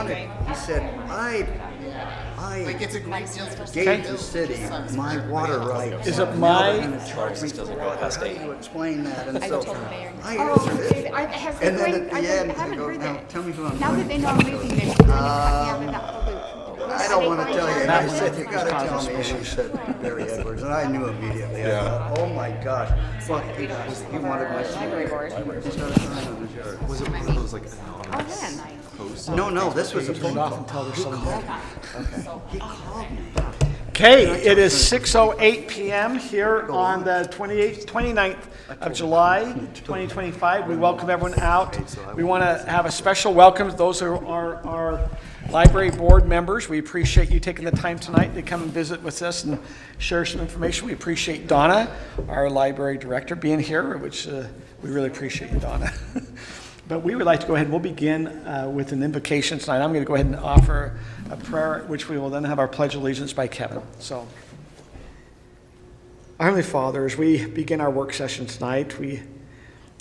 wanted, he said, I Like it's a great deal for gave the city my water rights. Is it Now my- they're gonna charge me for water. How do you explain that? And so I Oh, answered it. have they And then going, at the I end, haven't they go, heard now that. tell me who I'm Now that voting they know I'm leaving this, they're gonna cut me out of that whole loop. I don't want to tell you. And I said, you That's gotta tell me. And he said, Barry Edwards. And I knew immediately. I thought, oh my gosh. Fuck, he wanted my Library board. He's got a sign on his yard. Was it one of those like Oh, anonymous man. posts? No, this was a phone off call. until there's something. He called me. Okay, it is 6:08 p.m. here on the 29th of July, 2025. We welcome everyone out. We want to have a special welcome to those who are our library board members. We appreciate you taking the time tonight to come and visit with us and share some information. We appreciate Donna, our library director, being here, which we really appreciate you, Donna. But we would like to go ahead, we'll begin with an invocation tonight. I'm going to go ahead and offer a prayer, which we will then have our Pledge of Allegiance by Kevin. So, our Heavenly Father, as we begin our work session tonight, we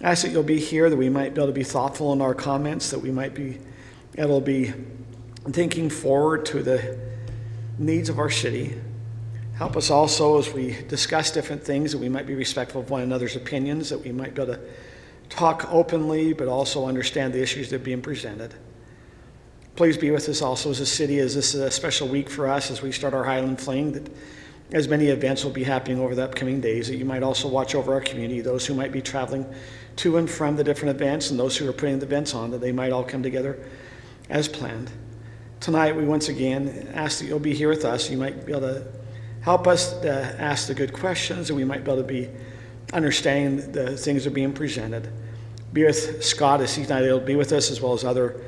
ask that you'll be here, that we might be able to be thoughtful in our comments, that we might be able to be thinking forward to the needs of our city. Help us also as we discuss different things, that we might be respectful of one another's opinions, that we might be able to talk openly, but also understand the issues that are being presented. Please be with us also as a city, as this is a special week for us as we start our Highland Fling, that as many events will be happening over the upcoming days, that you might also watch over our community, those who might be traveling to and from the different events and those who are putting the events on, that they might all come together as planned. Tonight, we once again ask that you'll be here with us. You might be able to help us to ask the good questions, and we might be able to be understanding the things that are being presented. Be with Scott as he's not able to be with us, as well as other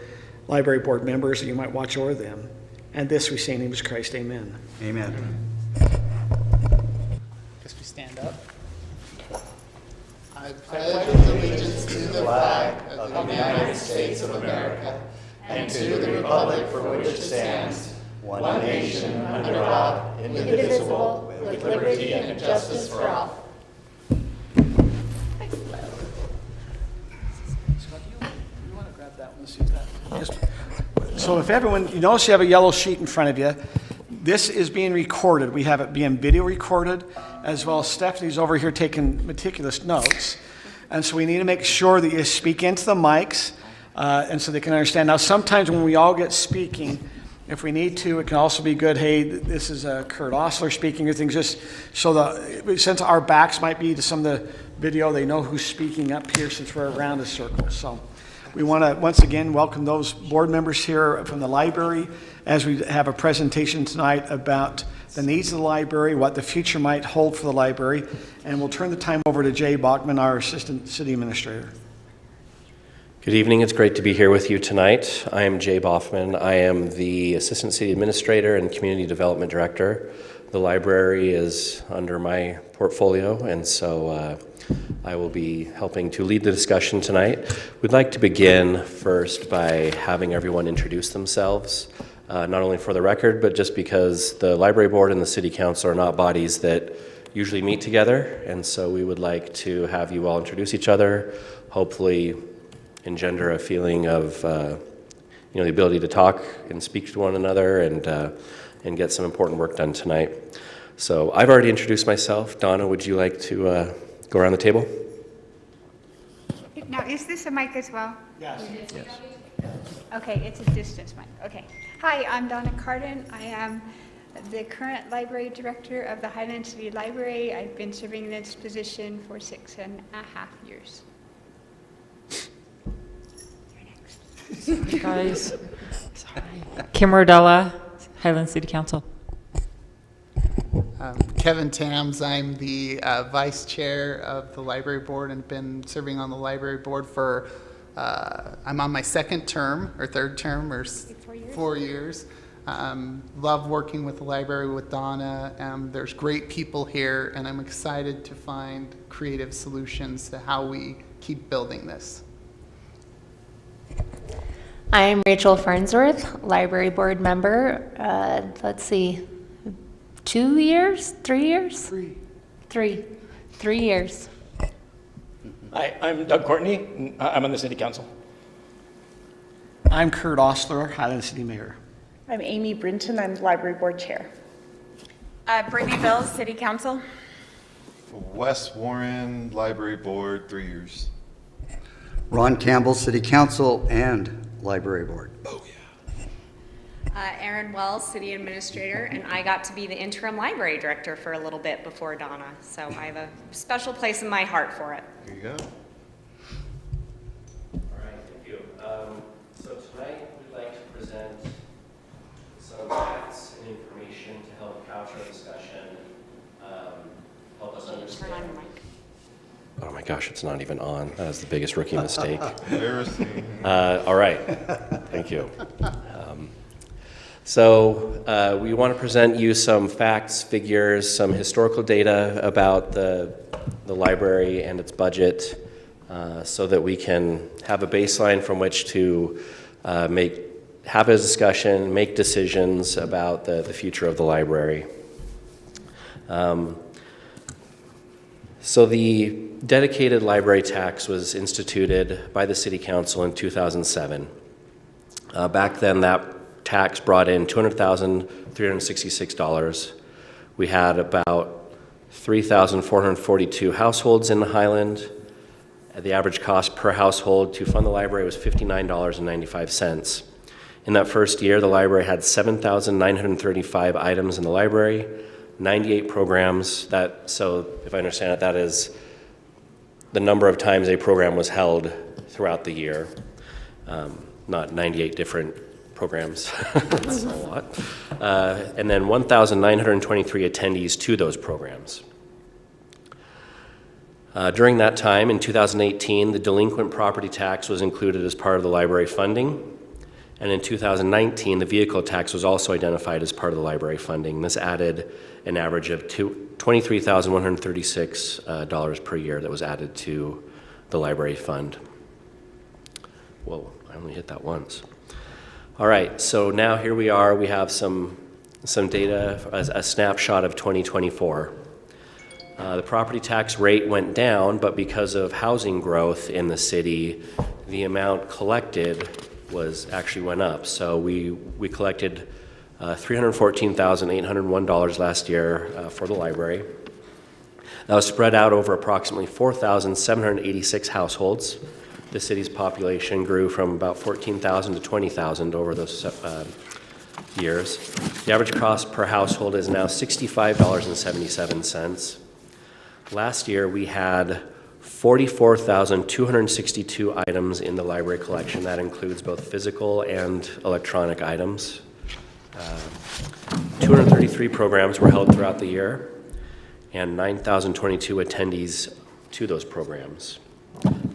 library board members, that you might watch over them. And this we say in the name of Christ, amen. Amen. Guess we stand up. I pledge allegiance to the flag of the United States of America and to the republic for which it stands, one nation under God, indivisible, with liberty and justice for all. You want to grab that one? See that? So if everyone, you notice you have a yellow sheet in front of you. This is being recorded. We have it being video recorded, as well as Stephanie's over here taking meticulous notes. And so we need to make sure that you speak into the mics, and so they can understand. Now, sometimes when we all get speaking, if we need to, it can also be good, hey, this is Kurt Osler speaking, or things just so since our backs might be to some of the video, they know who's speaking up here since we're around a circle. So we want to once again welcome those board members here from the library as we have a presentation tonight about the needs of the library, what the future might hold for the library, and we'll turn the time over to Jay Bachman, our Assistant City Administrator. Good evening. It's great to be here with you tonight. I am Jay Boffman. I am the Assistant City Administrator and Community Development Director. The library is under my portfolio, and so I will be helping to lead the discussion tonight. We'd like to begin first by having everyone introduce themselves, not only for the record, but just because the Library Board and the City Council are not bodies that usually meet together, and so we would like to have you all introduce each other, hopefully engender a feeling of the ability to talk and speak to one another and get some important work done tonight. So I've already introduced myself. Donna, would you like to go around the table? Now, is this a mic as well? Yes. Yes. Okay, it's a distance mic. Okay. Hi, I'm Donna Carden. I am the current library director of the Highland City Library. I've been serving in this position for 6.5 years. Sorry, guys. Sorry. Kim Rodella, Highland City Council. Kevin Tams, I'm the vice chair of the library board and been serving on the library board for, I'm on my second term or third term or 4 years. Love working with the library with Donna. There's great people here and I'm excited to find creative solutions to how we keep building this. I'm Rachel Farnsworth, library board member. Let's see, 2 years, 3 years? Three years. Hi, I'm Doug Courtney. I'm on the City Council. I'm Kurt Ostler, Highland City Mayor. I'm Amy Brinton, I'm Library Board Chair. Brittany Bills, City Council. Wes Warren, Library Board, 3 years. Ron Campbell, City Council and Library Board. Erin Wells, City Administrator, and I got to be the interim library director for a little bit before Donna, so I have a special place in my heart for it. Here you go. All right, thank you. So tonight we'd like to present some facts and information to help couch our discussion, help us understand. Turn on your mic. Oh my gosh, it's not even on. That is the biggest rookie mistake. Embarrassing. All right, thank you. So we want to present you some facts, figures, some historical data about the library and its budget so that we can have a baseline from which to have a discussion, make decisions about the future of the library. So the dedicated library tax was instituted by the City Council in 2007. Back then, that tax brought in $200,366. We had about 3,442 households in the Highland. The average cost per household to fund the library was $59.95. In that first year, the library had 7,935 items in the library, 98 programs. So if I understand it, that is the number of times a program was held throughout the year, not 98 different programs. That's a lot. And then 1,923 attendees to those programs. During that time, in 2018, the delinquent property tax was included as part of the library funding. And in 2019, the vehicle tax was also identified as part of the library funding. This added an average of $23,136 per year that was added to the library fund. Whoa, I only hit that once. All right, so now here we are. We have some data, a snapshot of 2024. The property tax rate went down, but because of housing growth in the city, the amount collected actually went up. So we collected $314,801 last year for the library. That was spread out over approximately 4,786 households. The city's population grew from about 14,000 to 20,000 over those years. The average cost per household is now $65.77. Last year, we had 44,262 items in the library collection. That includes both physical and electronic items. 233 programs were held throughout the year, and 9,022 attendees to those programs.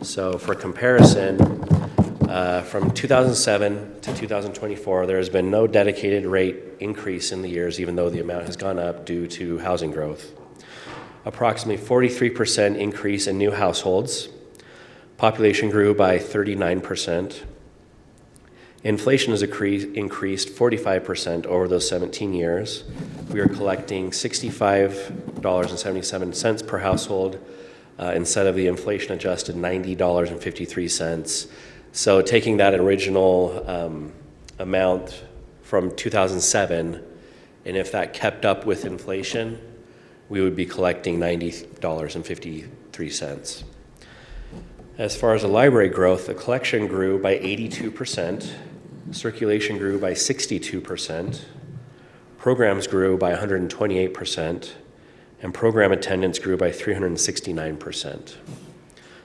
So for comparison, from 2007 to 2024, there has been no dedicated rate increase in the years, even though the amount has gone up due to housing growth. Approximately 43% increase in new households. Population grew by 39%. Inflation has increased 45% over those 17 years. We are collecting $65.77 per household instead of the inflation-adjusted $90.53. So taking that original amount from 2007, and if that kept up with inflation, we would be collecting $90.53. As far as the library growth, the collection grew by 82%, circulation grew by 62%, programs grew by 128%, and program attendance grew by 369%.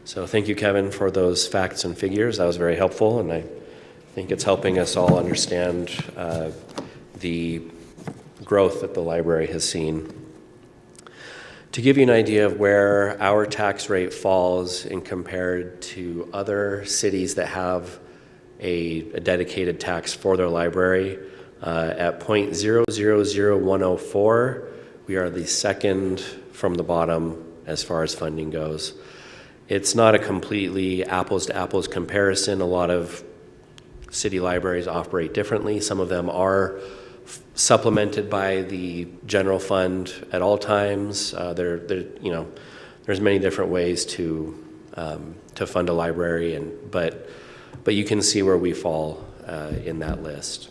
So thank you, Kevin, for those facts and figures. That was very helpful, and I think it's helping us all understand the growth that the library has seen. To give you an idea of where our tax rate falls in compared to other cities that have a dedicated tax for their library, at 0.000104, we are the second from the bottom as far as funding goes. It's not a completely apples-to-apples comparison. A lot of city libraries operate differently. Some of them are supplemented by the general fund at all times. There's many different ways to fund a library, but you can see where we fall in that list.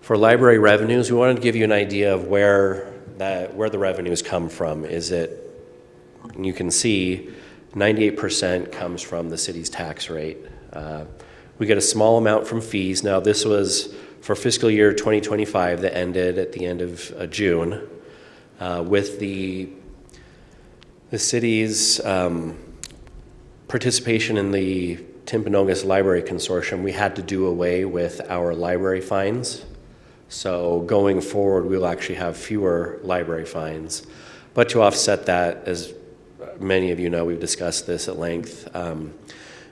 For library revenues, we wanted to give you an idea of where the revenues come from. You can see 98% comes from the city's tax rate. We get a small amount from fees. Now, this was for fiscal year 2025 that ended at the end of June. With the city's participation in the Timpanogos Library Consortium, we had to do away with our library fines. So going forward, we'll actually have fewer library fines. But to offset that, as many of you know, we've discussed this at length,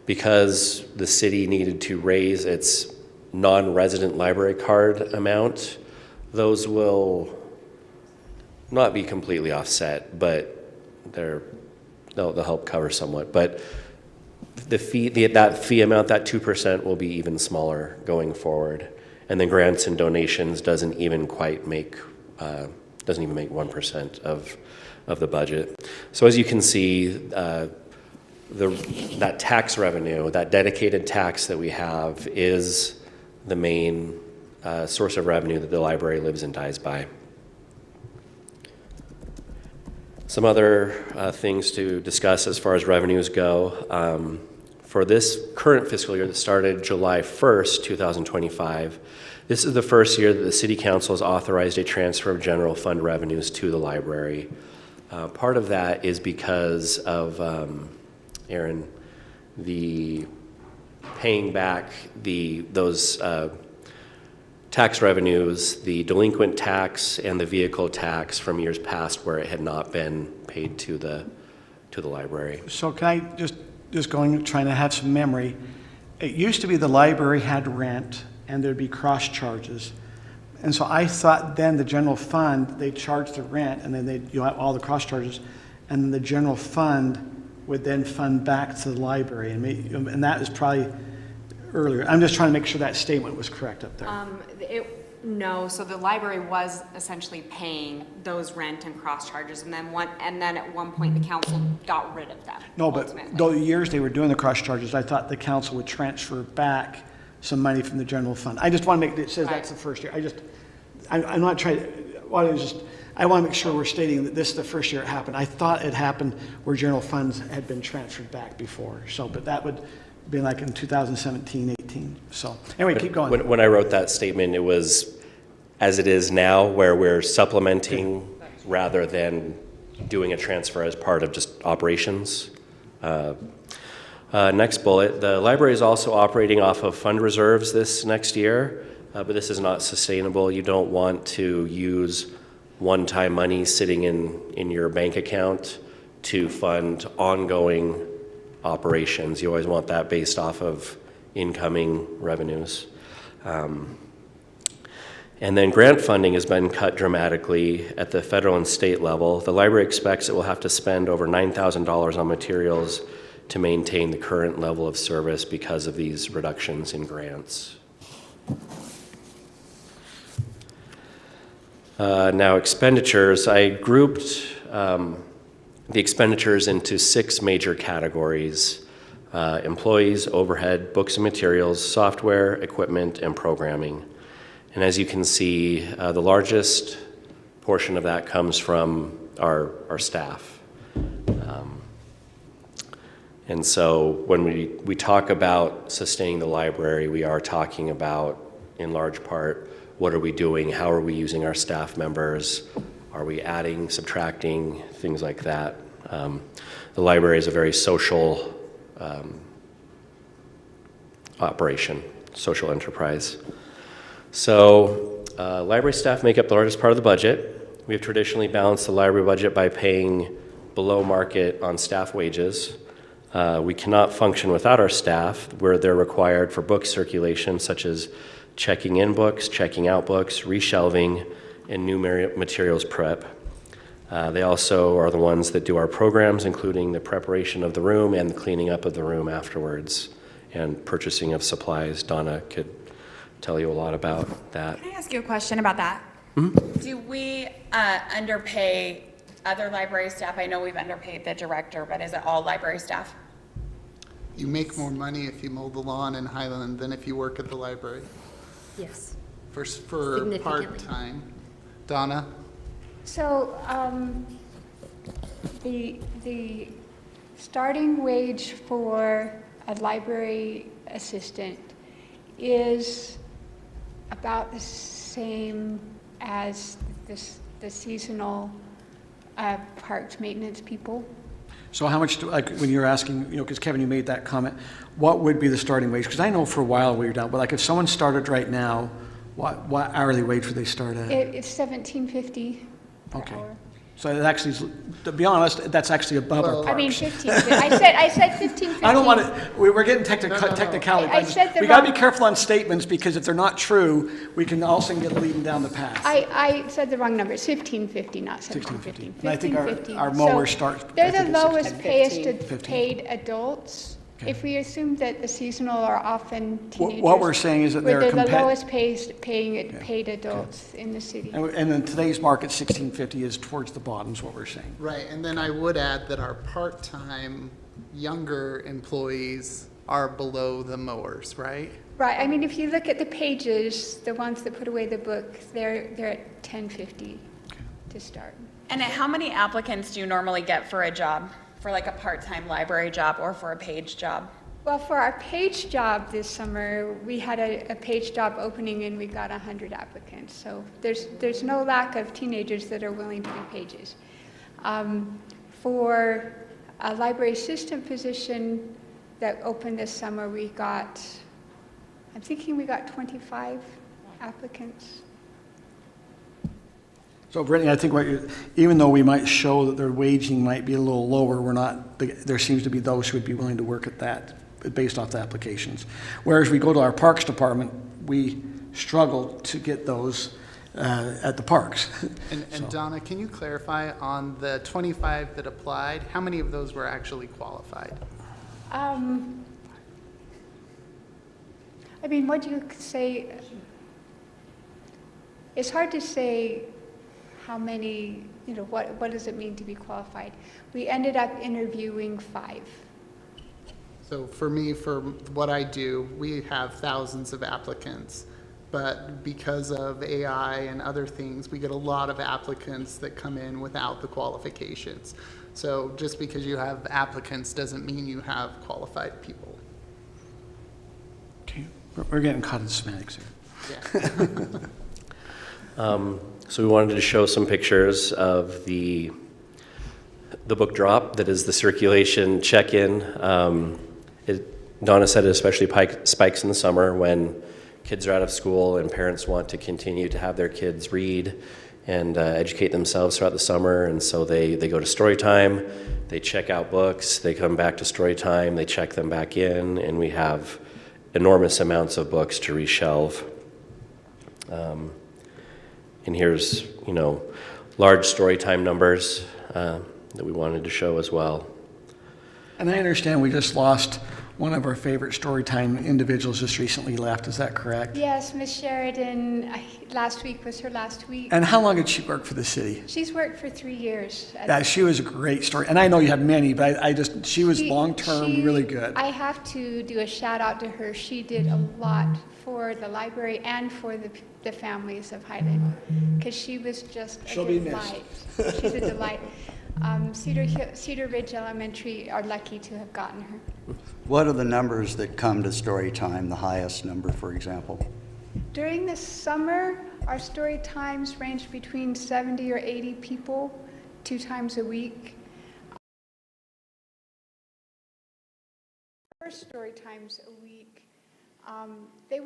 because the city needed to raise its non-resident library card amount, those will not be completely offset, but they'll help cover somewhat. But the fee, that fee amount, that 2%, will be even smaller going forward. And then grants and donations doesn't even make 1% of the budget. So as you can see, that tax revenue, that dedicated tax that we have, is the main source of revenue that the library lives and dies by. Some other things to discuss as far as revenues go. For this current fiscal year that started July 1st, 2025, this is the first year that the City Council has authorized a transfer of general fund revenues to the library. Part of that is because of, Aaron, the paying back those tax revenues, the delinquent tax and the vehicle tax from years past where it had not been paid to the library. So can I just trying to have some memory. It used to be the library had rent and there'd be cross charges. And so I thought then the general fund, they charged the rent and then you have all the cross charges, and then the general fund would then fund back to the library. And that is probably earlier. I'm just trying to make sure that statement was correct up there. No, so the library was essentially paying those rent and cross charges, and then at one point the council got rid of them. No, but the years they were doing the cross charges, I thought the council would transfer back some money from the general fund. I just want to make it says that's the first year. I'm not trying to. I want to make sure we're stating that this is the first year it happened. I thought it happened where general funds had been transferred back before. So, but that would be like in 2017, 18. So anyway, keep going. When I wrote that statement, it was as it is now, where we're supplementing rather than doing a transfer as part of just operations. Next bullet, the library is also operating off of fund reserves this next year, but this is not sustainable. You don't want to use one-time money sitting in your bank account to fund ongoing operations. You always want that based off of incoming revenues. And then grant funding has been cut dramatically at the federal and state level. The library expects it will have to spend over $9,000 on materials to maintain the current level of service because of these reductions in grants. Now, expenditures. I grouped the expenditures into 6 major categories: employees, overhead, books and materials, software, equipment, and programming. And as you can see, the largest portion of that comes from our staff. And so when we talk about sustaining the library, we are talking about, in large part, what are we doing? How are we using our staff members? Are we adding, subtracting, things like that? The library is a very social operation, social enterprise. So library staff make up the largest part of the budget. We have traditionally balanced the library budget by paying below market on staff wages. We cannot function without our staff, where they're required for book circulation, such as checking in books, checking out books, reshelving, and new materials prep. They also are the ones that do our programs, including the preparation of the room and the cleaning up of the room afterwards, and purchasing of supplies. Donna could tell you a lot about that. Can I ask you a question about that? Mm-hmm. Do we underpay other library staff? I know we've underpaid the director, but is it all library staff? You make more money if you mow the lawn in Highland than if you work at the library Yes. for Significantly. part-time. Donna? So, the starting wage for a library assistant is about the same as the seasonal parks maintenance people. So how much, like, when you're asking, because Kevin, you made that comment, what would be the starting wage? Because I know for a while we were down, but like if someone started right now, what hourly wage would they start at? It's $17.50 per Okay. hour. So it actually, to be honest, that's actually above our parks. I mean, 15. I said 15.50. I don't want to, we're getting technicality. I said the We got to wrong- be careful on statements, because if they're not true, we can also get leading down the path. I said the wrong number. It's 15.50, not 17.50. And I think our 15.50. mowers So start. they're I the think it's lowest 16. paid adults. Okay. If we assume that the seasonal are often teenagers. What we're saying is that they're the lowest paid adults in the city. And in today's market, 1650 is towards the bottom, is what we're saying. Right, and then I would add that our part-time younger employees are below the mowers, right? Right, I mean, if you look at the pages, the ones that put away the book, they're at 10.50 to start. And how many applicants do you normally get for a job? For like a part-time library job or for a page job? Well, for our page job this summer, we had a page job opening and we got 100 applicants. So there's no lack of teenagers that are willing to do pages. For a library assistant position that opened this summer, I'm thinking we got 25 applicants. So Brittany, I think even though we might show that their waging might be a little lower, there seems to be those who would be willing to work at that based off the applications. Whereas we go to our parks department, we struggle to get those at the parks. And Donna, can you clarify on the 25 that applied, how many of those were actually qualified? I mean, what do you say? It's hard to say how many, what does it mean to be qualified? We ended up interviewing 5. So for me, for what I do, we have thousands of applicants, but because of AI and other things, we get a lot of applicants that come in without the qualifications. So just because you have applicants doesn't mean you have qualified people. Okay, we're getting caught in semantics here. Yeah. So we wanted to show some pictures of the book drop that is the circulation check-in. Donna said it especially spikes in the summer when kids are out of school and parents want to continue to have their kids read and educate themselves throughout the summer. And so they go to story time, they check out books, they come back to story time, they check them back in, and we have enormous amounts of books to reshelve. And here's, large story time numbers that we wanted to show as well. And I understand we just lost one of our favorite Storytime individuals just recently left. Is that correct? Yes, Miss Sheridan, last week was her last week. And how long did she work for the city? She's worked for 3 years. She was a great story. And I know you have many, but she was long-term, really good. I have to do a shout out to her. She did a lot for the library and for the families of Highland, because she was just a delight. She's a delight. Cedar Ridge Elementary are lucky to have gotten her. What are the numbers that come to story time, the highest number, for example? During the summer, our story times range between 70 or 80 people, 2 times a week. First story times a week, they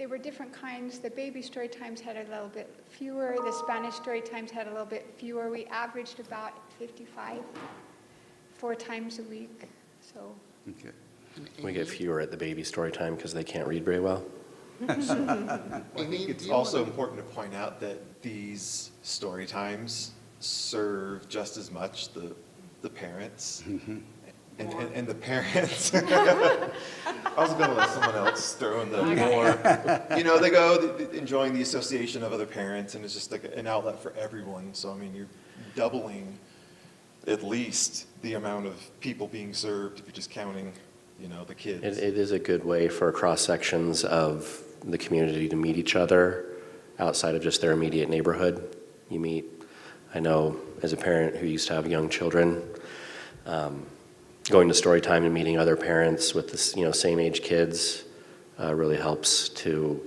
were different kinds. The baby story times had a little bit fewer. The Spanish story times had a little bit fewer. We averaged about 55, 4 times a week. So. Okay. We get fewer at the baby story time because they can't read very well. I think it's also important to point out that these story times serve just as much the parents and the parents. I was going to let someone else throw in the more. They go enjoying the association of other parents, and it's just like an outlet for everyone. So I mean, you're doubling at least the amount of people being served if you're just counting, you know, the kids. It is a good way for cross sections of the community to meet each other outside of just their immediate neighborhood. You meet, I know as a parent who used to have young children, going to story time and meeting other parents with this, you know, same age kids really helps to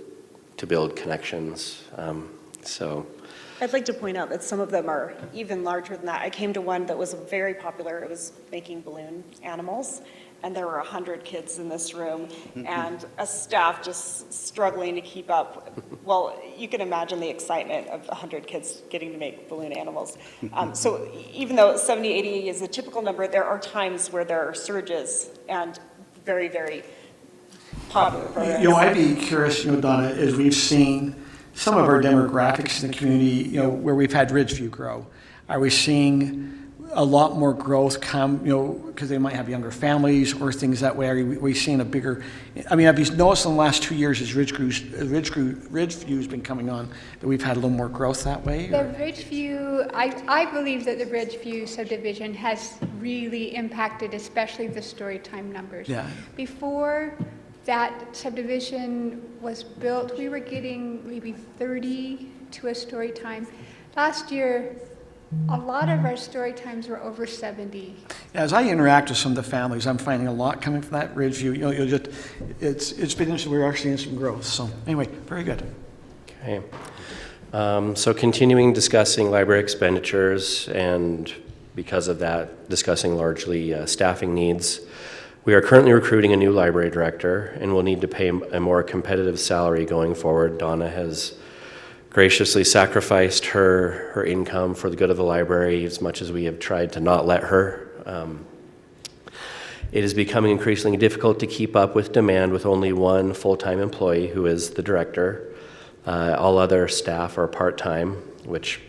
build connections. So. I'd like to point out that some of them are even larger than that. I came to one that was very popular. It was making balloon animals, and there were 100 kids in this room, and a staff just struggling to keep up. Well, you can imagine the excitement of 100 kids getting to make balloon animals. So even though 70, 80 is a typical number, there are times where there are surges and very, very popular programs. You know, I'd be curious, you know, Donna, as we've seen some of our demographics in the community, you know, where we've had Ridgeview grow, are we seeing a lot more growth come, you know, because they might have younger families or things that way? Are we seeing a bigger, I mean, have you noticed in the last 2 years as Ridgeview's been coming on, that we've had a little more growth that way? The Ridgeview, I believe that the Ridgeview subdivision has really impacted, especially the Storytime numbers. Yeah. Before that subdivision was built, we were getting maybe 30 to a story time. Last year, a lot of our story times were over 70. As I interact with some of the families, I'm finding a lot coming from that Ridgeview. You know, it's been interesting. We're actually seeing some growth. So anyway, very good. Okay. So continuing discussing library expenditures, and because of that, discussing largely staffing needs. We are currently recruiting a new library director and will need to pay a more competitive salary going forward. Donna has graciously sacrificed her income for the good of the library as much as we have tried to not let her. It is becoming increasingly difficult to keep up with demand with only one full-time employee, who is the director. All other staff are part-time, which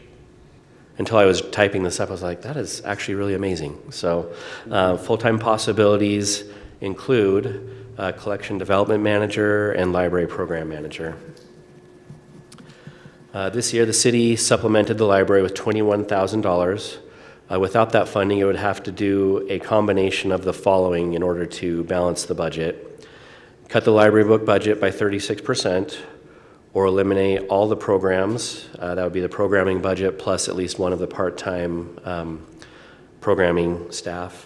until I was typing this up, I was like, that is actually really amazing. So full-time possibilities include collection development manager and library program manager. This year, the city supplemented the library with $21,000. Without that funding, it would have to do a combination of the following in order to balance the budget. Cut the library book budget by 36%, or eliminate all the programs. That would be the programming budget plus at least one of the part-time programming staff.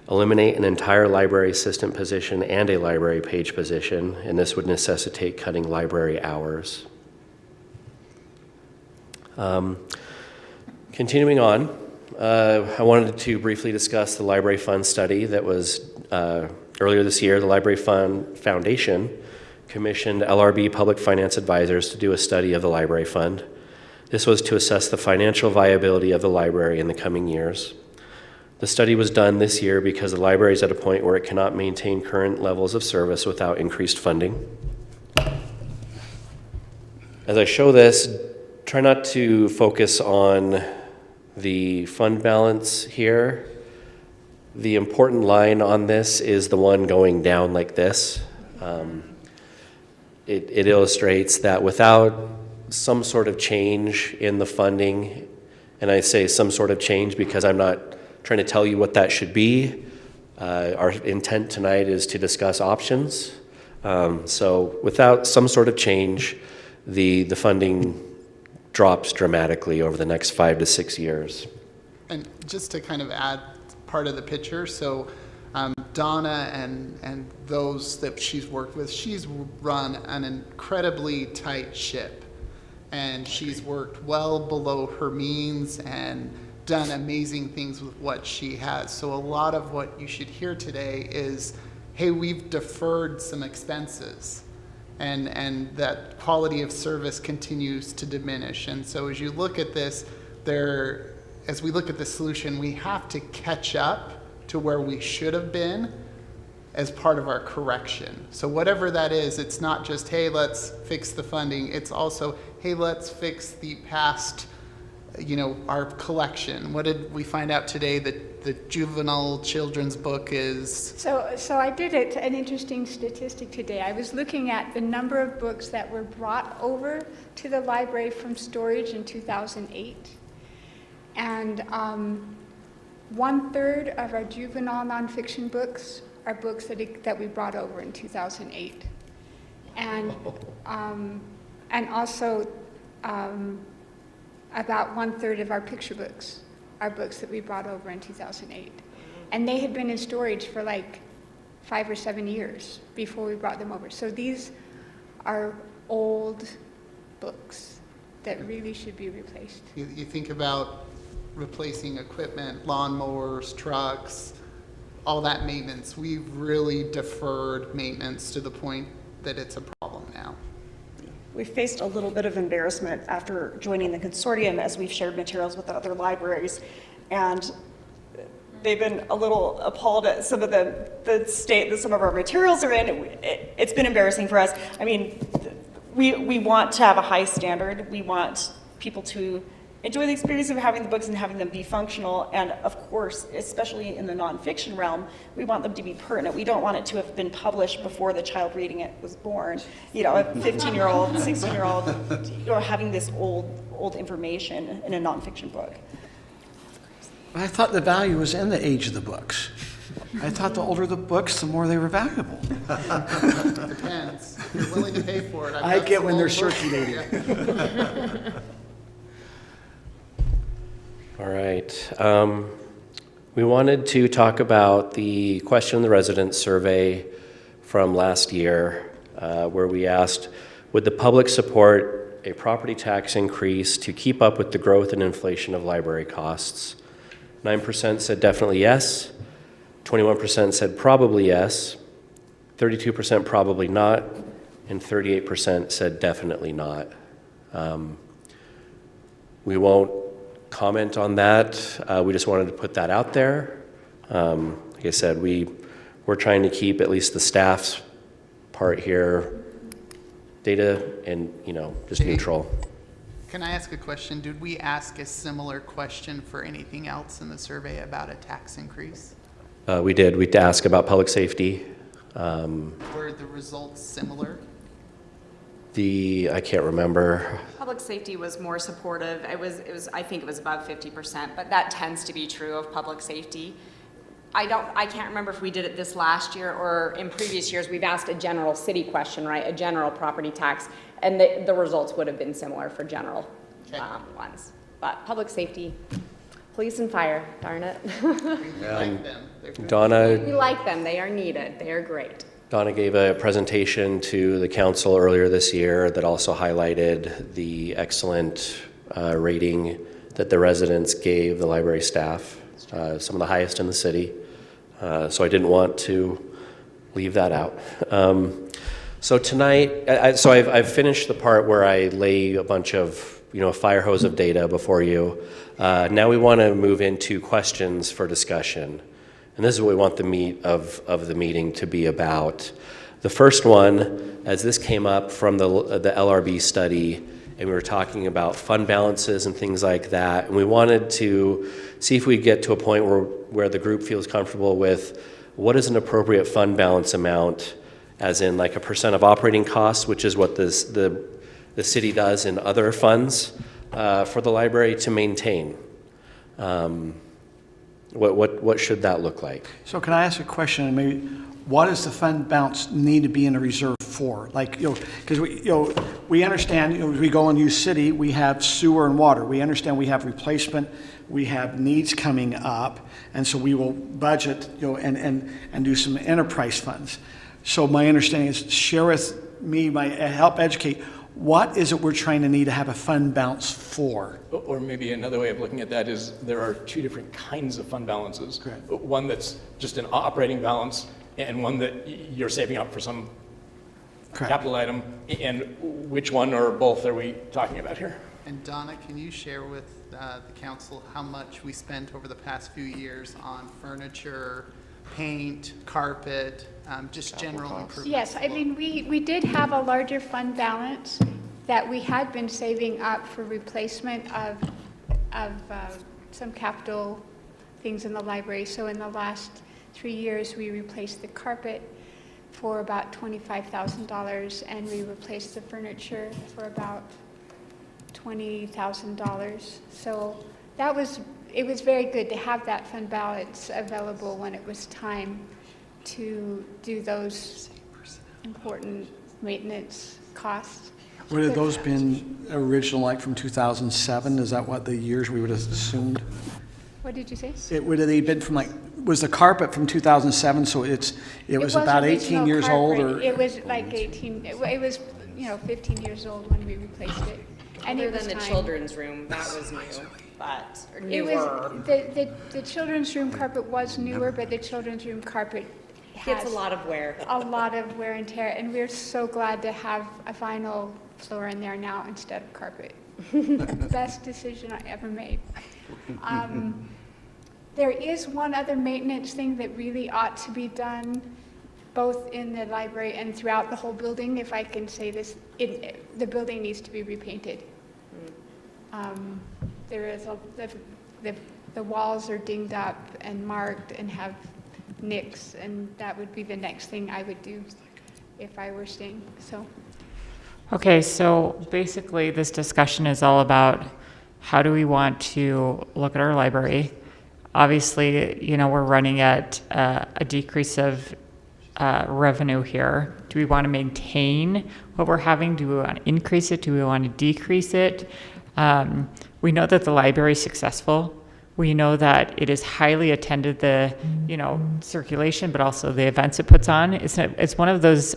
Eliminate an entire library assistant position and a library page position, and this would necessitate cutting library hours. Continuing on, I wanted to briefly discuss the Library Fund study that was earlier this year. The Library Fund Foundation commissioned LRB Public Finance Advisors to do a study of the Library Fund. This was to assess the financial viability of the library in the coming years. The study was done this year because the library is at a point where it cannot maintain current levels of service without increased funding. As I show this, try not to focus on the fund balance here. The important line on this is the one going down like this. It illustrates that without some sort of change in the funding, and I say some sort of change because I'm not trying to tell you what that should be. Our intent tonight is to discuss options. So without some sort of change, the funding drops dramatically over the next 5 to 6 years. And just to kind of add part of the picture, so Donna and those that she's worked with, she's run an incredibly tight ship, and she's worked well below her means and done amazing things with what she has. So a lot of what you should hear today is, hey, we've deferred some expenses, and that quality of service continues to diminish. And so as you look at this, as we look at the solution, we have to catch up to where we should have been as part of our correction. So whatever that is, it's not just, hey, let's fix the funding. It's also, hey, let's fix the past, our collection. What did we find out today that the juvenile children's book is? So I did an interesting statistic today. I was looking at the number of books that were brought over to the library from storage in 2008. And 1/3 of our juvenile nonfiction books are books that we brought over in 2008. And also about 1/3 of our picture books are books that we brought over in 2008. And they had been in storage for like 5 or 7 years before we brought them over. So these are old books that really should be replaced. You think about replacing equipment, lawnmowers, trucks, all that maintenance. We've really deferred maintenance to the point that it's a problem now. We faced a little bit of embarrassment after joining the consortium as we've shared materials with other libraries, and they've been a little appalled at some of the state that some of our materials are in. It's been embarrassing for us. I mean, we want to have a high standard. We want people to enjoy the experience of having the books and having them be functional. And of course, especially in the nonfiction realm, we want them to be pertinent. We don't want it to have been published before the child reading it was born. You know, a 15-year-old, 16-year-old, you know, having this old information in a nonfiction book. I thought the value was in the age of the books. I thought the older the books, the more they were valuable. Depends. If you're willing to pay for it. I get when they're old books. circulating. Yeah. All right. We wanted to talk about the question in the residents survey from last year, where we asked, would the public support a property tax increase to keep up with the growth and inflation of library costs? 9% said definitely yes, 21% said probably yes, 32% probably not, and 38% said definitely not. We won't comment on that. We just wanted to put that out there. Like I said, we're trying to keep at least the staff's part here data and, you know, just neutral. Can I ask a question? Did we ask a similar question for anything else in the survey about a tax increase? We did. We asked about public safety. Were the results similar? I can't remember. Public safety was more supportive. It was, I think it was above 50%, but that tends to be true of public safety. I can't remember if we did it this last year or in previous years. We've asked a general city question, right? A general property tax, and the results would have been similar for general ones. But public safety, police and fire, darn it. We like them. They're good. Donna. We like them. They are needed. They are great. Donna gave a presentation to the council earlier this year that also highlighted the excellent rating that the residents gave the library staff, some of the highest in the city. So I didn't want to leave that out. So tonight, I've finished the part where I lay a bunch of, a fire hose of data before you. Now we want to move into questions for discussion. And this is what we want the meat of the meeting to be about. The first one, as this came up from the LRB study, and we were talking about fund balances and things like that, and we wanted to see if we get to a point where the group feels comfortable with what is an appropriate fund balance amount, as in like a % of operating costs, which is what the city does in other funds for the library to maintain. What should that look like? So can I ask a question? Maybe, what does the fund balance need to be in a reserve for? Like, because we understand, as we go and use city, we have sewer and water. We understand we have replacement, we have needs coming up, and so we will budget, and do some enterprise funds. So my understanding is, share with me, help educate. What is it we're trying to need to have a fund balance for? Or maybe another way of looking at that is there are two different kinds of fund balances. Correct. One that's just an operating balance and one that you're saving up for some Correct. capital item. And which one or both are we talking about here? And Donna, can you share with the council how much we spent over the past few years on furniture, paint, carpet, just general improvements? Yes, I mean, we did have a larger fund balance that we had been saving up for replacement of some capital things in the library. So in the last 3 years, we replaced the carpet for about $25,000, and we replaced the furniture for about $20,000. So that was it was very good to have that fund balance available when it was time to do those important maintenance costs. Would have those been original, like from 2007? Is that what the years we would have assumed? What did you say? It would have been from like, was the carpet from 2007, so it was about 18 years old, or? It was like 18, it was, 15 years old when we replaced it. And Other it was than the time. children's room, that was new, but, or It was, newer. the children's room carpet was newer, but the children's room carpet Gets has a lot of wear. a lot of wear and tear, and we're so glad to have a vinyl floor in there now instead of carpet. Best decision I ever made. There is one other maintenance thing that really ought to be done, both in the library and throughout the whole building, if I can say this. The building needs to be repainted. There is the walls are dinged up and marked and have nicks, and that would be the next thing I would do if I were staying. So. Okay, so basically this discussion is all about how do we want to look at our library. Obviously, we're running at a decrease of revenue here. Do we want to maintain what we're having? Do we want to increase it? Do we want to decrease it? We know that the library is successful. We know that it is highly attended, the circulation, but also the events it puts on. It's one of those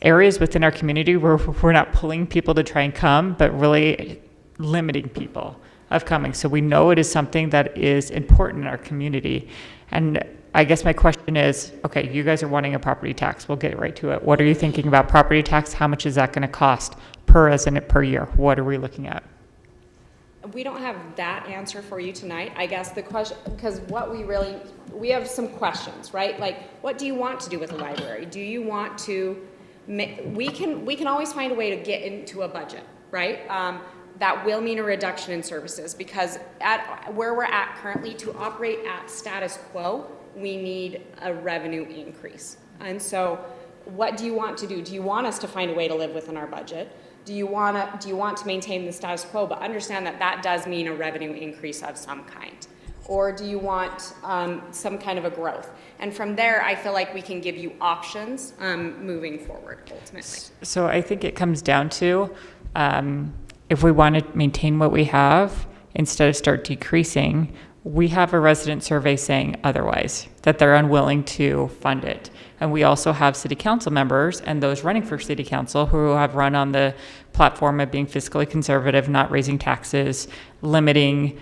areas within our community where we're not pulling people to try and come, but really limiting people of coming. So we know it is something that is important in our community. And I guess my question is, okay, you guys are wanting a property tax. We'll get right to it. What are you thinking about property tax? How much is that going to cost per resident per year? What are we looking at? We don't have that answer for you tonight. I guess the question, because we have some questions, right? Like, what do you want to do with the library? Do you want to, we can always find a way to get into a budget, right? That will mean a reduction in services, because at where we're at currently, to operate at status quo, we need a revenue increase. And so what do you want to do? Do you want us to find a way to live within our budget? Do you want to maintain the status quo, but understand that that does mean a revenue increase of some kind? Or do you want some kind of a growth? And from there, I feel like we can give you options moving forward, ultimately. So I think it comes down to if we want to maintain what we have instead of start decreasing. We have a resident survey saying otherwise, that they're unwilling to fund it. And we also have city council members and those running for city council who have run on the platform of being fiscally conservative, not raising taxes, limiting,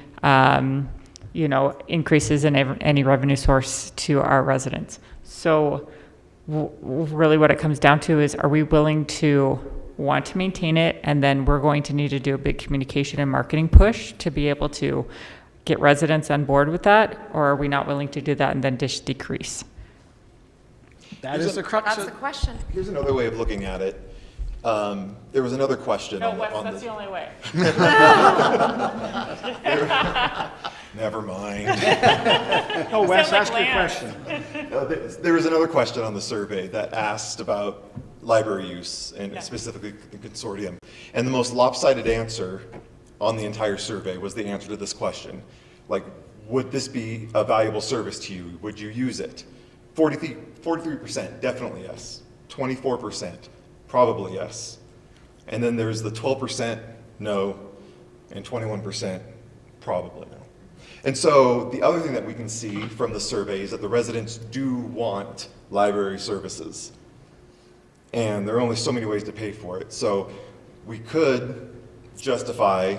increases in any revenue source to our residents. So really what it comes down to is, are we willing to want to maintain it? And then we're going to need to do a big communication and marketing push to be able to get residents on board with that, or are we not willing to do that and then just decrease? That is the crux That's the question. Here's another way of looking at it. There was another question. No, Wes, that's the only way. Never mind. Oh, Wes, Sounds ask like your Lance. question. There was another question on the survey that asked about library use and specifically the consortium. And the most lopsided answer on the entire survey was the answer to this question. Like, would this be a valuable service to you? Would you use it? 43%, definitely yes. 24%, probably yes. And then there's the 12% no, and 21% probably no. And so the other thing that we can see from the survey is that the residents do want library services. And there are only so many ways to pay for it. So we could justify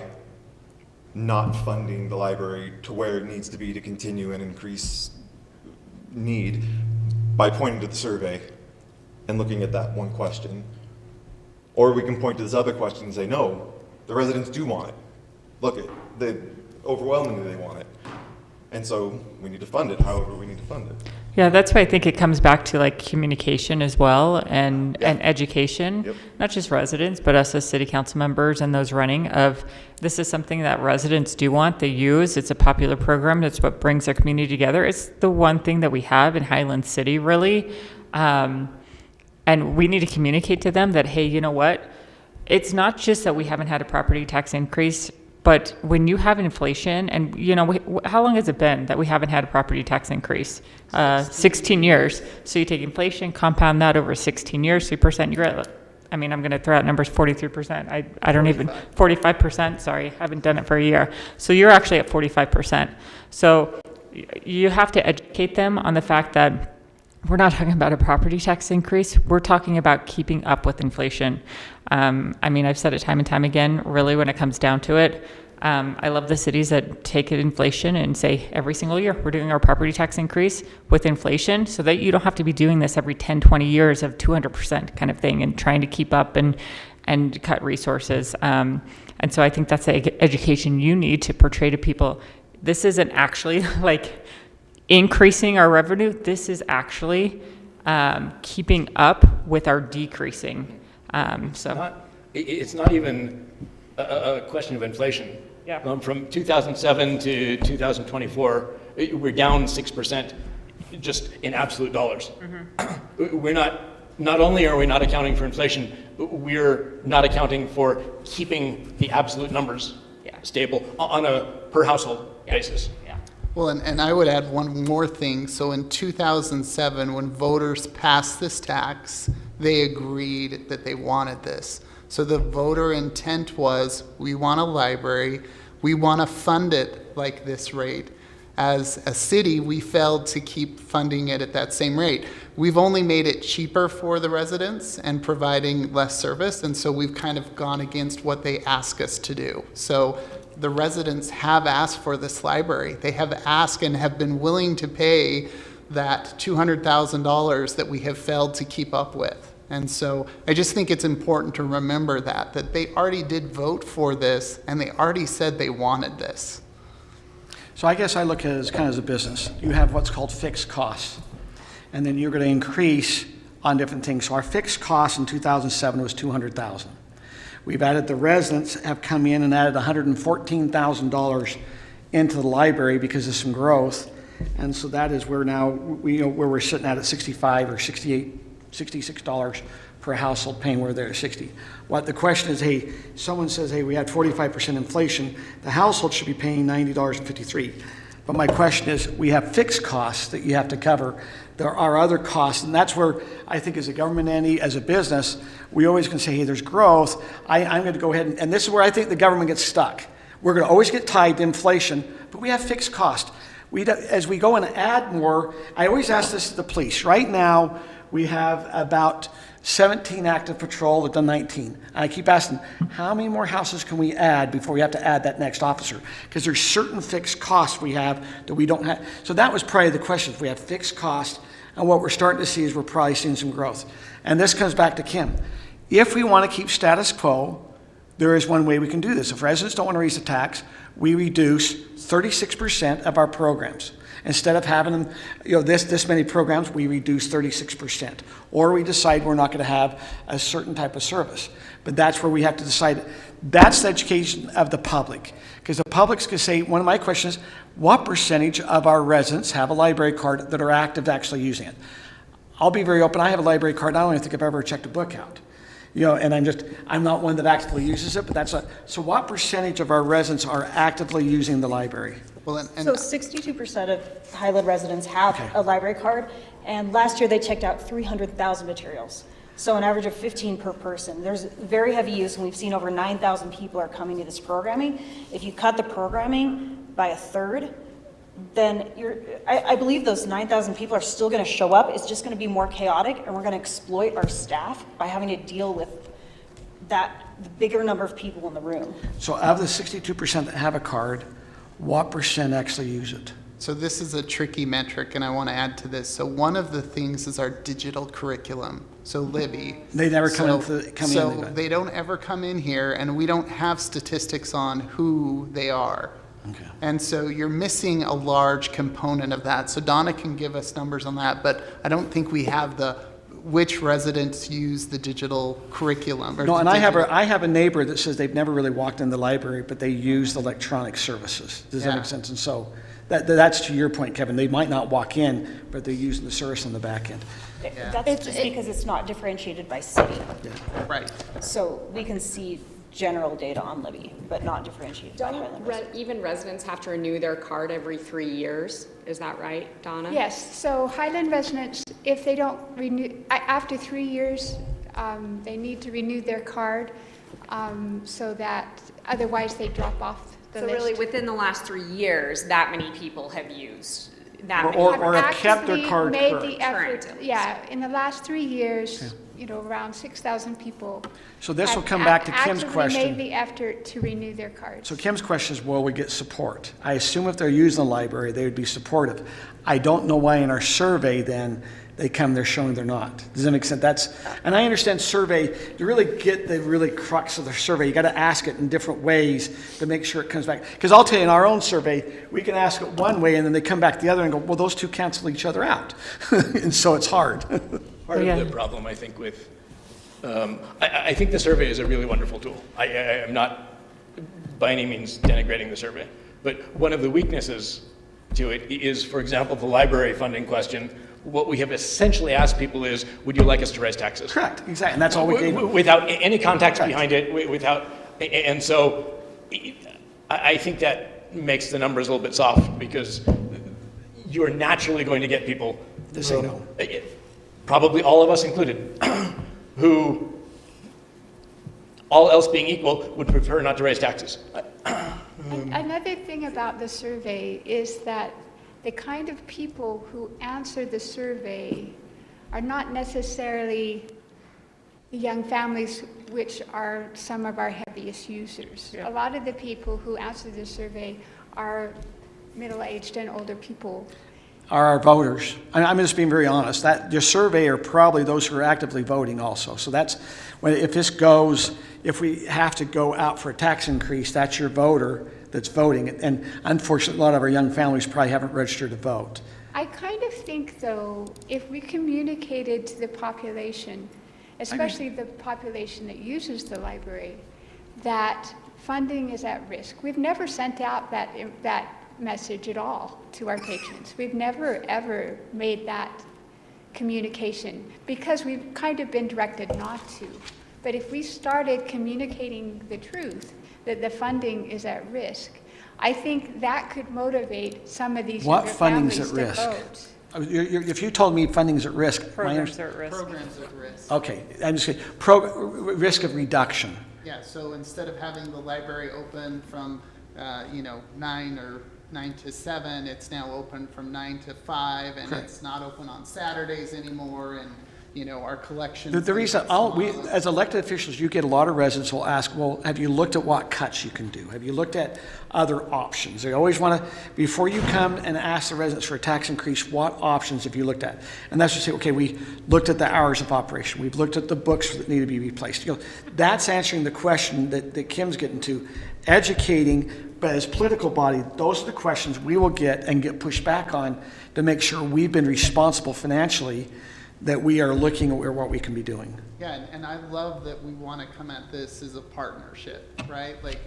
not funding the library to where it needs to be to continue and increase need by pointing to the survey and looking at that one question. Or we can point to this other question and say, no, the residents do want it. Look, overwhelmingly they want it. And so we need to fund it however we need to fund it. Yeah, that's why I think it comes back to like communication as well and education, not just residents, but us as city council members and those running of this is something that residents do want, they use. It's a popular program. That's what brings our community together. It's the one thing that we have in Highland City, really. And we need to communicate to them that, hey, you know what? It's not just that we haven't had a property tax increase But when you have inflation, and you know, how long has it been that we haven't had a property tax increase? 16 years. So you take inflation, compound that over 16 years, 3%, you're at, I mean, I'm going to throw out numbers, 43%. I don't even, 45%, sorry, I haven't done it for a year. So you're actually at 45%. So you have to educate them on the fact that we're not talking about a property tax increase. We're talking about keeping up with inflation. I mean, I've said it time and time again, really, when it comes down to it, I love the cities that take inflation and say every single year, we're doing our property tax increase with inflation so that you don't have to be doing this every 10, 20 years of 200% kind of thing and trying to keep up and cut resources. And so I think that's the education you need to portray to people. This isn't actually like increasing our revenue. This is actually keeping up with our decreasing. It's not even a question of inflation. Yeah. From 2007 to 2024, we're down 6% just in absolute dollars. Mm-hmm. We're not only are we not accounting for inflation, we're not accounting for keeping the absolute numbers stable on a per household basis. Yeah. Well, and I would add one more thing. So in 2007, when voters passed this tax, they agreed that they wanted this. So the voter intent was, we want a library, we want to fund it like this rate. As a city, we failed to keep funding it at that same rate. We've only made it cheaper for the residents and providing less service, and so we've kind of gone against what they ask us to do. So the residents have asked for this library. They have asked and have been willing to pay that $200,000 that we have failed to keep up with. And so I just think it's important to remember that they already did vote for this and they already said they wanted this. So I guess I look at it as kind of as a business. You have what's called fixed costs, and then you're going to increase on different things. So our fixed cost in 2007 was $200,000. We've added, the residents have come in and added $114,000 into the library because of some growth. And so that is where now, where we're sitting at $65 or $66 per household paying, where they're at 60. What the question is, hey, someone says, hey, we had 45% inflation, the household should be paying $90.53. But my question is, we have fixed costs that you have to cover. There are other costs, and that's where I think as a government entity, as a business, we always can say, hey, there's growth. I'm going to go ahead, and this is where I think the government gets stuck. We're going to always get tied to inflation, but we have fixed costs. As we go and add more, I always ask this to the police. Right now, we have about 17 active patrol. We've done 19. And I keep asking, how many more houses can we add before we have to add that next officer? Because there's certain fixed costs we have that we don't have. So that was probably the question. If we have fixed costs, and what we're starting to see is we're probably seeing some growth. And this comes back to Kim. If we want to keep status quo, there is one way we can do this. If residents don't want to raise the tax, we reduce 36% of our programs. Instead of having them, this many programs, we reduce 36%. Or we decide we're not going to have a certain type of service. But that's where we have to decide. That's the education of the public. Because the public's going to say, one of my questions is, what percentage of our residents have a library card that are active to actually using it? I'll be very open. I have a library card. I don't even think I've ever checked a book out. And I'm not one that actively uses it, but so what percentage of our residents are actively using the library? Well, so 62% of Highland residents have a library card, and last year they checked out 300,000 materials. So an average of 15 per person. There's very heavy use, and we've seen over 9,000 people are coming to this programming. If you cut the programming by a third, then I believe those 9,000 people are still going to show up. It's just going to be more chaotic, and we're going to exploit our staff by having to deal with the bigger number of people in the room. So of the 62% that have a card, what percent actually use it? So this is a tricky metric, and I want to add to this. So one of the things is our digital curriculum. So Libby. They never come in. They don't ever come in here, and we don't have statistics on who they are. Okay. And so you're missing a large component of that. So Donna can give us numbers on that, but I don't think we have which residents use the digital curriculum. No, and I have a neighbor that says they've never really walked in the library, but they use the electronic services. Does that make sense? And so that's to your point, Kevin. They might not walk in, but they're using the service on the back end. That's just because it's not differentiated by city. Right. So we can see general data on Libby, but not differentiated by Don't Highland residents. even residents have to renew their card every 3 years? Is that right, Donna? Yes, so Highland residents, if they don't renew, after 3 years, they need to renew their card, so that otherwise they drop off the So list. really, within the last 3 years, that many people have used that many. Or have kept their Actively card made current. the effort, Current. yeah, in the last 3 years, around 6,000 people. So this will have come back to Kim's actively question. made the effort to renew their cards. So Kim's question is, will we get support? I assume if they're using the library, they would be supportive. I don't know why in our survey then, they're showing they're not. Does that make sense? And I understand survey, to really get the really crux of the survey, you got to ask it in different ways to make sure it comes back. Because I'll tell you, in our own survey, we can ask it one way and then they come back the other and go, well, those two cancel each other out. And so it's hard. Part of the problem, I think, with, I think the survey is a really wonderful tool. I am not by any means denigrating the survey. But one of the weaknesses to it is, for example, the library funding question. What we have essentially asked people is, would you like us to raise taxes? Correct, exactly. And that's all we gave them. Without any context Correct. behind it, and so I think that makes the numbers a little bit soft because you're naturally going to get people, To say no. probably all of us included, who, all else being equal, would prefer not to raise taxes. Another thing about the survey is that the kind of people who answer the survey are not necessarily the young families, which are some of our heaviest users. A lot of the people who answer the survey are middle-aged and older people. Are our voters. I'm just being very honest. That your survey are probably those who are actively voting also. So that's when if this goes, if we have to go out for a tax increase, that's your voter that's voting. And unfortunately, a lot of our young families probably haven't registered to vote. I kind of think, though, if we communicated to the population, especially the population that uses the library, that funding is at risk. We've never sent out that message at all to our patrons. We've never, ever made that communication because we've kind of been directed not to. But if we started communicating the truth, that the funding is at risk, I think that could motivate some of these What younger funding's families at to risk? vote. If you told me funding's at risk, Programs are at risk. Programs at risk. okay, I'm just saying, risk of reduction. Yeah, so instead of having the library open from, 9 to 7, it's now open from 9 to 5, and Correct. it's not open on Saturdays anymore, and, our collections. The reason, as elected officials, you get a lot of residents who will ask, well, have you looked at what cuts you can do? Have you looked at other options? They always want to, before you come and ask the residents for a tax increase, what options have you looked at? And that's just say, okay, we looked at the hours of operation. We've looked at the books that need to be replaced. That's answering the question that Kim's getting to, educating, but as political body, those are the questions we will get and get pushed back on to make sure we've been responsible financially, that we are looking at what we can be doing. Yeah, and I love that we want to come at this as a partnership, right? Like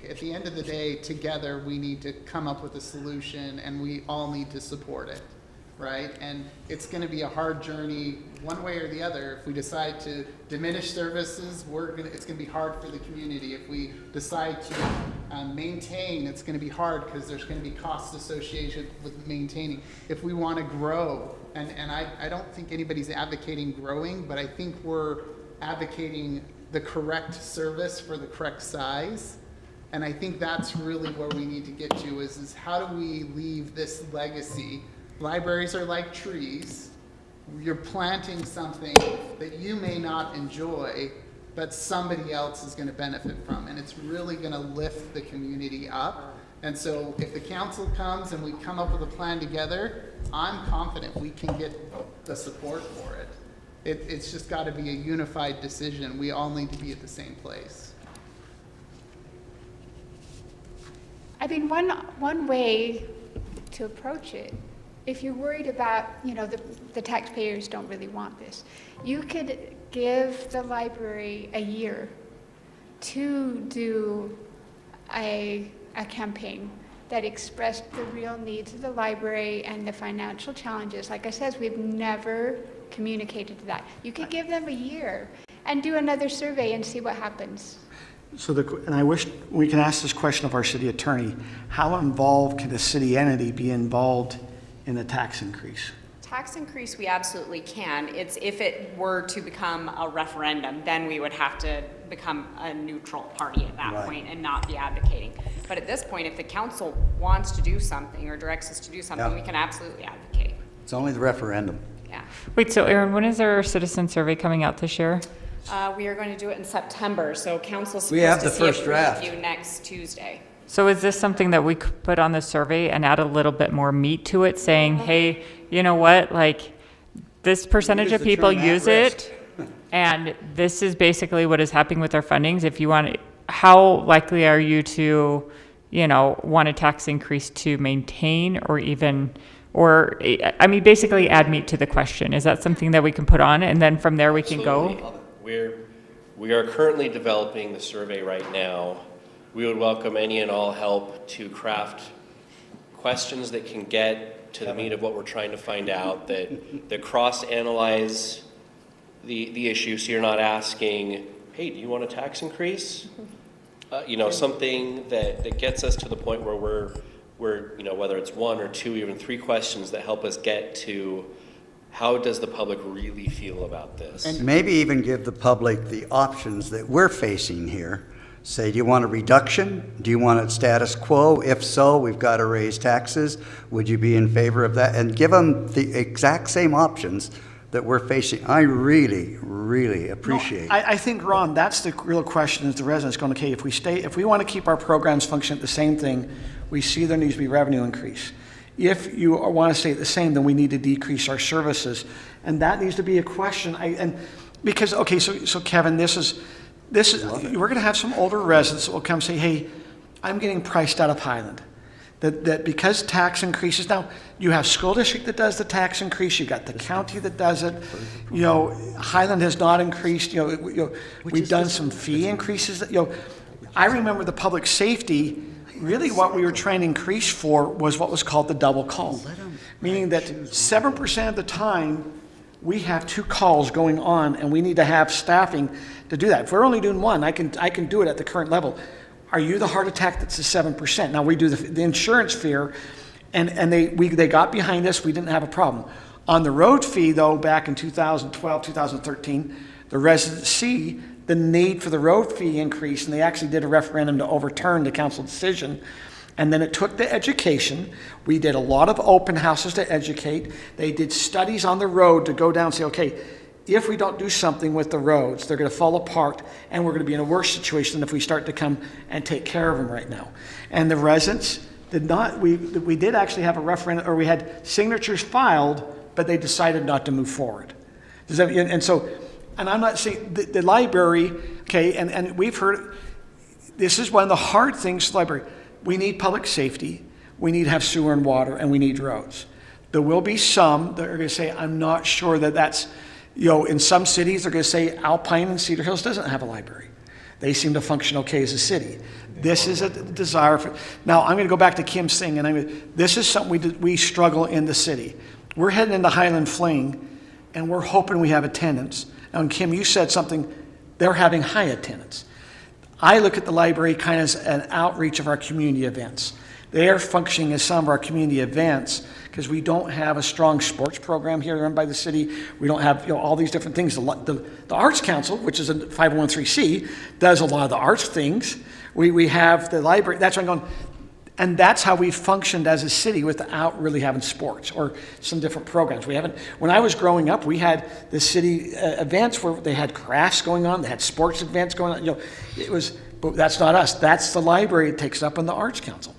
at the end of the day, together, we need to come up with a solution and we all need to support it, right? And it's going to be a hard journey one way or the other. If we decide to diminish services, it's going to be hard for the community. If we decide to maintain, it's going to be hard because there's going to be costs associated with maintaining. If we want to grow, and I don't think anybody's advocating growing, but I think we're advocating the correct service for the correct size. And I think that's really where we need to get to is how do we leave this legacy? Libraries are like trees. You're planting something that you may not enjoy, but somebody else is going to benefit from. And it's really going to lift the community up. And so if the council comes and we come up with a plan together, I'm confident we can get the support for it. It's just got to be a unified decision. We all need to be at the same place. I mean, one way to approach it, if you're worried about, the taxpayers don't really want this, you could give the library a year to do a campaign that expressed the real needs of the library and the financial challenges. Like I said, we've never communicated that. You could give them a year and do another survey and see what happens. And I wish we can ask this question of our city attorney, how involved can a city entity be involved in a tax increase? Tax increase, we absolutely can. It's if it were to become a referendum, then we would have to become a neutral party at that point and not be advocating. But at this point, if the council wants to do something or directs us to do something, we can absolutely advocate. It's only the referendum. Yeah. Wait, so Aaron, when is our citizen survey coming out this year? We are going to do it in September, so council's We have supposed the to first see a draft. preview next Tuesday. So is this something that we could put on the survey and add a little bit more meat to it, saying, hey, you know what, like, this percentage Use of the people term at use risk. it, and this is basically what is happening with our fundings. If you want, how likely are you to, you know, want a tax increase to maintain or even, or, I mean, basically add meat to the question. Is that something that we can put on, and then from there we can go? We are currently developing the survey right now. We would welcome any and all help to craft questions that can get to the meat of what we're trying to find out, that cross-analyze the issue, so you're not asking, hey, do you want a tax increase? You know, something that gets us to the point where we're, you know, whether it's one or two, even three questions that help us get to how does the public really feel about this? And maybe even give the public the options that we're facing here. Say, do you want a reduction? Do you want it status quo? If so, we've got to raise taxes. Would you be in favor of that? And give them the exact same options that we're facing. I really, really appreciate. No, I think, Ron, that's the real question is the residents going, okay, if we want to keep our programs functioning at the same thing, we see there needs to be revenue increase. If you want to stay the same, then we need to decrease our services. And that needs to be a question. Because, okay, so Kevin, this is we're going to have some older residents that will come say, hey, I'm getting priced out of Highland. That because tax increases, now you have school district that does the tax increase, you got the county that does it. You know, Highland has not increased. We've done some fee increases. I remember the public safety. Really, what we were trying to increase for was what was called the double call, meaning that 7% of the time we have 2 calls going on, and we need to have staffing to do that. If we're only doing 1, I can do it at the current level. Are you the heart attack that's the 7%? Now we do the insurance fear, and they got behind us. We didn't have a problem. On the road fee, though, back in 2012, 2013, the residents see the need for the road fee increase, and they actually did a referendum to overturn the council decision. And then it took the education. We did a lot of open houses to educate. They did studies on the road to go down and say, okay, if we don't do something with the roads, they're going to fall apart, and we're going to be in a worse situation than if we start to come and take care of them right now. And the residents did not, we did actually have a referendum, or we had signatures filed, but they decided not to move forward. And I'm not saying the library, okay, and we've heard, this is one of the hard things to the library. We need public safety, we need to have sewer and water, and we need roads. There will be some that are going to say, I'm not sure that's, in some cities they're going to say Alpine and Cedar Hills doesn't have a library. They seem to function okay as a city. This is a desire for, now I'm going to go back to Kim's thing, and this is something we struggle in the city. We're heading into Highland Fling, and we're hoping we have attendance. Now, and Kim, you said something, they're having high attendance. I look at the library kind of as an outreach of our community events. They are functioning as some of our community events because we don't have a strong sports program here run by the city. We don't have all these different things. The Arts Council, which is a 501c, does a lot of the arts things. We have the library. That's why I'm going, and that's how we've functioned as a city without really having sports or some different programs. We haven't. When I was growing up, we had the city events where they had crafts going on, they had sports events going on. It was, but that's not us. That's the library. It takes up in the Arts Council.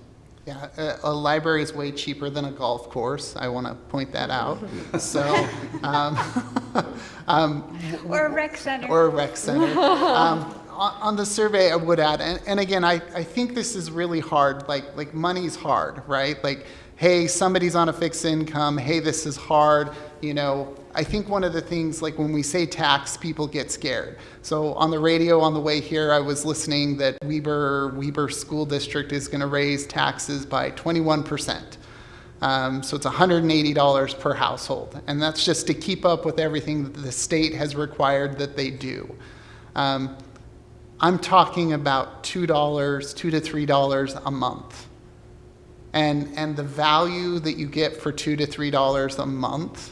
Yeah, a library is way cheaper than a golf course. I want to point that out. So, or a rec center. Or a rec center. On the survey, I would add, and again, I think this is really hard. Like money's hard, right? Like, hey, somebody's on a fixed income. Hey, this is hard. I think one of the things, like when we say tax, people get scared. So on the radio on the way here, I was listening that Weber School District is going to raise taxes by 21%. So it's $180 per household, and that's just to keep up with everything that the state has required that they do. I'm talking about $2 to $3 a month. And the value that you get for $2 to $3 a month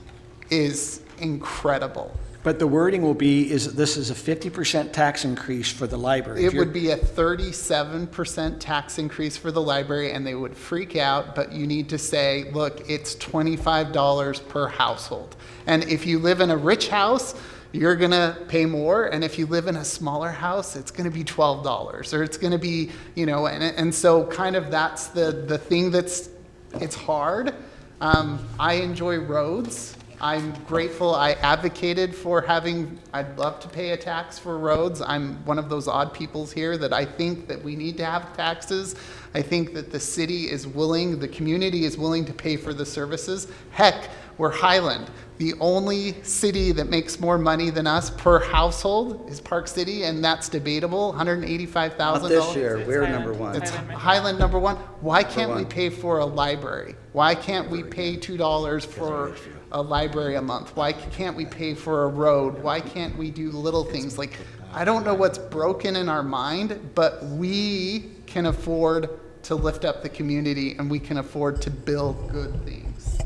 is incredible. But the wording will be, this is a 50% tax increase for the library. It would be a 37% tax increase for the library, and they would freak out, but you need to say, look, it's $25 per household. And if you live in a rich house, you're gonna pay more, and if you live in a smaller house, it's gonna be $12, or it's gonna be, and so kind of that's the thing it's hard. I enjoy roads. I'm grateful I advocated for I'd love to pay a tax for roads. I'm one of those odd peoples here that I think that we need to have taxes. I think that the city is willing, the community is willing to pay for the services. Heck, we're Highland. The only city that makes more money than us per household is Park City, and that's debatable, $185,000. Not this year, we're number one. It's Highland number one. Why can't we pay for a library? Why can't we pay $2 for a library a month? Why can't we pay for a road? Why can't we do little things? Like, I don't know what's broken in our mind, but we can afford to lift up the community, and we can afford to build good things.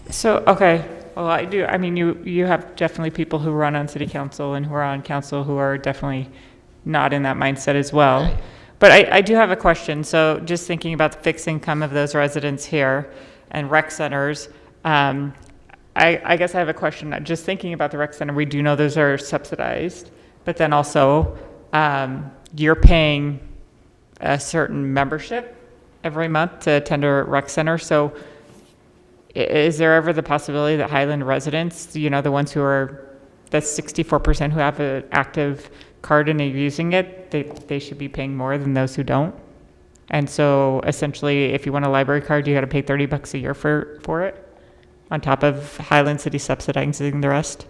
So, okay, well, I mean, you have definitely people who run on city council and who are on council who are definitely not in that mindset as well. Right. But I do have a question. So just thinking about the fixed income of those residents here and rec centers, I guess I have a question. Just thinking about the rec center, we do know those are subsidized, but then also you're paying a certain membership every month to attend a rec center. So is there ever the possibility that Highland residents, the ones who are, that's 64% who have an active card and are using it, they should be paying more than those who don't? And so essentially, if you want a library card, you got to pay $30 a year for it, on top of Highland City subsidizing the rest?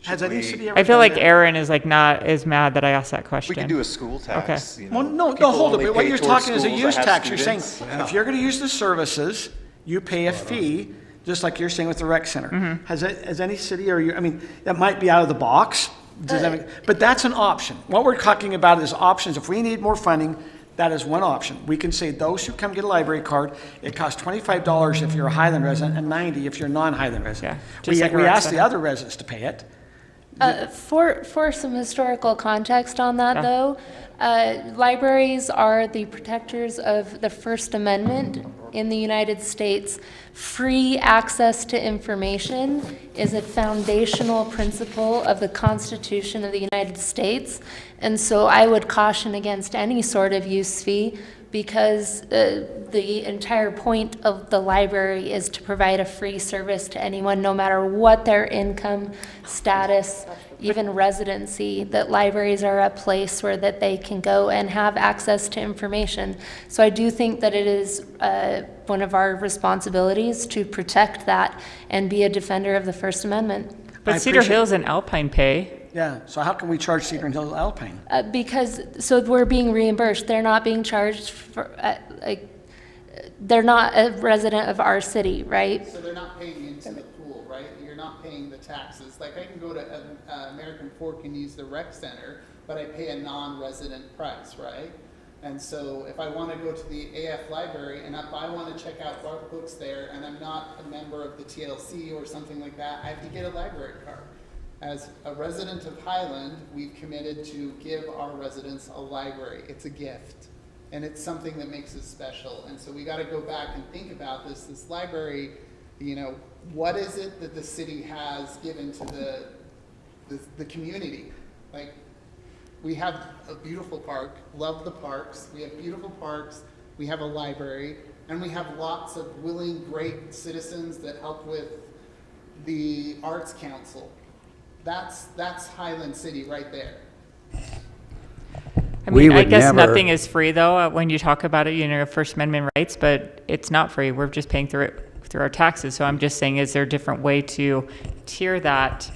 Has any city ever I feel done like that? Aaron is mad that I asked that question. We could do a school tax. Okay. You know, Well, no, people hold only it. What pay you're towards talking is a schools use that have tax. You're saying, students. if you're going to use the services, you pay a fee, just like you're saying with the rec center. Mm-hmm. Has any city, that might be out of the box, but that's an option. What we're talking about is options. If we need more funding, that is one option. We can say those who come get a library card, it costs $25 if you're a Highland resident and $90 if you're a non-Highland resident. Yeah, just like a We rec ask the center. other residents to pay it. For some historical context on that, though, libraries are the protectors of the First Amendment in the United States. Free access to information is a foundational principle of the Constitution of the United States, and so I would caution against any sort of use fee, because the entire point of the library is to provide a free service to anyone, no matter what their income status, even residency, that libraries are a place where that they can go and have access to information. So I do think that it is one of our responsibilities to protect that and be a defender of the First Amendment. But Cedar Hills and Alpine pay. Yeah, so how can we charge Cedar Hills Alpine? So we're being reimbursed. They're not being charged for, they're not a resident of our city, right? So they're not paying into the pool, right? You're not paying the taxes. Like, I can go to American Fork and use the rec center, but I pay a non-resident price, right? And so if I want to go to the AF library and if I want to check out art books there and I'm not a member of the TLC or something like that, I have to get a library card. As a resident of Highland, we've committed to give our residents a library. It's a gift, and it's something that makes us special. And so we got to go back and think about this library. What is it that the city has given to the community? Like, we have a beautiful park, love the parks. We have beautiful parks. We have a library, and we have lots of willing, great citizens that help with the Arts Council. That's Highland City right there. I mean, I guess nothing is free, though, when you talk about it, First Amendment rights, but it's not free. We're just paying through our taxes. So I'm just saying, is there a different way to tier that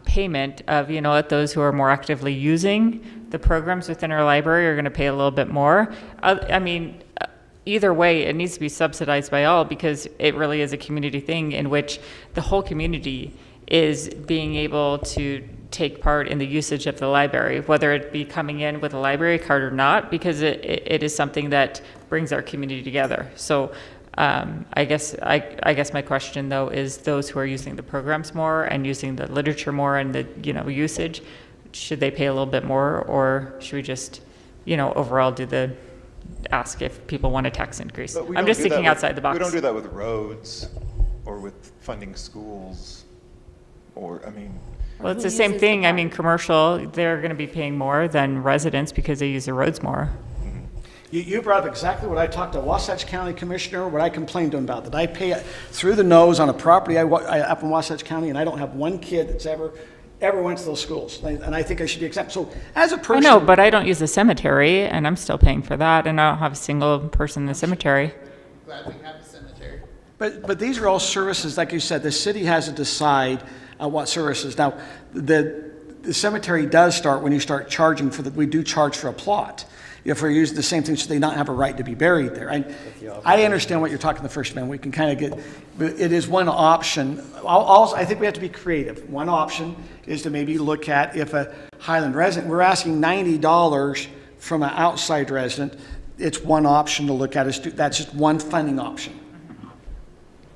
payment of, let those who are more actively using the programs within our library are going to pay a little bit more? I mean, either way, it needs to be subsidized by all, because it really is a community thing in which the whole community is being able to take part in the usage of the library, whether it be coming in with a library card or not, because it is something that brings our community together. So I guess my question though is those who are using the programs more and using the literature more and the usage, should they pay a little bit more, or should we just overall ask if people want a tax increase? I'm just thinking outside the box. We don't do that with roads or with funding schools or, Well, it's the same thing. I mean, commercial, they're going to be paying more than residents because they use the roads more. You brought up exactly what I talked to Wasatch County Commissioner, what I complained to him about, that I pay through the nose on a property up in Wasatch County, and I don't have one kid that's ever went to those schools, and I think I should be exempt. So as a person... I know, but I don't use the cemetery, and I'm still paying for that, and I don't have a single person in the cemetery. Glad we have a cemetery. But these are all services, like you said, the city has to decide what services. Now, the cemetery does start when you start charging we do charge for a plot. If we're using the same thing, so they not have a right to be buried there. I understand what you're talking the First Amendment. We can kind of get, but it is one option. Also, I think we have to be creative. One option is to maybe look at if a Highland resident, we're asking $90 from an outside resident. It's one option to look at. That's just one funding option.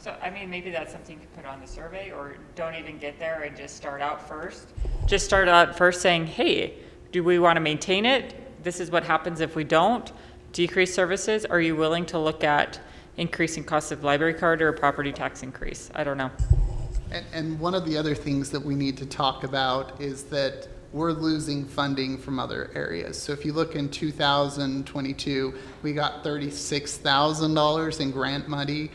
So, I mean, maybe that's something you could put on the survey, or don't even get there and just start out first. Just start out first saying, hey, do we want to maintain it? This is what happens if we don't. Decrease services. Are you willing to look at increasing cost of library card or a property tax increase? I don't know. And one of the other things that we need to talk about is that we're losing funding from other areas. So if you look in 2022, we got $36,000 in grant money.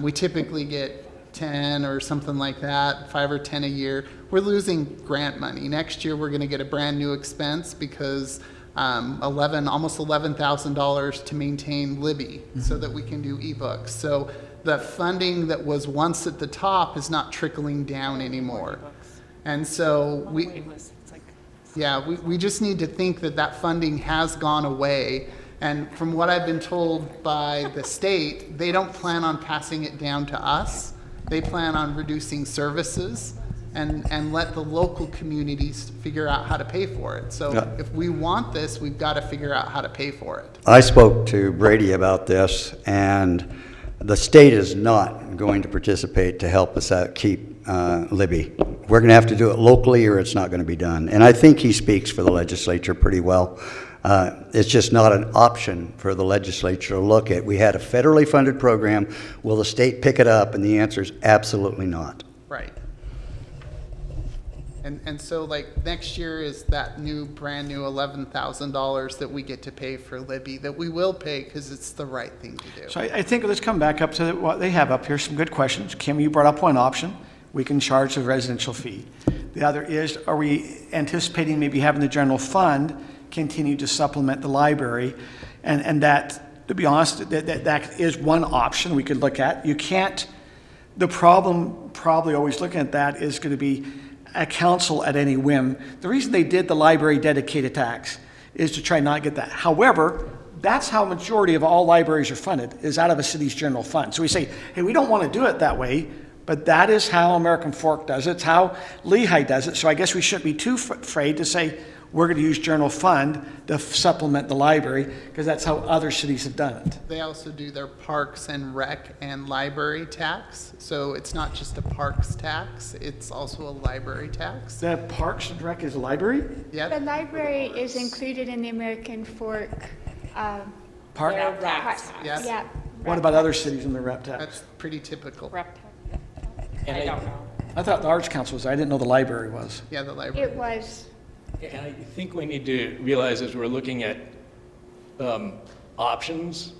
We typically get 10 or something like that, 5 or 10 a year. We're losing grant money. Next year, we're going to get a brand new expense because almost $11,000 to maintain Libby so that we can do ebooks. So the funding that was once at the top is not trickling down anymore. And so we just need to think that funding has gone away. And from what I've been told by the state, they don't plan on passing it down to us. They plan on reducing services and let the local communities figure out how to pay for it. So if we want this, we've got to figure out how to pay for it. I spoke to Brady about this, and the state is not going to participate to help us out keep Libby. We're going to have to do it locally, or it's not going to be done. And I think he speaks for the legislature pretty well. It's just not an option for the legislature to look at. We had a federally funded program. Will the state pick it up? And the answer is absolutely not. Right. And so like next year is that brand new $11,000 that we get to pay for Libby, that we will pay because it's the right thing to do. So I think let's come back up to what they have up here, some good questions. Kim, you brought up one option. We can charge a residential fee. The other is, are we anticipating maybe having the general fund continue to supplement the library? And that, to be honest, that is one option we could look at. You can't, the problem probably always looking at that is going to be a council at any whim. The reason they did the library dedicated tax is to try not to get that. However, that's how majority of all libraries are funded, is out of a city's general fund. So we say, hey, we don't want to do it that way, but that is how American Fork does it. It's how Lehigh does it. So I guess we shouldn't be too afraid to say we're going to use general fund to supplement the library, because that's how other cities have done it. They also do their parks and rec and library tax. So it's not just a parks tax, it's also a library tax. The parks and rec is a library? Yep. The library is included in the American Fork. Park? Tax. Yes. Yeah. What about other cities in the rep tax? That's pretty typical. And I don't know. I thought the Arts Council was, I didn't know the library was. Yeah, the library. It was. And I think we need to realize as we're looking at options,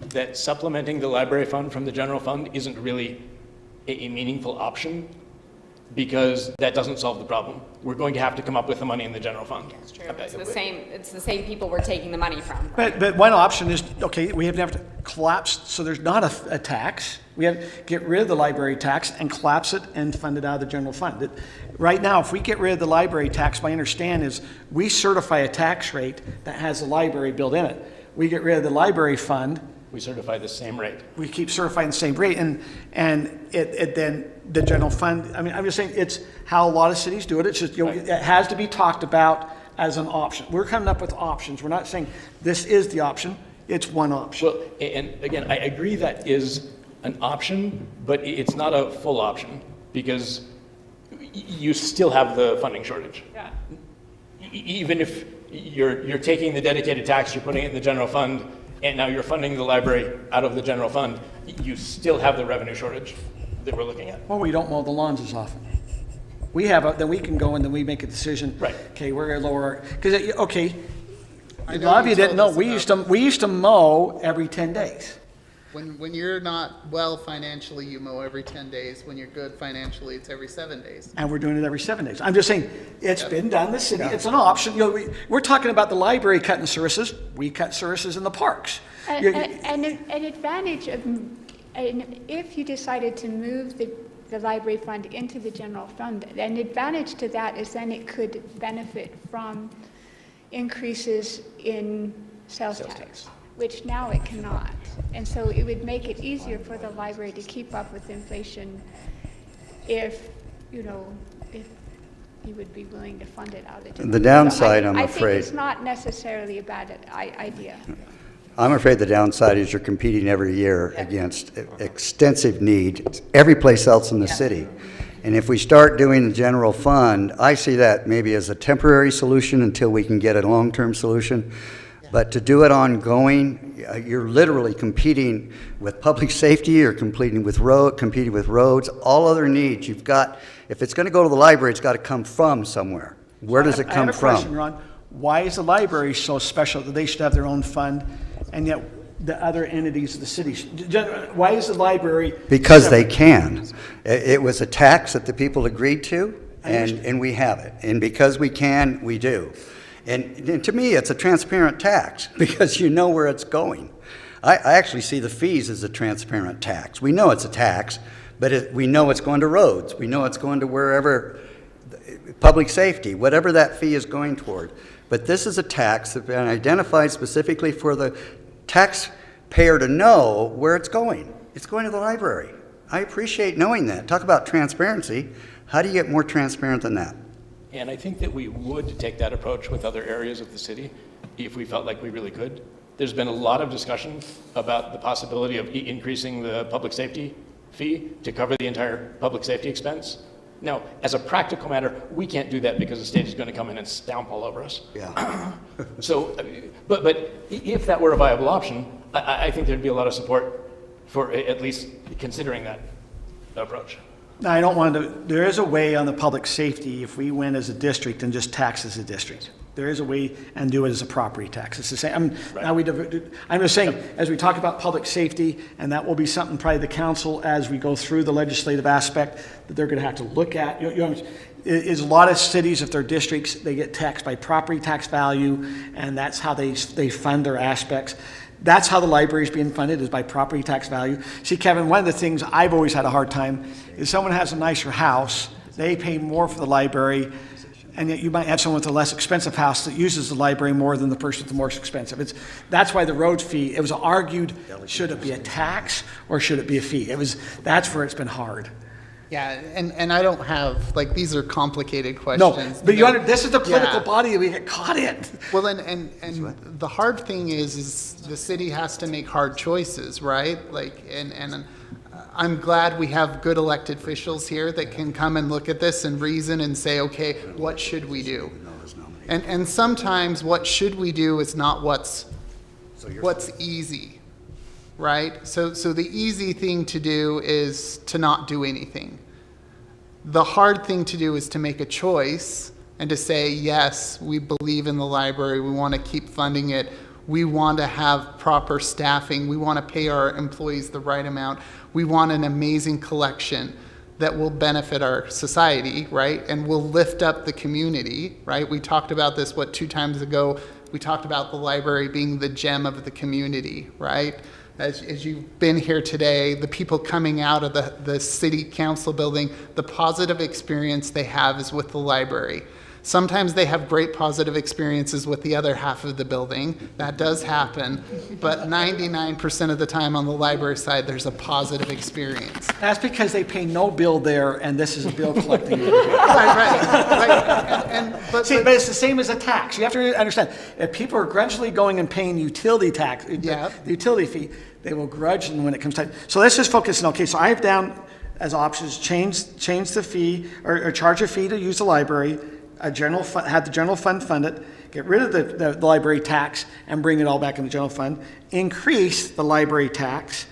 that supplementing the library fund from the general fund isn't really a meaningful option, because that doesn't solve the problem. We're going to have to come up with the money in the general fund. It's true. It's the same people we're taking the money from. But one option is, okay, we have to collapse, so there's not a tax. We have to get rid of the library tax and collapse it and fund it out of the general fund. Right now, if we get rid of the library tax, my understand is we certify a tax rate that has the library built in it. We get rid of the library fund, we certify the same rate. We keep certifying the same rate, and it then, the general fund, I mean, I'm just saying, it's how a lot of cities do it. It's just, it has to be talked about as an option. We're coming up with options. We're not saying this is the option. It's one option. Well, and again, I agree that is an option, but it's not a full option, because you still have the funding shortage. Yeah. Even if you're taking the dedicated tax, you're putting it in the general fund, and now you're funding the library out of the general fund, you still have the revenue shortage that we're looking at. Well, we don't mow the lawns as often. We have, then we can go and then we make a decision. Right. Okay, we're gonna lower, because, okay, I a know lot of you you didn't know, told us we used to mow every 10 days. When you're not well financially, you mow every 10 days. When you're good financially, it's every 7 days. And we're doing it every 7 days. I'm just saying, it's been done in the city, it's an option. You know, we're talking about the library cutting services, we cut services in the parks. An advantage of, and if you decided to move the library fund into the general fund, an advantage to that is then it could benefit from increases in sales tax, which now it cannot. And so it would make it easier for the library to keep up with inflation if, if you would be willing to fund it out of the general. The downside, I'm I afraid. think it's not necessarily a bad idea. I'm afraid the downside is you're competing every year against extensive need every place else in the city. And if we start doing the general fund, I see that maybe as a temporary solution until we can get a long-term solution. But to do it ongoing, you're literally competing with public safety, you're competing with roads, all other needs. You've got, if it's going to go to the library, it's got to come from somewhere. Where does it come I have a from? question, Ron. Why is the library so special that they should have their own fund, and yet the other entities of the city, why is the library? Because they can. It was a tax that the people agreed to, and we have it. And because we can, we do. And to me, it's a transparent tax because you know where it's going. I actually see the fees as a transparent tax. We know it's a tax, but we know it's going to roads. We know it's going to wherever, public safety, whatever that fee is going toward. But this is a tax that's been identified specifically for the taxpayer to know where it's going. It's going to the library. I appreciate knowing that. Talk about transparency. How do you get more transparent than that? And I think that we would take that approach with other areas of the city if we felt like we really could. There's been a lot of discussion about the possibility of increasing the public safety fee to cover the entire public safety expense. Now, as a practical matter, we can't do that because the state is going to come in and stamp all over us. Yeah. So, but if that were a viable option, I think there'd be a lot of support for at least considering that approach. Now, I don't want to, there is a way on the public safety if we went as a district and just tax as a district. There is a way and do it as a property tax. It's the same. I'm just saying, as we talk about public safety, and that will be something probably the council, as we go through the legislative aspect, that they're going to have to look at. Is a lot of cities, if they're districts, they get taxed by property tax value, and that's how they fund their aspects. That's how the library is being funded, is by property tax value. See, Kevin, one of the things I've always had a hard time is someone has a nicer house, they pay more for the library, and yet you might have someone with a less expensive house that uses the library more than the person with the more expensive. That's why the road fee, it was argued, should it be a tax or should it be a fee? That's where it's been hard. Yeah, and I don't have, these are complicated questions. No, but this is the political body that we get caught in. Well, and the hard thing is the city has to make hard choices, right? And I'm glad we have good elected officials here that can come and look at this and reason and say, okay, what should we do? And sometimes what should we do is not what's easy. Right? So the easy thing to do is to not do anything. The hard thing to do is to make a choice and to say, yes, we believe in the library. We want to keep funding it. We want to have proper staffing. We want to pay our employees the right amount. We want an amazing collection that will benefit our society, right? And will lift up the community, right? We talked about this, 2 times ago? We talked about the library being the gem of the community, right? As you've been here today, the people coming out of the city council building, the positive experience they have is with the library. Sometimes they have great positive experiences with the other half of the building. That does happen. But 99% of the time on the library side, there's a positive experience. That's because they pay no bill there, and this is a bill collecting. Right. But it's the same as a tax. You have to understand, if people are grudgingly going and paying utility tax, the utility fee, they will grudge when it comes time. So let's just focus on, okay, so I have down as options, change the fee, or charge a fee to use the library, have the general fund fund it, get rid of the library tax and bring it all back in the general fund, increase the library tax,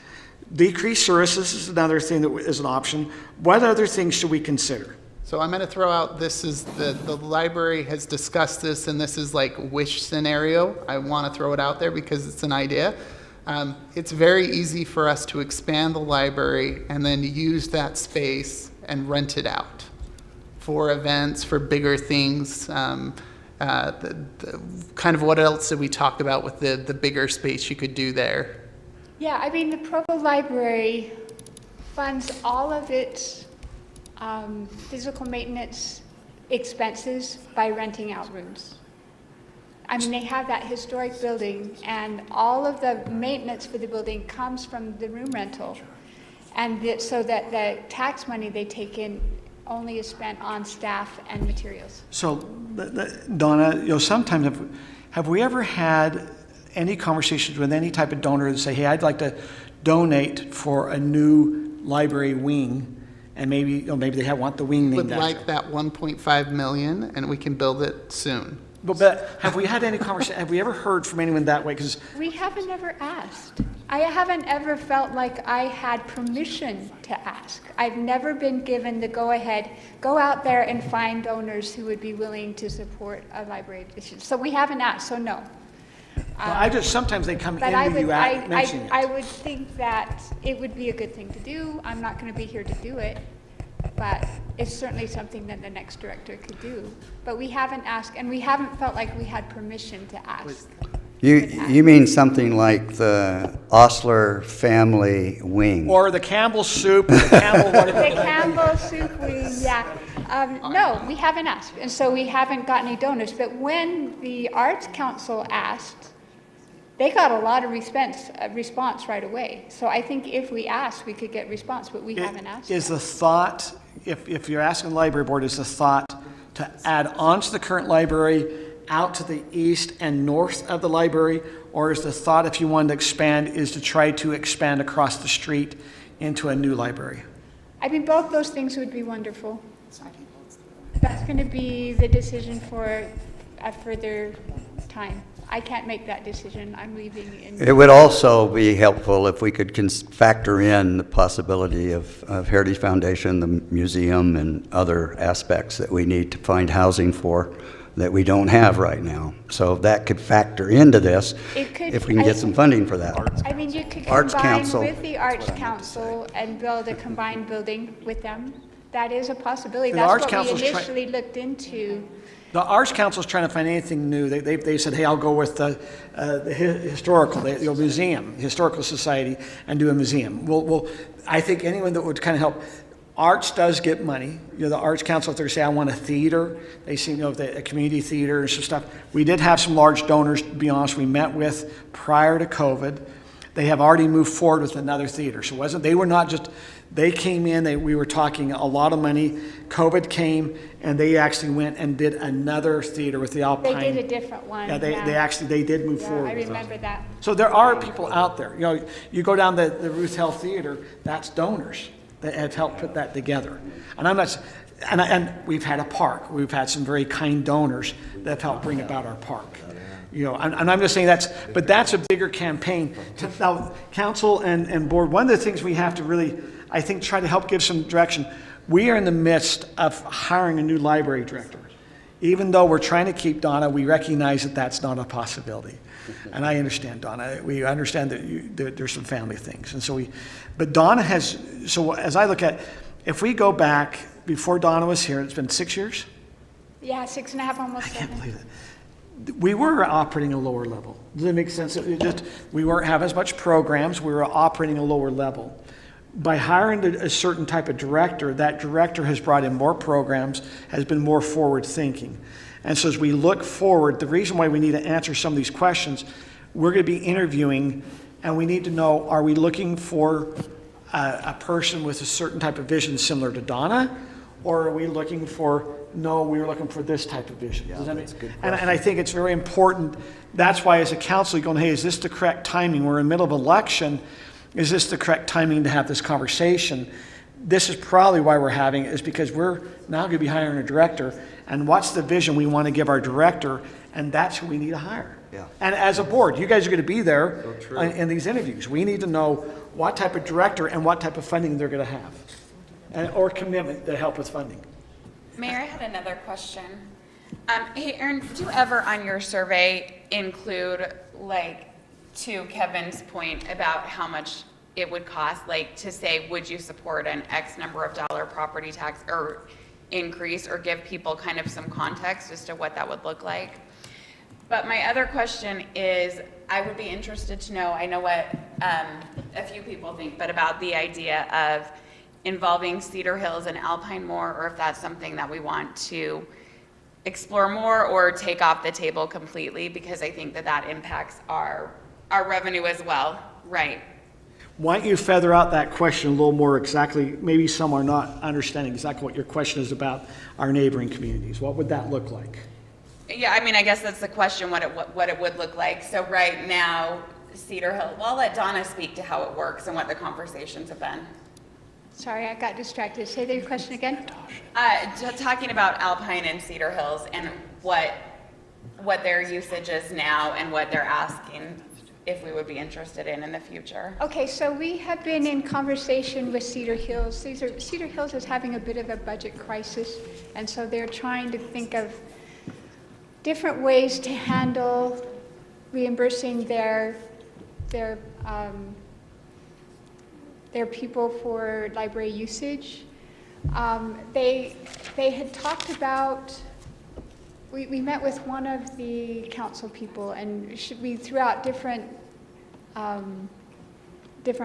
decrease services is another thing that is an option. What other things should we consider? So I'm going to throw out, this is the library has discussed this, and this is like wish scenario. I want to throw it out there because it's an idea. It's very easy for us to expand the library and then use that space and rent it out for events, for bigger things. Kind of what else did we talk about with the bigger space you could do there? Yeah, I mean, the Provo Library funds all of its physical maintenance expenses by renting out rooms. I mean, they have that historic building, and all of the maintenance for the building comes from the room rental. And so that the tax money they take in only is spent on staff and materials. So, Donna, sometimes have we ever had any conversations with any type of donor that say, hey, I'd like to donate for a new library wing, and maybe they want the wing named Would like that 1.5 million, and we can build it soon. But have we had any conversation? Have we ever heard from anyone that way? Because we haven't ever asked. I haven't ever felt like I had permission to ask. I've never been given the go-ahead, go out there and find donors who would be willing to support a library edition. So we haven't asked, so no. Sometimes they come in But with you mentioning it. I would think that it would be a good thing to do. I'm not going to be here to do it, but it's certainly something that the next director could do. But we haven't asked, and we haven't felt like we had permission to ask. You mean something like the Osler family wing? Or the Campbell soup, the Campbell whatever. The Campbell soup wing, yeah. No, we haven't asked, and so we haven't got any donors. But when the Arts Council asked, they got a lot of response right away. So I think if we asked, we could get response, but we haven't asked. Is the thought, if you're asking the library board, is the thought to add on to the current library out to the east and north of the library, or is the thought, if you wanted to expand, is to try to expand across the street into a new library? I mean, both those things would be wonderful. That's going to be the decision for a further time. I can't make that decision. I'm leaving in... It would also be helpful if we could factor in the possibility of Heritage Foundation, the museum, and other aspects that we need to find housing for that we don't have right now. So that could factor into this if we can get some funding for that. I mean, you could Arts combine Council. with the Arts Council and build a combined building with them. That is a possibility. The That's Arts what we Council's initially looked into. The Arts Council's trying to find anything new. They said, hey, I'll go with the historical, the museum, Historical Society, and do a museum. Well, I think anyone that would kind of help. Arts does get money. The Arts Council, if they say, I want a theater, they see, a community theater and some stuff. We did have some large donors, to be honest, we met with prior to COVID. They have already moved forward with another theater. So they were not just, they came in, we were talking a lot of money. COVID came, and they actually went and did another theater with the Alpine. They did a different one. Yeah, they did move forward. I with remember that. So there are people out there. You go down the Ruth Hill Theater, that's donors that have helped put that together. And I'm not, and we've had a park. We've had some very kind donors that have helped bring about our park. And I'm just saying but that's a bigger campaign. Now, council and board, one of the things we have to really, I think, try to help give some direction. We are in the midst of hiring a new library director. Even though we're trying to keep Donna, we recognize that that's not a possibility. And I understand, Donna. We understand that there's some family things. And but Donna so as I look at, if we go back before Donna was here, it's been 6 years? Yeah, 6.5, almost 7. I can't believe it. We were operating a lower level. Does it make sense? We weren't having as much programs. We were operating a lower level. By hiring a certain type of director, that director has brought in more programs, has been more forward thinking. And so as we look forward, the reason why we need to answer some of these questions, we're going to be interviewing, and we need to know, are we looking for a person with a certain type of vision similar to Donna? Or are we looking for, no, we're looking for this type of vision? Does that make sense? And I think it's very important. That's why as a council, you're going, hey, is this the correct timing? We're in the middle of election. Is this the correct timing to have this conversation? This is probably why we're having it, is because we're now going to be hiring a director. And what's the vision we want to give our director? And that's who we need to hire. Yeah. And as a board, you guys are going to be there in these interviews. We need to know what type of director and what type of funding they're going to have. Or commitment to help with funding. Mayor, I had another question. Hey, Aaron, did you ever on your survey include, like, to Kevin's point about how much it would cost, like, to say, would you support an X number of dollar property tax or increase, or give people kind of some context as to what that would look like? But my other question is, I would be interested to know, I know what a few people think, but about the idea of involving Cedar Hills and Alpine more, or if that's something that we want to explore more or take off the table completely, because I think that that impacts our revenue as well, right? Why don't you feather out that question a little more exactly? Maybe some are not understanding exactly what your question is about our neighboring communities. What would that look like? Yeah, I mean, I guess that's the question, what it would look like. So right now, Cedar Hill, well, I'll let Donna speak to how it works and what the conversations have been. Sorry, I got distracted. Say your question again. Talking about Alpine and Cedar Hills and what their usage is now and what they're asking if we would be interested in the future. Okay, so we have been in conversation with Cedar Hills. Cedar Hills is having a bit of a budget crisis, and so they're trying to think of different ways to handle reimbursing their people for library usage. They had talked about, we met with one of the council people, and we threw out different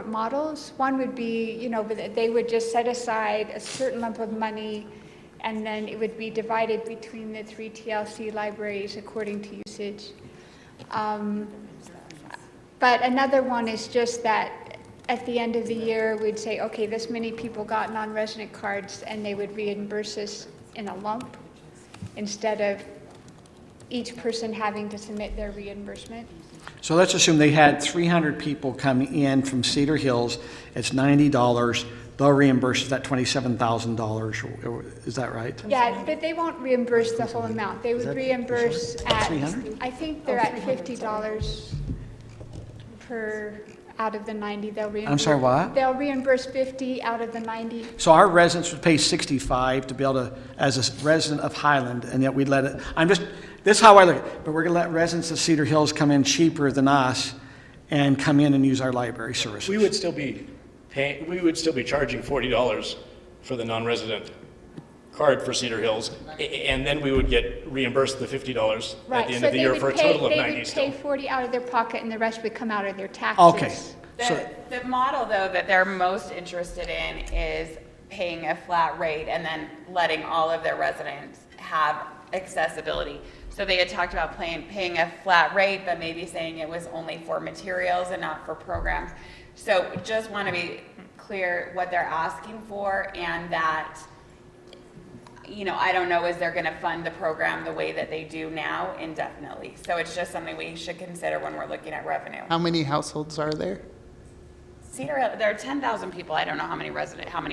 models. One would be, they would just set aside a certain lump of money, and then it would be divided between the 3 TLC libraries according to usage. But another one is just that at the end of the year, we'd say, okay, this many people got non-resident cards, and they would reimburse us in a lump instead of each person having to submit their reimbursement. So let's assume they had 300 people come in from Cedar Hills. It's $90. They'll reimburse that $27,000. Is that right? Yeah, but they won't reimburse the whole amount. They would reimburse at, 300? I think they're at $50 per out of the 90. They'll reimburse. I'm sorry, what? They'll reimburse 50 out of the 90. So our residents would pay $65 to be able to, as a resident of Highland, and yet we'd let it, this is how I look at it, but we're going to let residents of Cedar Hills come in cheaper than us and come in and use our library services. We would still be charging $40 for the non-resident card for Cedar Hills, and then we would get reimbursed the $50 at the end of the year for a total of 90 They would pay still. 40 out of their pocket, and the rest would come out of their taxes. Okay. The model, though, that they're most interested in is paying a flat rate and then letting all of their residents have accessibility. So they had talked about paying a flat rate, but maybe saying it was only for materials and not for programs. So just want to be clear what they're asking for, and that, I don't know, is they're going to fund the program the way that they do now indefinitely. So it's just something we should consider when we're looking at revenue. How many households are there? Cedar Hill, there are 10,000 people. I don't know how many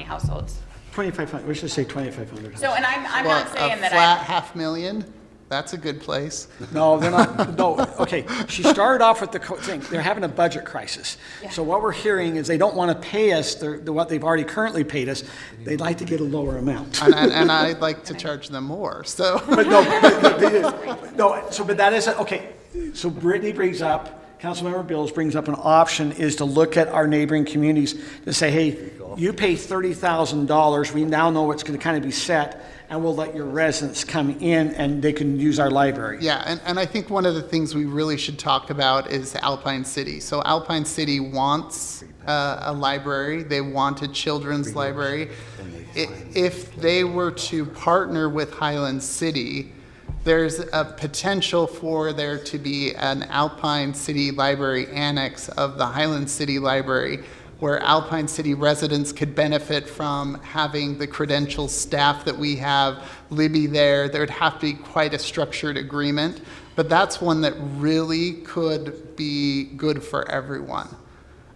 households. 2,500, let's just say 2,500. So, and I'm not saying that a flat $500,000, that's a good place. No, they're not. No, okay. She started off with the thing. They're having a budget crisis. Yeah. So what we're hearing is they don't want to pay us what they've already currently paid us. They'd like to get a lower amount. And I'd like to charge them more, so. But that isn't, okay. So Brittany brings up, Councilmember Bills brings up an option is to look at our neighboring communities to say, hey, you pay $30,000. We now know it's going to kind of be set, and we'll let your residents come in and they can use our library. Yeah, and I think one of the things we really should talk about is Alpine City. So Alpine City wants a library. They want a children's library. If they were to partner with Highland City, there's a potential for there to be an Alpine City Library annex of the Highland City Library, where Alpine City residents could benefit from having the credentialed staff that we have, Libby there. There would have to be quite a structured agreement, but that's one that really could be good for everyone.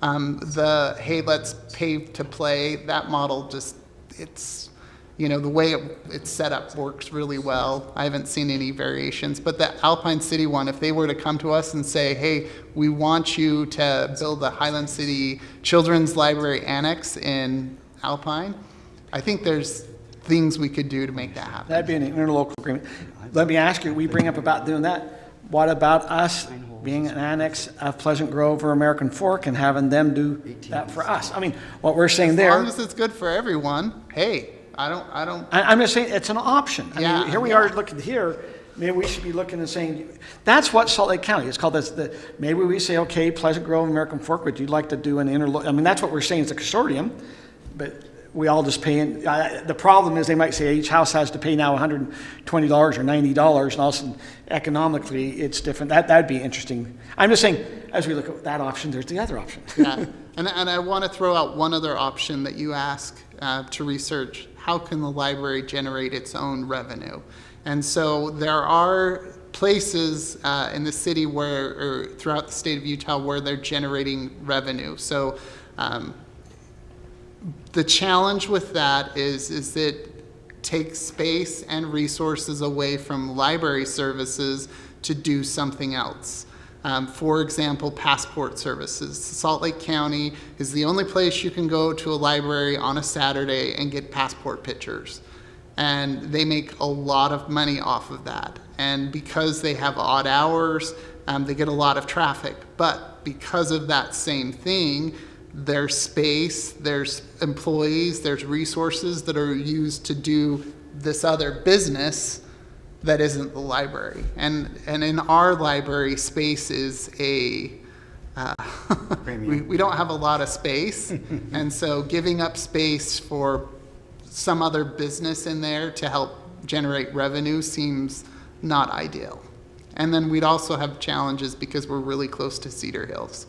Hey, let's pay to play, that model just, it's, you know, the way it's set up works really well. I haven't seen any variations, but the Alpine City one, if they were to come to us and say, hey, we want you to build a Highland City Children's Library Annex in Alpine, I think there's things we could do to make that happen. That'd be an interlocal agreement. Let me ask you, we bring up about doing that. What about us being an annex of Pleasant Grove or American Fork and having them do that for us? I mean, what we're saying there. As long as it's good for everyone, hey, I'm just saying it's an option. I mean, here we are looking here. Maybe we should be looking and saying, that's what Salt Lake County is called. Maybe we say, okay, Pleasant Grove, American Fork, would you like to do an interlocal? I mean, that's what we're saying is a consortium, but we all just pay in. The problem is they might say each house has to pay now $120 or $90, and also economically it's different. That'd be interesting. I'm just saying, as we look at that option, there's the other option. Yeah, and I want to throw out one other option that you ask to research. How can the library generate its own revenue? And so there are places in the city or throughout the state of Utah where they're generating revenue. So the challenge with that is it takes space and resources away from library services to do something else. For example, passport services. Salt Lake County is the only place you can go to a library on a Saturday and get passport pictures. And they make a lot of money off of that. And because they have odd hours, they get a lot of traffic. But because of that same thing, there's space, there's employees, there's resources that are used to do this other business that isn't the library. And in our library, space is we don't have a lot of space. And so giving up space for some other business in there to help generate revenue seems not ideal. And then we'd also have challenges because we're really close to Cedar Hills.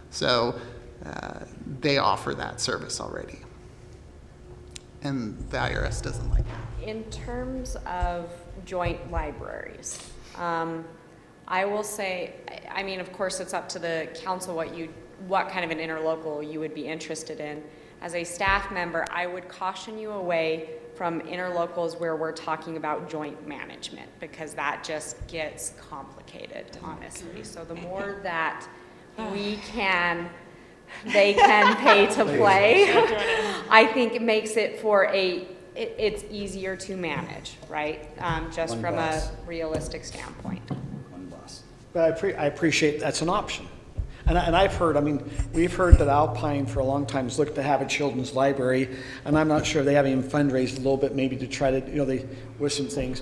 So they offer that service already. And the IRS doesn't like it. In terms of joint libraries, I will say, I mean, of course, it's up to the council what kind of an interlocal you would be interested in. As a staff member, I would caution you away from interlocals where we're talking about joint management, because that just gets complicated, honestly. So the more that they can pay to play, I think it makes it it's easier to manage, right? Just from a realistic standpoint. But I appreciate that's an option. And I've heard, I mean, we've heard that Alpine for a long time has looked to have a children's library, and I'm not sure they haven't even fundraised a little bit maybe to try to, with some things.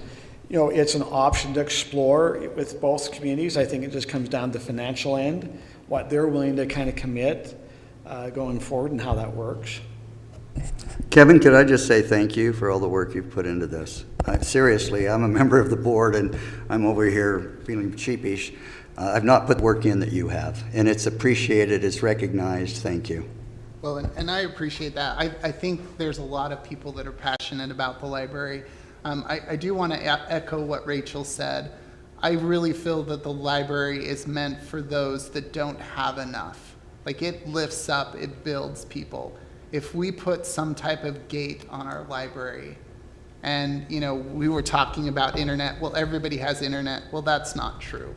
It's an option to explore with both communities. I think it just comes down to the financial end, what they're willing to kind of commit going forward and how that works. Kevin, could I just say thank you for all the work you've put into this? Seriously, I'm a member of the board and I'm over here feeling sheepish. I've not put the work in that you have, and it's appreciated, it's recognized. Thank you. Well, and I appreciate that. I think there's a lot of people that are passionate about the library. I do want to echo what Rachel said. I really feel that the library is meant for those that don't have enough. Like, it lifts up, it builds people. If we put some type of gate on our library, and we were talking about internet, well, everybody has internet. Well, that's not true.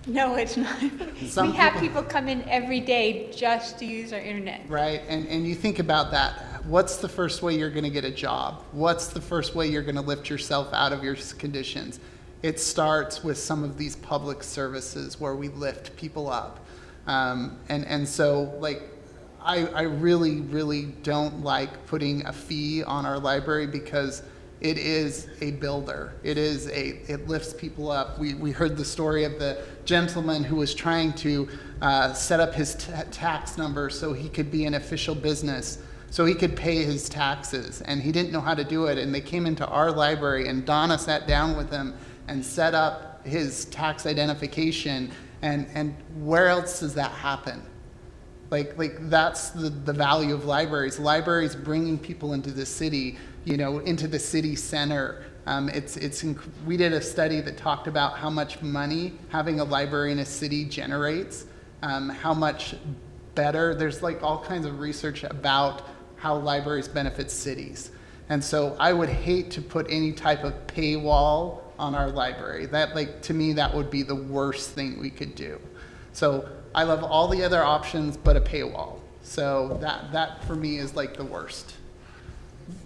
No, it's not. We have people come in every day just to use our internet. Right, and you think about that. What's the first way you're going to get a job? What's the first way you're going to lift yourself out of your conditions? It starts with some of these public services where we lift people up. And so, like, I really, really don't like putting a fee on our library because it is a builder. It lifts people up. We heard the story of the gentleman who was trying to set up his tax number so he could be an official business, so he could pay his taxes, and he didn't know how to do it. And they came into our library, and Donna sat down with him and set up his tax identification, and where else does that happen? Like that's the value of libraries. Libraries bringing people into the city, into the city center. We did a study that talked about how much money having a library in a city generates, how much better. There's like all kinds of research about how libraries benefit cities. And so I would hate to put any type of paywall on our library. That, to me, that would be the worst thing we could do. So I love all the other options but a paywall. So that for me is like the worst.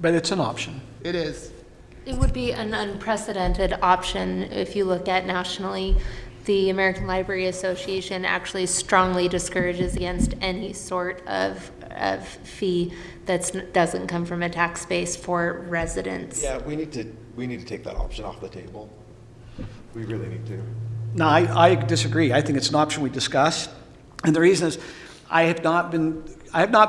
But it's an option. It is. It would be an unprecedented option if you look at nationally. The American Library Association actually strongly discourages against any sort of fee that doesn't come from a tax base for residents. Yeah, we need to take that option off the table. We really need to. No, I disagree. I think it's an option we discuss. And the reason is I have not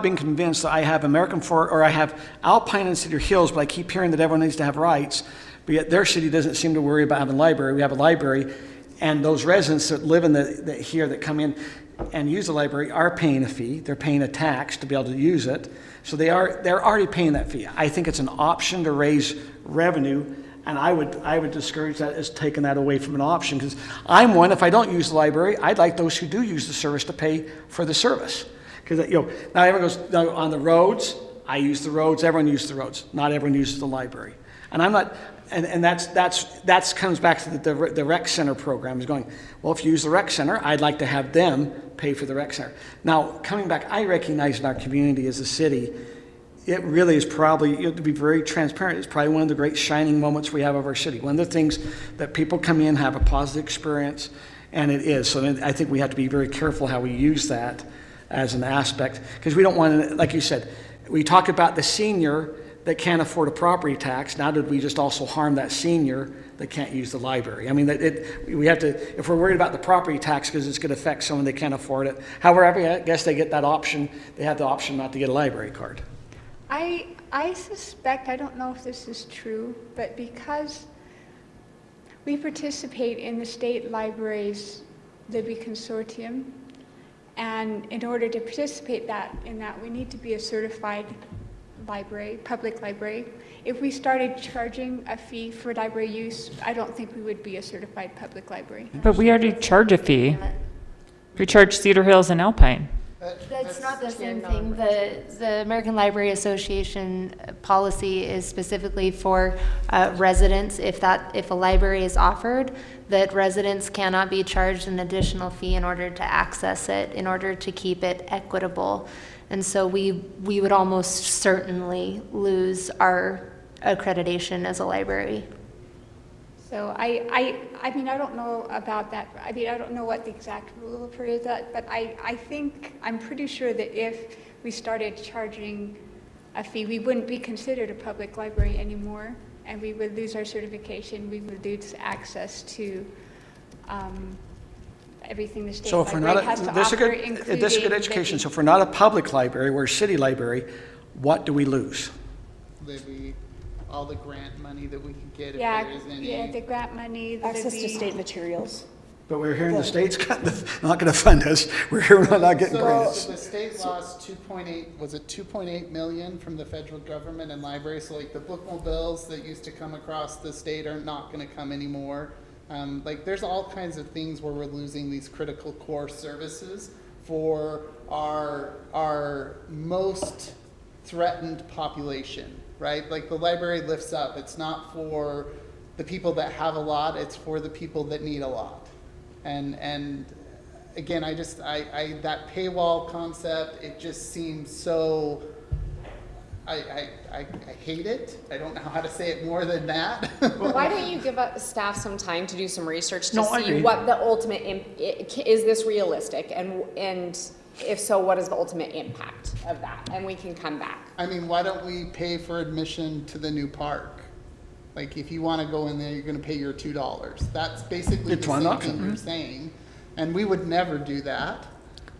been convinced that I have I have Alpine and Cedar Hills, but I keep hearing that everyone needs to have rights. But yet their city doesn't seem to worry about having a library. We have a library, and those residents that live in here that come in and use the library are paying a fee. They're paying a tax to be able to use it. So they're already paying that fee. I think it's an option to raise revenue, and I would discourage that as taking that away from an option, because I'm one, if I don't use the library, I'd like those who do use the service to pay for the service. Because now everyone goes on the roads. I use the roads. Everyone uses the roads. Not everyone uses the library. And I'm not. And that's comes back to the rec center program is going, well, if you use the rec center, I'd like to have them pay for the rec center. Now, coming back, I recognize in our community as a city, it really is probably, to be very transparent, it's probably one of the great shining moments we have of our city. One of the things that people come in, have a positive experience, and it is. So I think we have to be very careful how we use that as an aspect, because we don't want to, like you said, we talk about the senior that can't afford a property tax. Now did we just also harm that senior that can't use the library? I mean, we have to, if we're worried about the property tax because it's going to affect someone that can't afford it, however, I guess they get that option, they have the option not to get a library card. I suspect, I don't know if this is true, but because we participate in the state libraries Libby Consortium, and in order to participate in that, we need to be a certified library, public library. If we started charging a fee for library use, I don't think we would be a certified public library. But we already charge a fee. We charge Cedar Hills and Alpine. That's not the same thing. The American Library Association policy is specifically for residents. If a library is offered, that residents cannot be charged an additional fee in order to access it, in order to keep it equitable. And so we would almost certainly lose our accreditation as a library. So I mean, I don't know about that. I mean, I don't know what the exact rule for is that, but I'm pretty sure that if we started charging a fee, we wouldn't be considered a public library anymore, and we would lose our certification. We would lose access to everything the state library has to offer, including this is good education. So if we're not a public library, we're a city library, what do we lose? All the grant money that we can get if yeah, there is any. Yeah, the grant money. Access to state materials. But we're hearing the state's not going to fund us. We're hearing we're not getting grants. So the state lost 2.8 million from the federal government and libraries. So like the bookmobiles that used to come across the state are not going to come anymore. Like there's all kinds of things where we're losing these critical core services for our most threatened population, right? Like the library lifts up. It's not for the people that have a lot, it's for the people that need a lot. And again, that paywall concept, it just seems so, I hate it. I don't know how to say it more than that. Why don't you give staff some time to do some research to I see agree. what the ultimate, is this realistic? And if so, what is the ultimate impact of that? And we can come back. I mean, why don't we pay for admission to the new park? Like if you want to go in there, you're going to pay your $2. That's basically It's the one same option. thing you're saying. And we would never do that.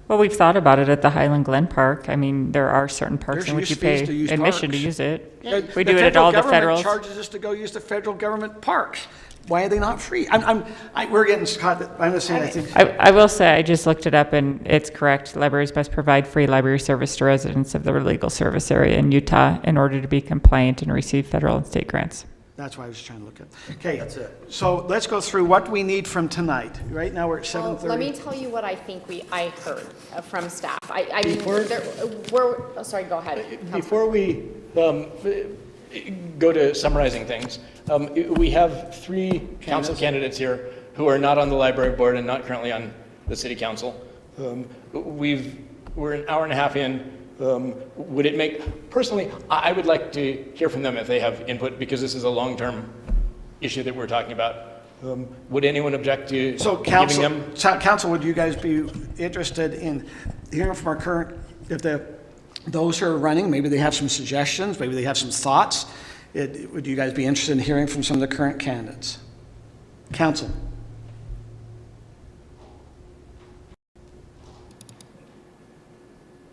Well, we've thought about it at the Highland Glen Park. I mean, there are certain parks There's in which you use fees pay to use admission to parks. use it. Yeah, We do it at all the federal. Charges us to go use the federal government parks. why are they not free? We're getting caught, I'm just saying, I think. I will say, I just looked it up and it's correct. Libraries must provide free library service to residents of their legal service area in Utah in order to be compliant and receive federal and state grants. That's why I was trying to look at. Okay, that's it. So let's go through what we need from tonight. Right now, we're at 7:30. Let me tell you what I think I heard from staff. I mean, oh, sorry, go ahead. Before we go to summarizing things, we have 3 council candidates here who are not on the library board and not currently on the city council. We're an hour and a half in. Would it make, personally, I would like to hear from them if they have input, because this is a long-term issue that we're talking about. Would anyone object to giving them? Council, would you guys be interested in hearing from our current, those who are running, maybe they have some suggestions, maybe they have some thoughts? Would you guys be interested in hearing from some of the current candidates? Council.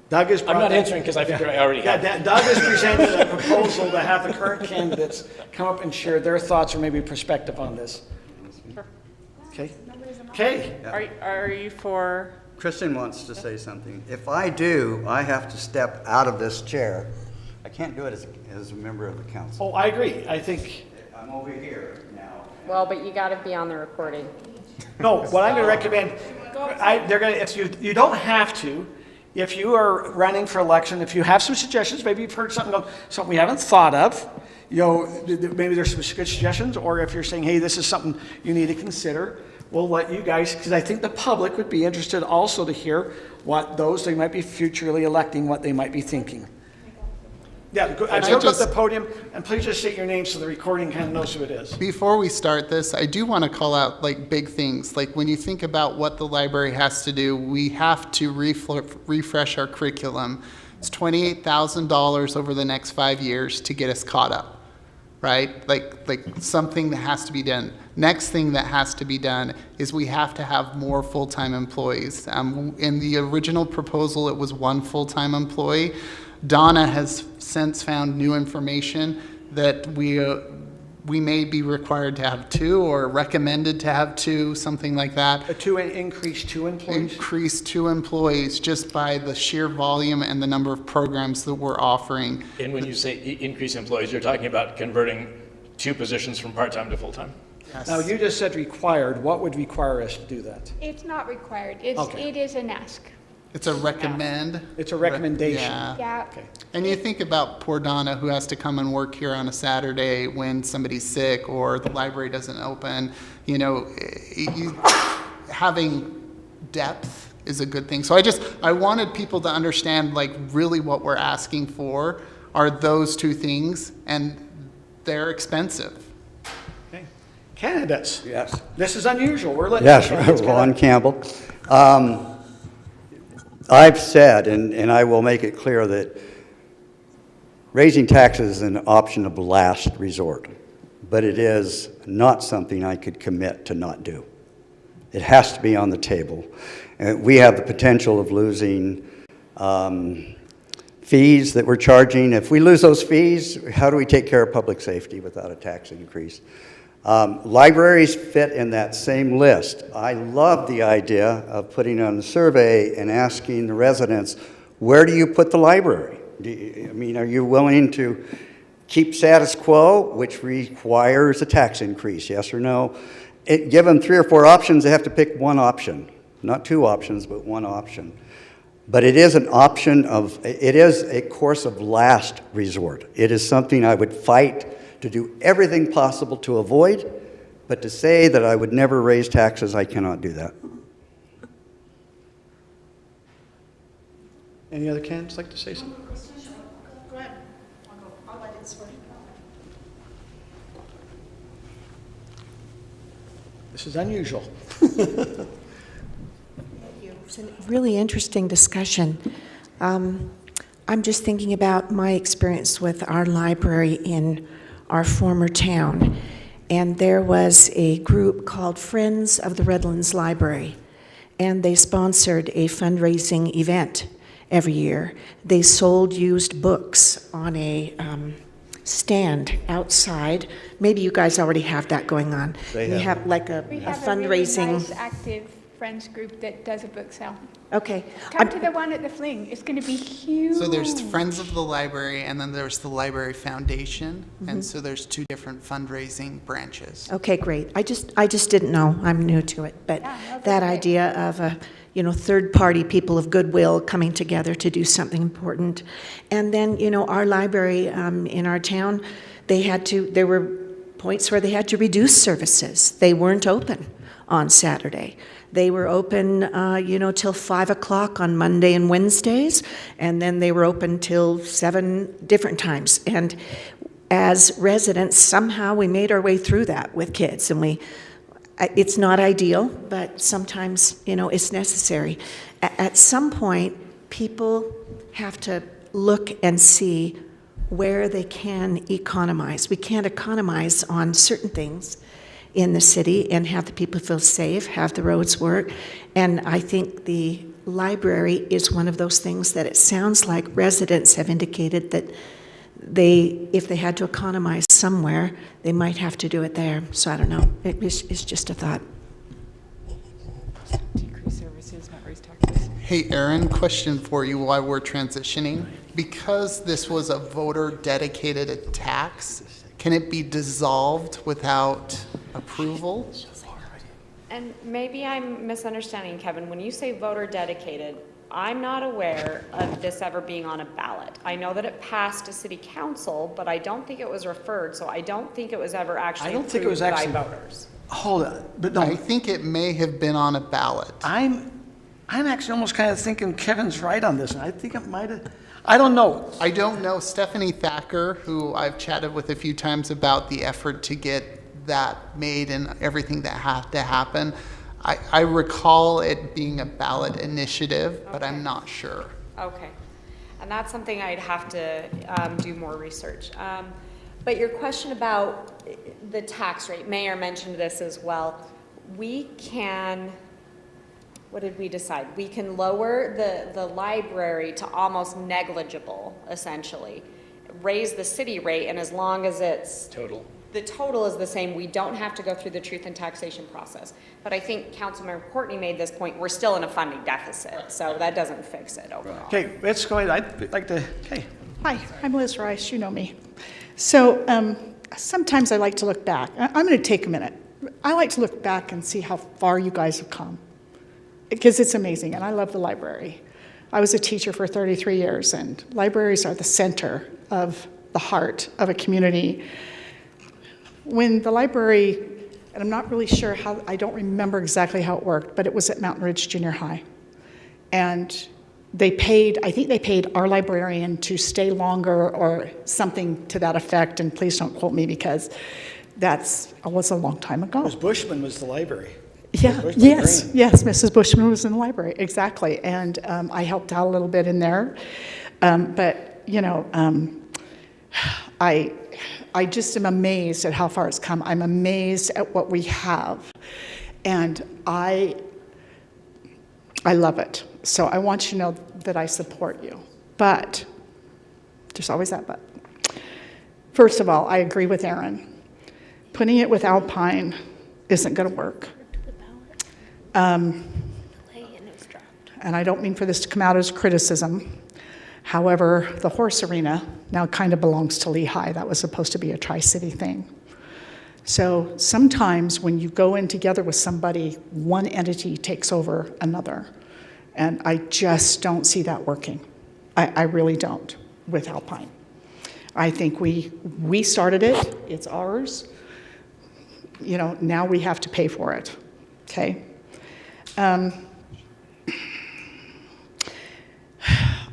Doug is. I'm not answering because I figure I already have. Yeah, Doug has presented a proposal to have the current candidates come up and share their thoughts or maybe perspective on this. Okay. Okay. Are you for? Kristen wants to say something. If I do, I have to step out of this chair. I can't do it as a member of the council. Oh, I agree. I think. I'm over here now. Well, but you got to be on the recording. No, what I'm going to recommend, if you don't have to. If you are running for election, if you have some suggestions, maybe you've heard something we haven't thought of, maybe there's some good suggestions, or if you're saying, hey, this is something you need to consider, we'll let you guys, because I think the public would be interested also to hear what those they might be futurely electing, what they might be thinking. Yeah, I've filled up the podium, and please just state your name so the recording kind of knows who it is. Before we start this, I do want to call out big things. Like when you think about what the library has to do, we have to refresh our curriculum. It's $28,000 over the next 5 years to get us caught up, right? Like something that has to be done. Next thing that has to be done is we have to have more full-time employees. In the original proposal, it was 1 full-time employee. Donna has since found new information that we may be required to have 2 or recommended to have 2, something like that. Increase 2 employees? Increase 2 employees just by the sheer volume and the number of programs that we're offering. And when you say increase employees, you're talking about converting 2 positions from part-time to full-time? Yes. Now, you just said required. What would require us to do that? It's not required. It is an ask. It's a recommend. It's a recommendation. Yeah. Okay. And you think about poor Donna, who has to come and work here on a Saturday when somebody's sick or the library doesn't open. Having depth is a good thing. So I wanted people to understand, really what we're asking for are those 2 things, and they're expensive. Okay. Candidates. Yes. This is unusual. We're letting Yes, Ron Campbell. I've said, and I will make it clear, that raising taxes is an option of last resort, but it is not something I could commit to not do. It has to be on the table. We have the potential of losing fees that we're charging. If we lose those fees, how do we take care of public safety without a tax increase? Libraries fit in that same list. I love the idea of putting on a survey and asking the residents, where do you put the library? Are you willing to keep status quo, which requires a tax increase, yes or no? Give them 3 or 4 options, they have to pick one option. Not 2 options, but one option. But it is an option it is a course of last resort. It is something I would fight to do everything possible to avoid, but to say that I would never raise taxes, I cannot do that. Any other candidates like to say something? Go ahead. I'll let it sort. This is unusual. Thank you. It's a really interesting discussion. I'm just thinking about my experience with our library in our former town. And there was a group called Friends of the Redlands Library, and they sponsored a fundraising event every year. They sold used books on a stand outside. Maybe you guys already have that going on. They You have. have like a We have a fundraising. really nice, active friends group that does a book sale. Okay. Come to the one at the Fling. It's going to be huge. So there's Friends of the Library, and then there's the Library Foundation, and so there's two different fundraising branches. Okay, great. I just didn't know. I'm new to it, but Yeah, no, that's that great. idea of a, third-party people of goodwill coming together to do something important. And then, our library in our town, there were points where they had to reduce services. They weren't open on Saturday. They were open, till 5 o'clock on Monday and Wednesdays, and then they were open till 7 different times. And as residents, somehow we made our way through that with kids, and it's not ideal, but sometimes, it's necessary. At some point, people have to look and see where they can economize. We can't economize on certain things in the city and have the people feel safe, have the roads work. And I think the library is one of those things that it sounds like residents have indicated that if they had to economize somewhere, they might have to do it there. So I don't know. It's just a thought. Decrease services, not raise taxes. Hey, Aaron, question for you while we're transitioning. Because this was a voter-dedicated tax, can it be dissolved without approval? And maybe I'm misunderstanding, Kevin. When you say voter dedicated, I'm not aware of this ever being on a ballot. I know that it passed to city council, but I don't think it was referred, so I don't think it was ever actually I don't think it was approved actually by voters. Hold on, but I no, think it may have been on a ballot. I'm actually almost kind of thinking Kevin's right on this. I think it might have, I don't know. I don't know. Stephanie Thacker, who I've chatted with a few times about the effort to get that made and everything that had to happen, I recall it being a ballot initiative, but I'm not sure. Okay. And that's something I'd have to do more research. But your question about the tax rate, Mayor mentioned this as well. We can, what did we decide? We can lower the library to almost negligible, essentially. Raise the city rate, and as long as it's the total is the same, we don't have to go through the truth and taxation process. But I think Councilmember Courtney made this point, we're still in a funding deficit, so that doesn't fix it overall. Okay, let's go ahead. I'd like to, okay. Hi, I'm Liz Rice, you know me. So sometimes I like to look back. I'm going to take a minute. I like to look back and see how far you guys have come, because it's amazing, and I love the library. I was a teacher for 33 years, and libraries are the center of the heart of a community. When the library, and I'm not really sure how, I don't remember exactly how it worked, but it was at Mountain Ridge Junior High. And I think they paid our librarian to stay longer or something to that effect, and please don't quote me because that was a long time ago. Ms. Bushman was the library. Yeah, yes, Mrs. Bushman was in the library, exactly. And I helped out a little bit in there. But, I just am amazed at how far it's come. I'm amazed at what we have. And I love it. So I want you to know that I support you. But, there's always that but. First of all, I agree with Aaron. Putting it with Alpine isn't going to work. And I don't mean for this to come out as criticism. However, the horse arena now kind of belongs to Lehigh. That was supposed to be a Tri-City thing. So sometimes when you go in together with somebody, one entity takes over another. And I just don't see that working. I really don't with Alpine. I think we started it, it's ours. Now we have to pay for it, okay?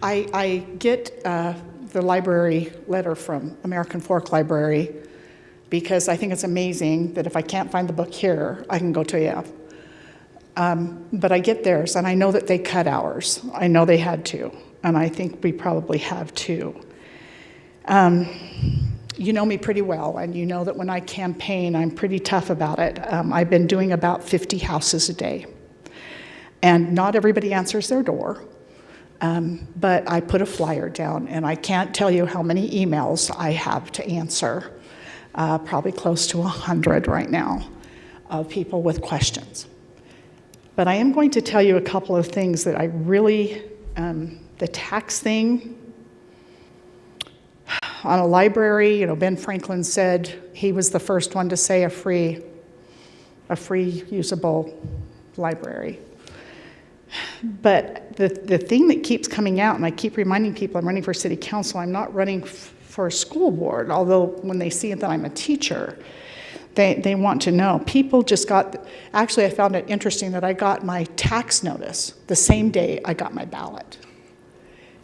I get the library letter from American Fork Library because I think it's amazing that if I can't find the book here, I can go to EF. But I get theirs, and I know that they cut hours. I know they had to, and I think we probably have too. You know me pretty well, and you know that when I campaign, I'm pretty tough about it. I've been doing about 50 houses a day, and not everybody answers their door. But I put a flyer down, and I can't tell you how many emails I have to answer, probably close to 100 right now, of people with questions. But I am going to tell you a couple of things that I really, the tax thing, on a library, Ben Franklin said he was the first one to say a free usable library. But the thing that keeps coming out, and I keep reminding people I'm running for city council, I'm not running for a school board, although when they see that I'm a teacher, they want to know. People just got, actually I found it interesting that I got my tax notice the same day I got my ballot.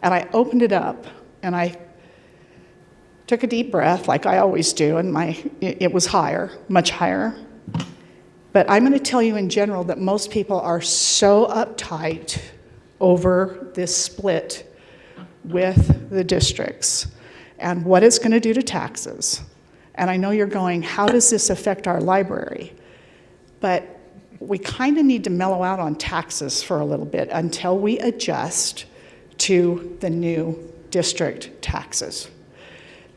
And I opened it up, and I took a deep breath, like I always do, and it was higher, much higher. But I'm going to tell you in general that most people are so uptight over this split with the districts and what it's going to do to taxes. And I know you're going, how does this affect our library? But we kind of need to mellow out on taxes for a little bit until we adjust to the new district taxes.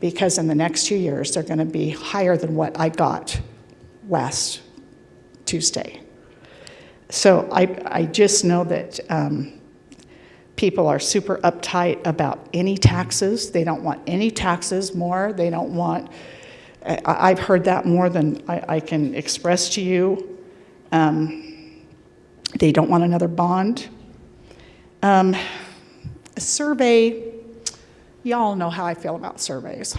Because in the next 2 years, they're going to be higher than what I got last Tuesday. So I just know that people are super uptight about any taxes. They don't want any taxes more. They don't want, I've heard that more than I can express to you. They don't want another bond. A survey, y'all know how I feel about surveys.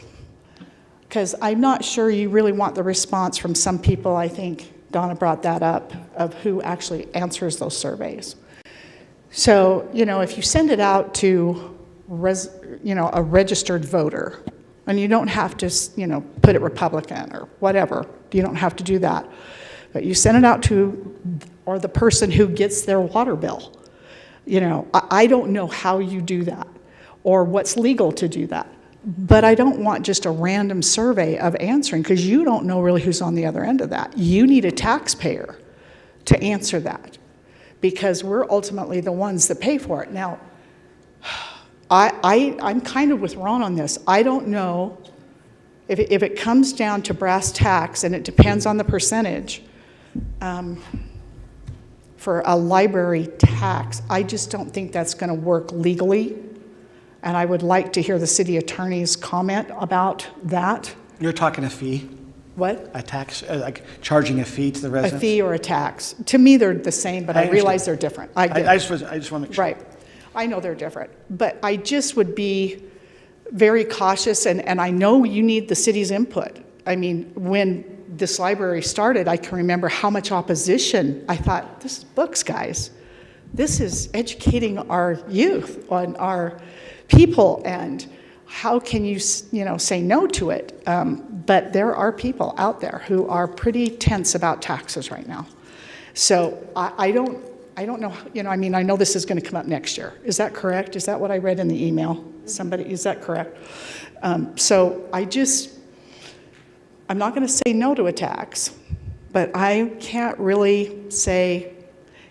Because I'm not sure you really want the response from some people. I think Donna brought that up, of who actually answers those surveys. So, if you send it out to, a registered voter, and you don't have to, put it Republican or whatever, you don't have to do that. But you send it out to, or the person who gets their water bill. I don't know how you do that, or what's legal to do that. But I don't want just a random survey of answering, because you don't know really who's on the other end of that. You need a taxpayer to answer that, because we're ultimately the ones that pay for it. Now, I'm kind of with Ron on this. I don't know if it comes down to brass tacks, and it depends on the percentage, for a library tax, I just don't think that's going to work legally. And I would like to hear the city attorney's comment about that. You're talking a fee? What? A tax, like charging a fee to the residents? A fee or a tax. To me, they're the same, but I realize they're different. I just want to make sure. Right. I know they're different. But I just would be very cautious, and I know you need the city's input. I mean, when this library started, I can remember how much opposition. I thought, this is books, guys. This is educating our youth on our people, and how can you say no to it? But there are people out there who are pretty tense about taxes right now. So I don't know, I know this is going to come up next year. Is that correct? Is that what I read in the email? Somebody, is that correct? So I'm not going to say no to a tax, but I can't really say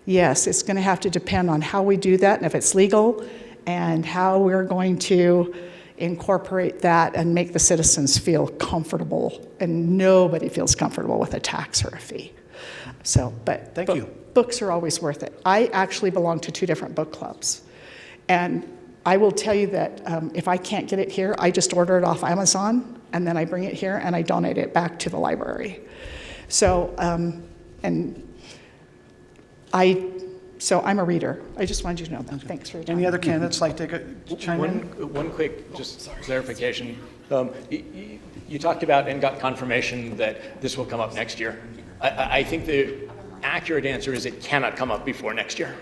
yes. It's going to have to depend on how we do that, and if it's legal, and how we're going to incorporate that and make the citizens feel comfortable. And nobody feels comfortable with a tax or a fee. So, but Thank you. Books are always worth it. I actually belong to 2 different book clubs. And I will tell you that if I can't get it here, I just order it off Amazon, and then I bring it here and I donate it back to the library. So, So I'm a reader. I just wanted you to know that. Thanks for your time. Any other candidates like to chime in? One quick clarification. You talked about and got confirmation that this will come up next year. I think the accurate answer is it cannot come up before next year.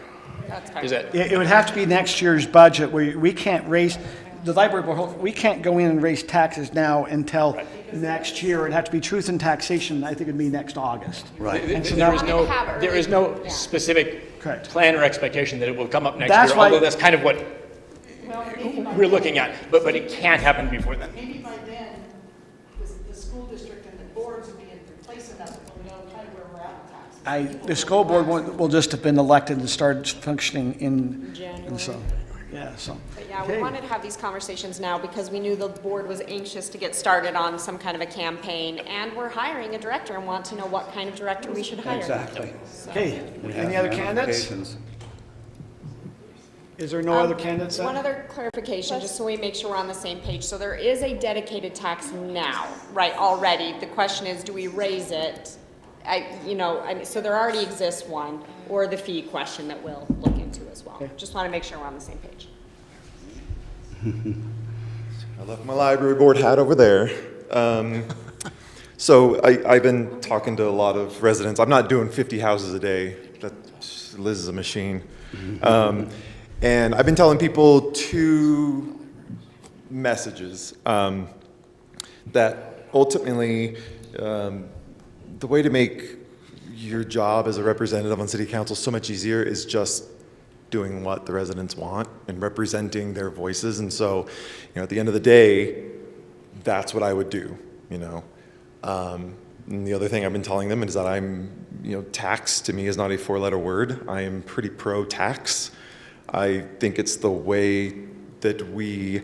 That's correct. Is that? It would have to be next year's budget, where we can't raise, the library board, we can't go in and raise taxes now until next year. It'd have to be truth and taxation, I think it'd be next August. Right. And so There is no specific plan or expectation that it will come up next That's year, why- although that's kind of what we're looking at. But it can't happen before then. Maybe by then, the school district and the boards will be in place enough that we'll know kind of where we're at with taxes. The school board will just have been elected and started functioning in so. Yeah, so. But yeah, we okay. wanted to have these conversations now because we knew the board was anxious to get started on some kind of a campaign, and we're hiring a director and want to know what kind of director we should hire. Exactly. Okay, We any have other candidates? ramifications. Is there no other candidates? One other clarification, just so we make sure we're on the same page. So there is a dedicated tax now, right, already. The question is, do we raise it? So there already exists one, or the fee question that we'll look into as well. Okay. Just want to make sure we're on the same page. I left my library board hat over there. So I've been talking to a lot of residents. I'm not doing 50 houses a day. Liz is a machine. And I've been telling people two messages, that ultimately the way to make your job as a representative on city council so much easier is just doing what the residents want and representing their voices. And so, at the end of the day, that's what I would do, And the other thing I've been telling them is that tax to me is not a four-letter word. I am pretty pro-tax. I think it's the way that we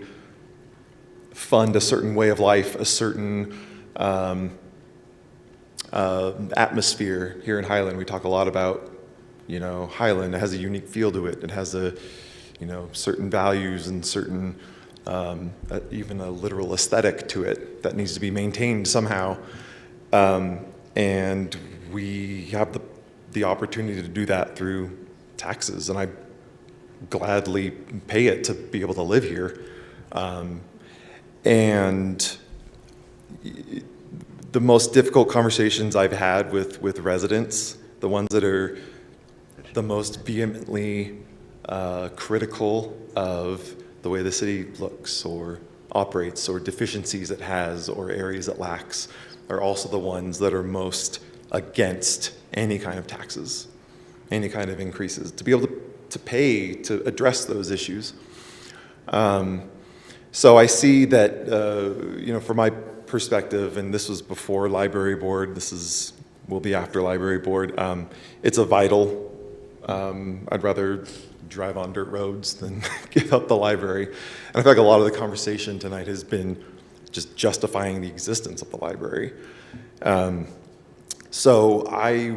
fund a certain way of life, a certain atmosphere here in Highland. We talk a lot about, Highland. It has a unique feel to it. It has certain values and certain, even a literal aesthetic to it that needs to be maintained somehow. And we have the opportunity to do that through taxes, and I gladly pay it to be able to live here. And the most difficult conversations I've had with residents, the ones that are the most vehemently critical of the way the city looks or operates or deficiencies it has or areas it lacks, are also the ones that are most against any kind of taxes, any kind of increases, to be able to pay to address those issues. So I see that, from my perspective, and this was before library board, will be after library board, it's a vital, I'd rather drive on dirt roads than give up the library. And I feel like a lot of the conversation tonight has been just justifying the existence of the library. So I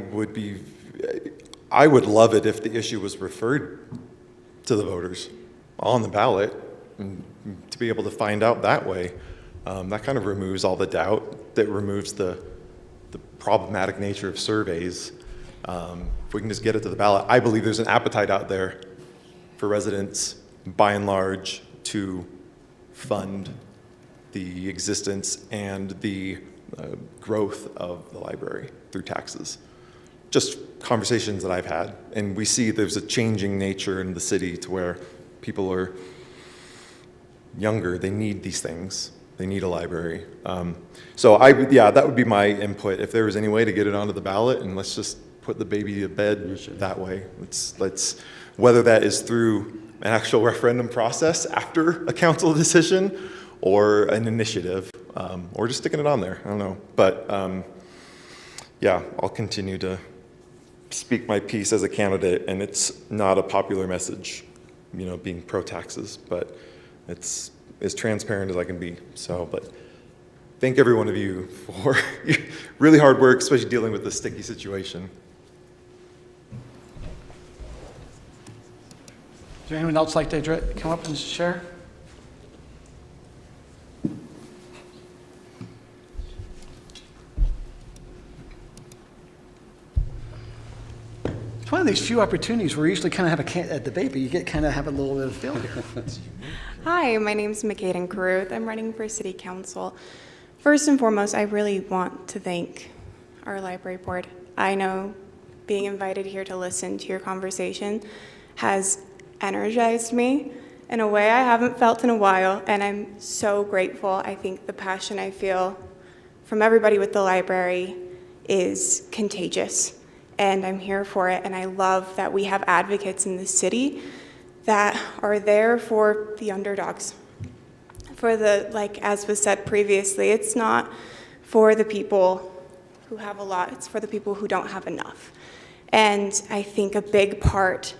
would love it if the issue was referred to the voters on the ballot, and to be able to find out that way. That kind of removes all the doubt, that removes the problematic nature of surveys. If we can just get it to the ballot, I believe there's an appetite out there for residents, by and large, to fund the existence and the growth of the library through taxes. Just conversations that I've had, and we see there's a changing nature in the city to where people are younger, they need these things. They need a library. So that would be my input. If there was any way to get it onto the ballot, and let's just put the baby to bed that way. Let's whether that is through an actual referendum process after a council decision, or an initiative, or just sticking it on there. I don't know, but I'll continue to speak my piece as a candidate, and it's not a popular message, being pro-taxes, but it's as transparent as I can be. So, but thank every one of you for really hard work, especially dealing with this sticky situation. Is there anyone else like to come up and share? It's one of these few opportunities where you usually kind of have a debate, but you get kind of have a little bit of failure. Hi, my name's McKaden Caruth. I'm running for City Council. First and foremost, I really want to thank our library board. I know being invited here to listen to your conversation has energized me in a way I haven't felt in a while, and I'm so grateful. I think the passion I feel from everybody with the library is contagious, and I'm here for it, and I love that we have advocates in the city that are there for the underdogs. As was said previously, it's not for the people who have a lot, it's for the people who don't have enough. And I think a big part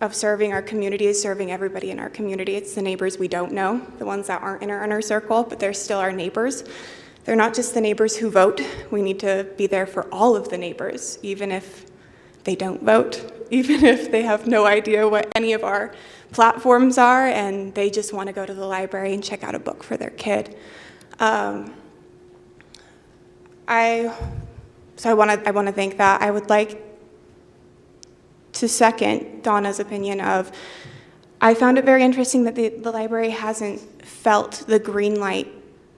of serving our community is serving everybody in our community. It's the neighbors we don't know, the ones that aren't in our inner circle, but they're still our neighbors. They're not just the neighbors who vote. We need to be there for all of the neighbors, even if they don't vote, even if they have no idea what any of our platforms are and they just want to go to the library and check out a book for their kid. I want to thank that. I would like to second Donna's opinion of, I found it very interesting that the library hasn't felt the green light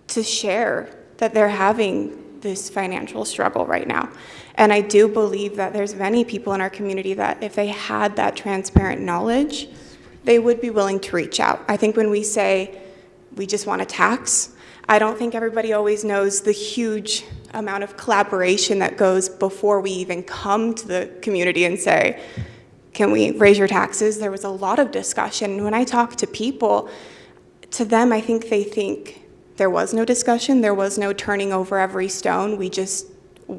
to share that they're having this financial struggle right now. And I do believe that there's many people in our community that if they had that transparent knowledge, they would be willing to reach out. I think when we say we just want a tax, I don't think everybody always knows the huge amount of collaboration that goes before we even come to the community and say, can we raise your taxes? There was a lot of discussion. When I talk to people, to them, I think they think there was no discussion, there was no turning over every stone, we just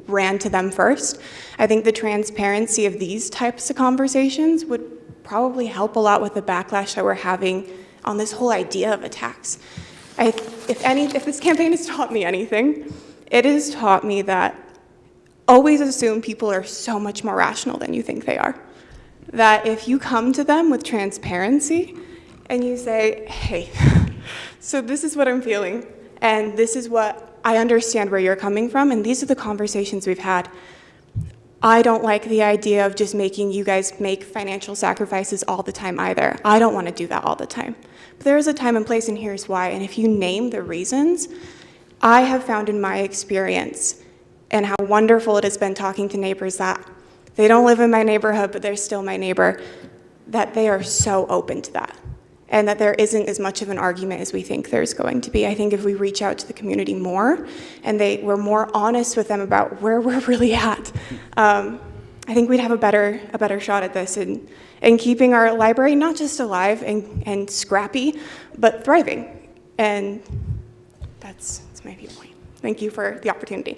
ran to them first. I think the transparency of these types of conversations would probably help a lot with the backlash that we're having on this whole idea of a tax. If this campaign has taught me anything, it has taught me that always assume people are so much more rational than you think they are. That if you come to them with transparency and you say, hey, so this is what I'm feeling, and this is what I understand where you're coming from, and these are the conversations we've had. I don't like the idea of just making you guys make financial sacrifices all the time either. I don't want to do that all the time. But there is a time and place, and here's why. And if you name the reasons, I have found in my experience and how wonderful it has been talking to neighbors that they don't live in my neighborhood, but they're still my neighbor, that they are so open to that. And that there isn't as much of an argument as we think there's going to be. I think if we reach out to the community more and we're more honest with them about where we're really at, I think we'd have a better shot at this and keeping our library not just alive and scrappy, but thriving. And that's my viewpoint. Thank you for the opportunity.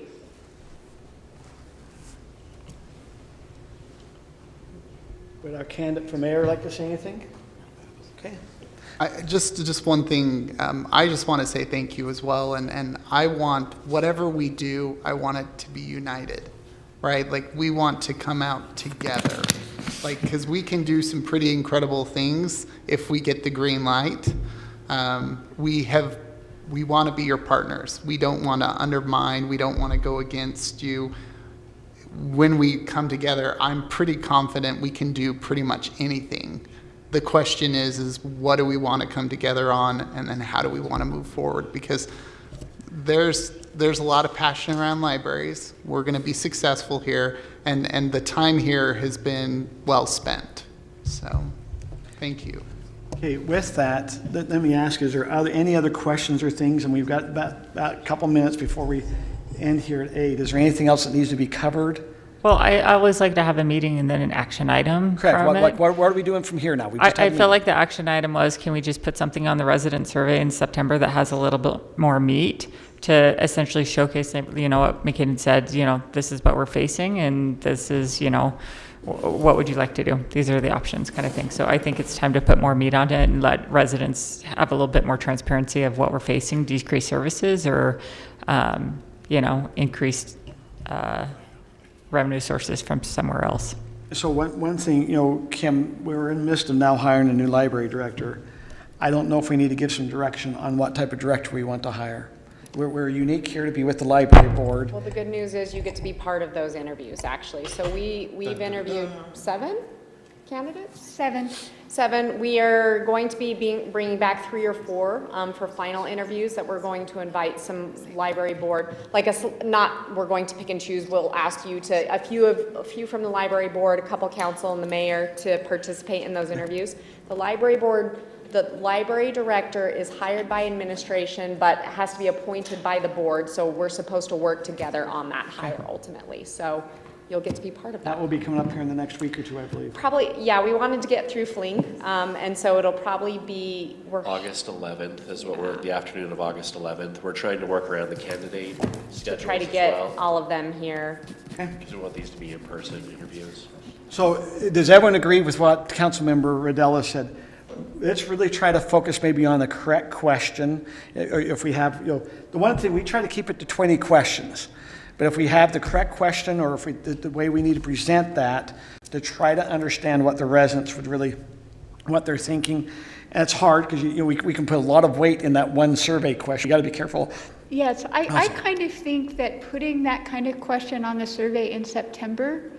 Would our candidate for mayor like to say anything? Okay. Just one thing, I just want to say thank you as well, and I want, whatever we do, I want it to be united, right? Like, we want to come out together, like, because we can do some pretty incredible things if we get the green light. We want to be your partners. We don't want to undermine, we don't want to go against you. When we come together, I'm pretty confident we can do pretty much anything. The question is what do we want to come together on, and then how do we want to move forward? Because there's a lot of passion around libraries. We're going to be successful here, and the time here has been well spent. So, thank you. Okay, with that, let me ask, is there any other questions or things? And we've got about a couple minutes before we end here at 8. Is there anything else that needs to be covered? Well, I always like to have a meeting and then an action item. Correct. What are we doing from here now? I feel like the action item was, can we just put something on the resident survey in September that has a little bit more meat to essentially showcase, what McKinnon said, this is what we're facing, and this is, what would you like to do? These are the options, kind of thing. So I think it's time to put more meat on it and let residents have a little bit more transparency of what we're facing, decreased services or, increased revenue sources from somewhere else. So one thing, Kim, we're in the midst of now hiring a new library director. I don't know if we need to give some direction on what type of director we want to hire. We're unique here to be with the library board. Well, the good news is you get to be part of those interviews, actually. So we've interviewed 7 candidates? 7. We are going to be bringing back 3 or 4 for final interviews that we're going to invite some library board, we're going to pick and choose. We'll ask you to, a few from the library board, a couple council and the mayor to participate in those interviews. The library board, the library director is hired by administration, but has to be appointed by the board. So we're supposed to work together on that hire ultimately. So you'll get to be part of that. That will be coming up here in the next week or 2, I believe. Probably, yeah, we wanted to get through Fling, and so it'll probably be... August 11th is what we're, the afternoon of August 11th. We're trying to work around the candidate schedule. To try to get all of them here. Because we want these to be in-person interviews. So does everyone agree with what Councilmember Rodella said? Let's really try to focus maybe on the correct question. If we have, the one thing, we try to keep it to 20 questions. But if we have the correct question, or if the way we need to present that, to try to understand what the residents would really, what they're thinking. And it's hard because we can put a lot of weight in that one survey question. You got to be careful. Yes, I kind of think that putting that kind of question on the survey in September,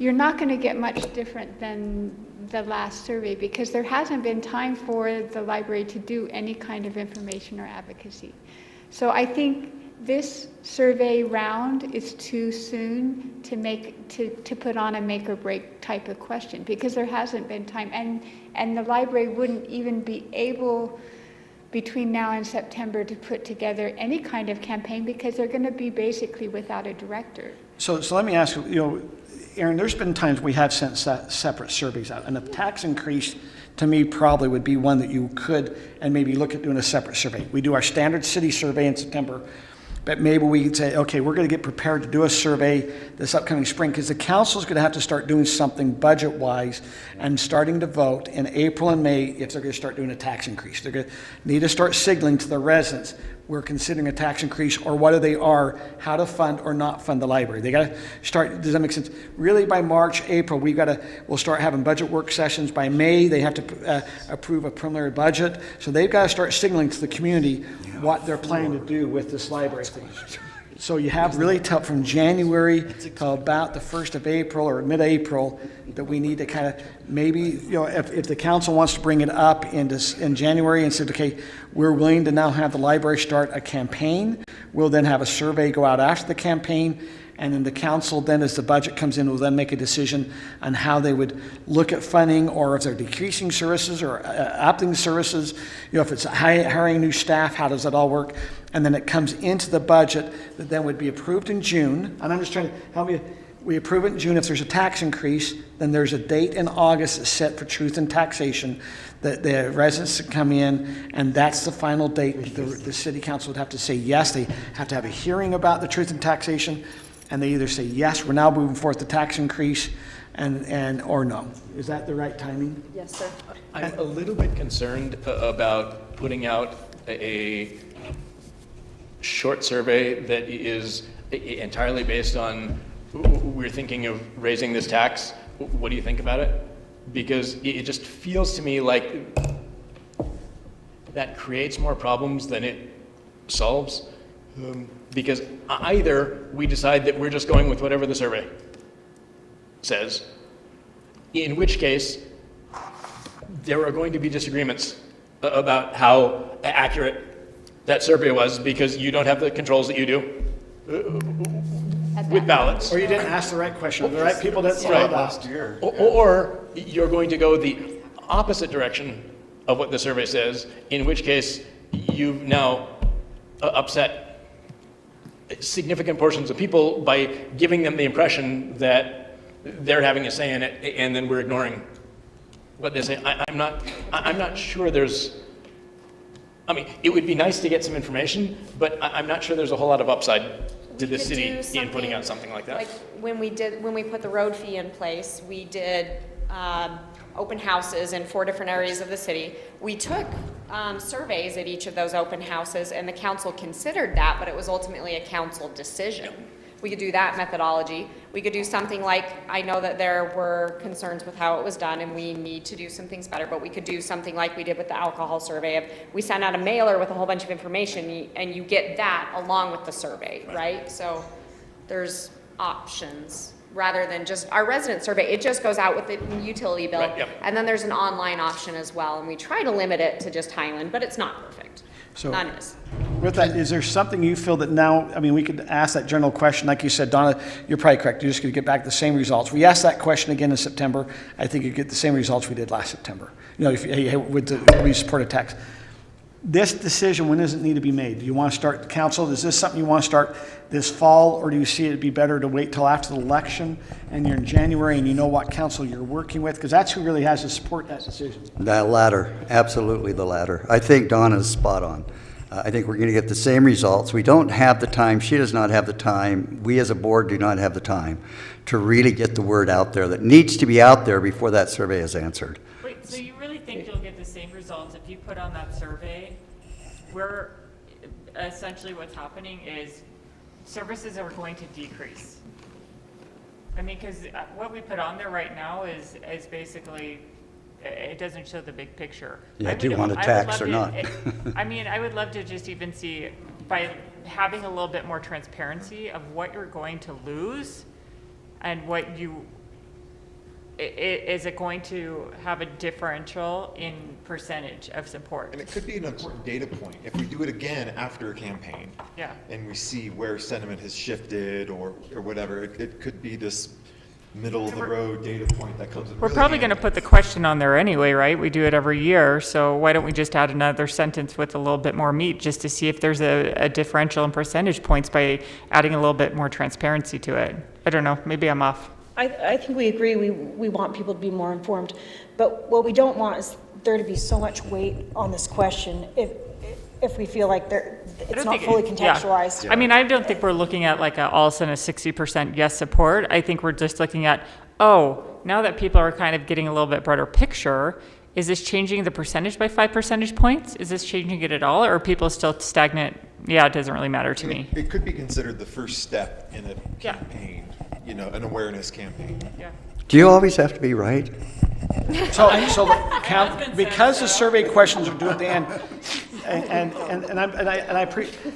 you're not going to get much different than the last survey, because there hasn't been time for the library to do any kind of information or advocacy. So I think this survey round is too soon to put on a make or break type of question, because there hasn't been time, and the library wouldn't even be able between now and September to put together any kind of campaign, because they're going to be basically without a director. So let me ask you, Aaron, there's been times we have sent separate surveys out, and a tax increase to me probably would be one that you could and maybe look at doing a separate survey. We do our standard city survey in September, but maybe we could say, okay, we're going to get prepared to do a survey this upcoming spring, because the council's going to have to start doing something budget-wise and starting to vote in April and May if they're going to start doing a tax increase. They're going to need to start signaling to the residents, we're considering a tax increase, or whether they are, how to fund or not fund the library. They got to start, does that make sense? Really by March, April, we'll start having budget work sessions. By May, they have to approve a preliminary budget. So they've got to start signaling to the community what they're planning to do with this library thing. So you have really till from January till about the 1st of April or mid-April that we need to kind of maybe, if the council wants to bring it up in January and said, okay, we're willing to now have the library start a campaign. We'll then have a survey go out after the campaign, and then the council then, as the budget comes in, will then make a decision on how they would look at funding, or if they're decreasing services or upping services. If it's hiring new staff, how does that all work? And then it comes into the budget that then would be approved in June. And I'm just trying to help you. We approve it in June. If there's a tax increase, then there's a date in August that's set for truth and taxation that the residents come in, and that's the final date. The city council would have to say yes. They have to have a hearing about the truth and taxation, and they either say yes, we're now moving forth the tax increase, and or no. Is that the right timing? Yes, sir. I'm a little bit concerned about putting out a short survey that is entirely based on, we're thinking of raising this tax. What do you think about it? Because it just feels to me like that creates more problems than it solves. Because either we decide that we're just going with whatever the survey says, in which case there are going to be disagreements about how accurate that survey was, because you don't have the controls that you do with ballots. Or you didn't ask the right question. The right people didn't Right. last year. Or you're going to go the opposite direction of what the survey says, in which case you've now upset significant portions of people by giving them the impression that they're having a say in it, and then we're ignoring what they say. I'm not sure there's, I mean, it would be nice to get some information, but I'm not sure there's a whole lot of upside to the city in putting out something like that. Like when we put the road fee in place, we did open houses in 4 different areas of the city. We took surveys at each of those open houses, and the council considered that, but it was ultimately a council decision. We could do that methodology. We could do something like, I know that there were concerns with how it was done, and we need to do some things better, but we could do something like we did with the alcohol survey of, we sent out a mailer with a whole bunch of information, and you get that along with the survey, right? So there's options, rather than just our resident survey. It just goes out with the utility bill. Right, yep. And then there's an online option as well, and we try to limit it to just Highland, but it's not perfect. So None is. with that, is there something you feel that now, I mean, we could ask that general question, like you said, Donna, you're probably correct, you're just going to get back the same results. We asked that question again in September, I think you get the same results we did last September. If we support a tax. This decision, when does it need to be made? Do you want to start the council? Is this something you want to start this fall, or do you see it be better to wait till after the election and you're in January and you know what council you're working with? Because that's who really has to support that decision. That latter, absolutely the latter. I think Donna's spot on. I think we're going to get the same results. We don't have the time, she does not have the time, we as a board do not have the time to really get the word out there that needs to be out there before that survey is answered. Wait, so you really think you'll get the same results if you put on that survey? Where essentially what's happening is services are going to decrease. I mean, because what we put on there right now is basically, it doesn't show the big picture. Yeah, do you want a tax or not? I mean, I would love to just even see, by having a little bit more transparency of what you're going to lose and what you, is it going to have a differential in percentage of support? And it could be an important data point if we do it again after a campaign. Yeah. And we see where sentiment has shifted or whatever. It could be this middle of the road data point that comes in. We're probably going to put the question on there anyway, right? We do it every year, so why don't we just add another sentence with a little bit more meat just to see if there's a differential in percentage points by adding a little bit more transparency to it. I don't know, maybe I'm off. I think we agree, we want people to be more informed, but what we don't want is there to be so much weight on this question if we feel like it's not fully contextualized. Yeah. I mean, I don't think we're looking at like all of a sudden a 60% yes support. I think we're just looking at, oh, now that people are kind of getting a little bit broader picture, is this changing the percentage by 5 percentage points? Is this changing it at all, or are people still stagnant? Yeah, it doesn't really matter to me. It could be considered the first step in a campaign, an awareness campaign. Yeah. Do you always have to be right? Because the survey questions are due at the end,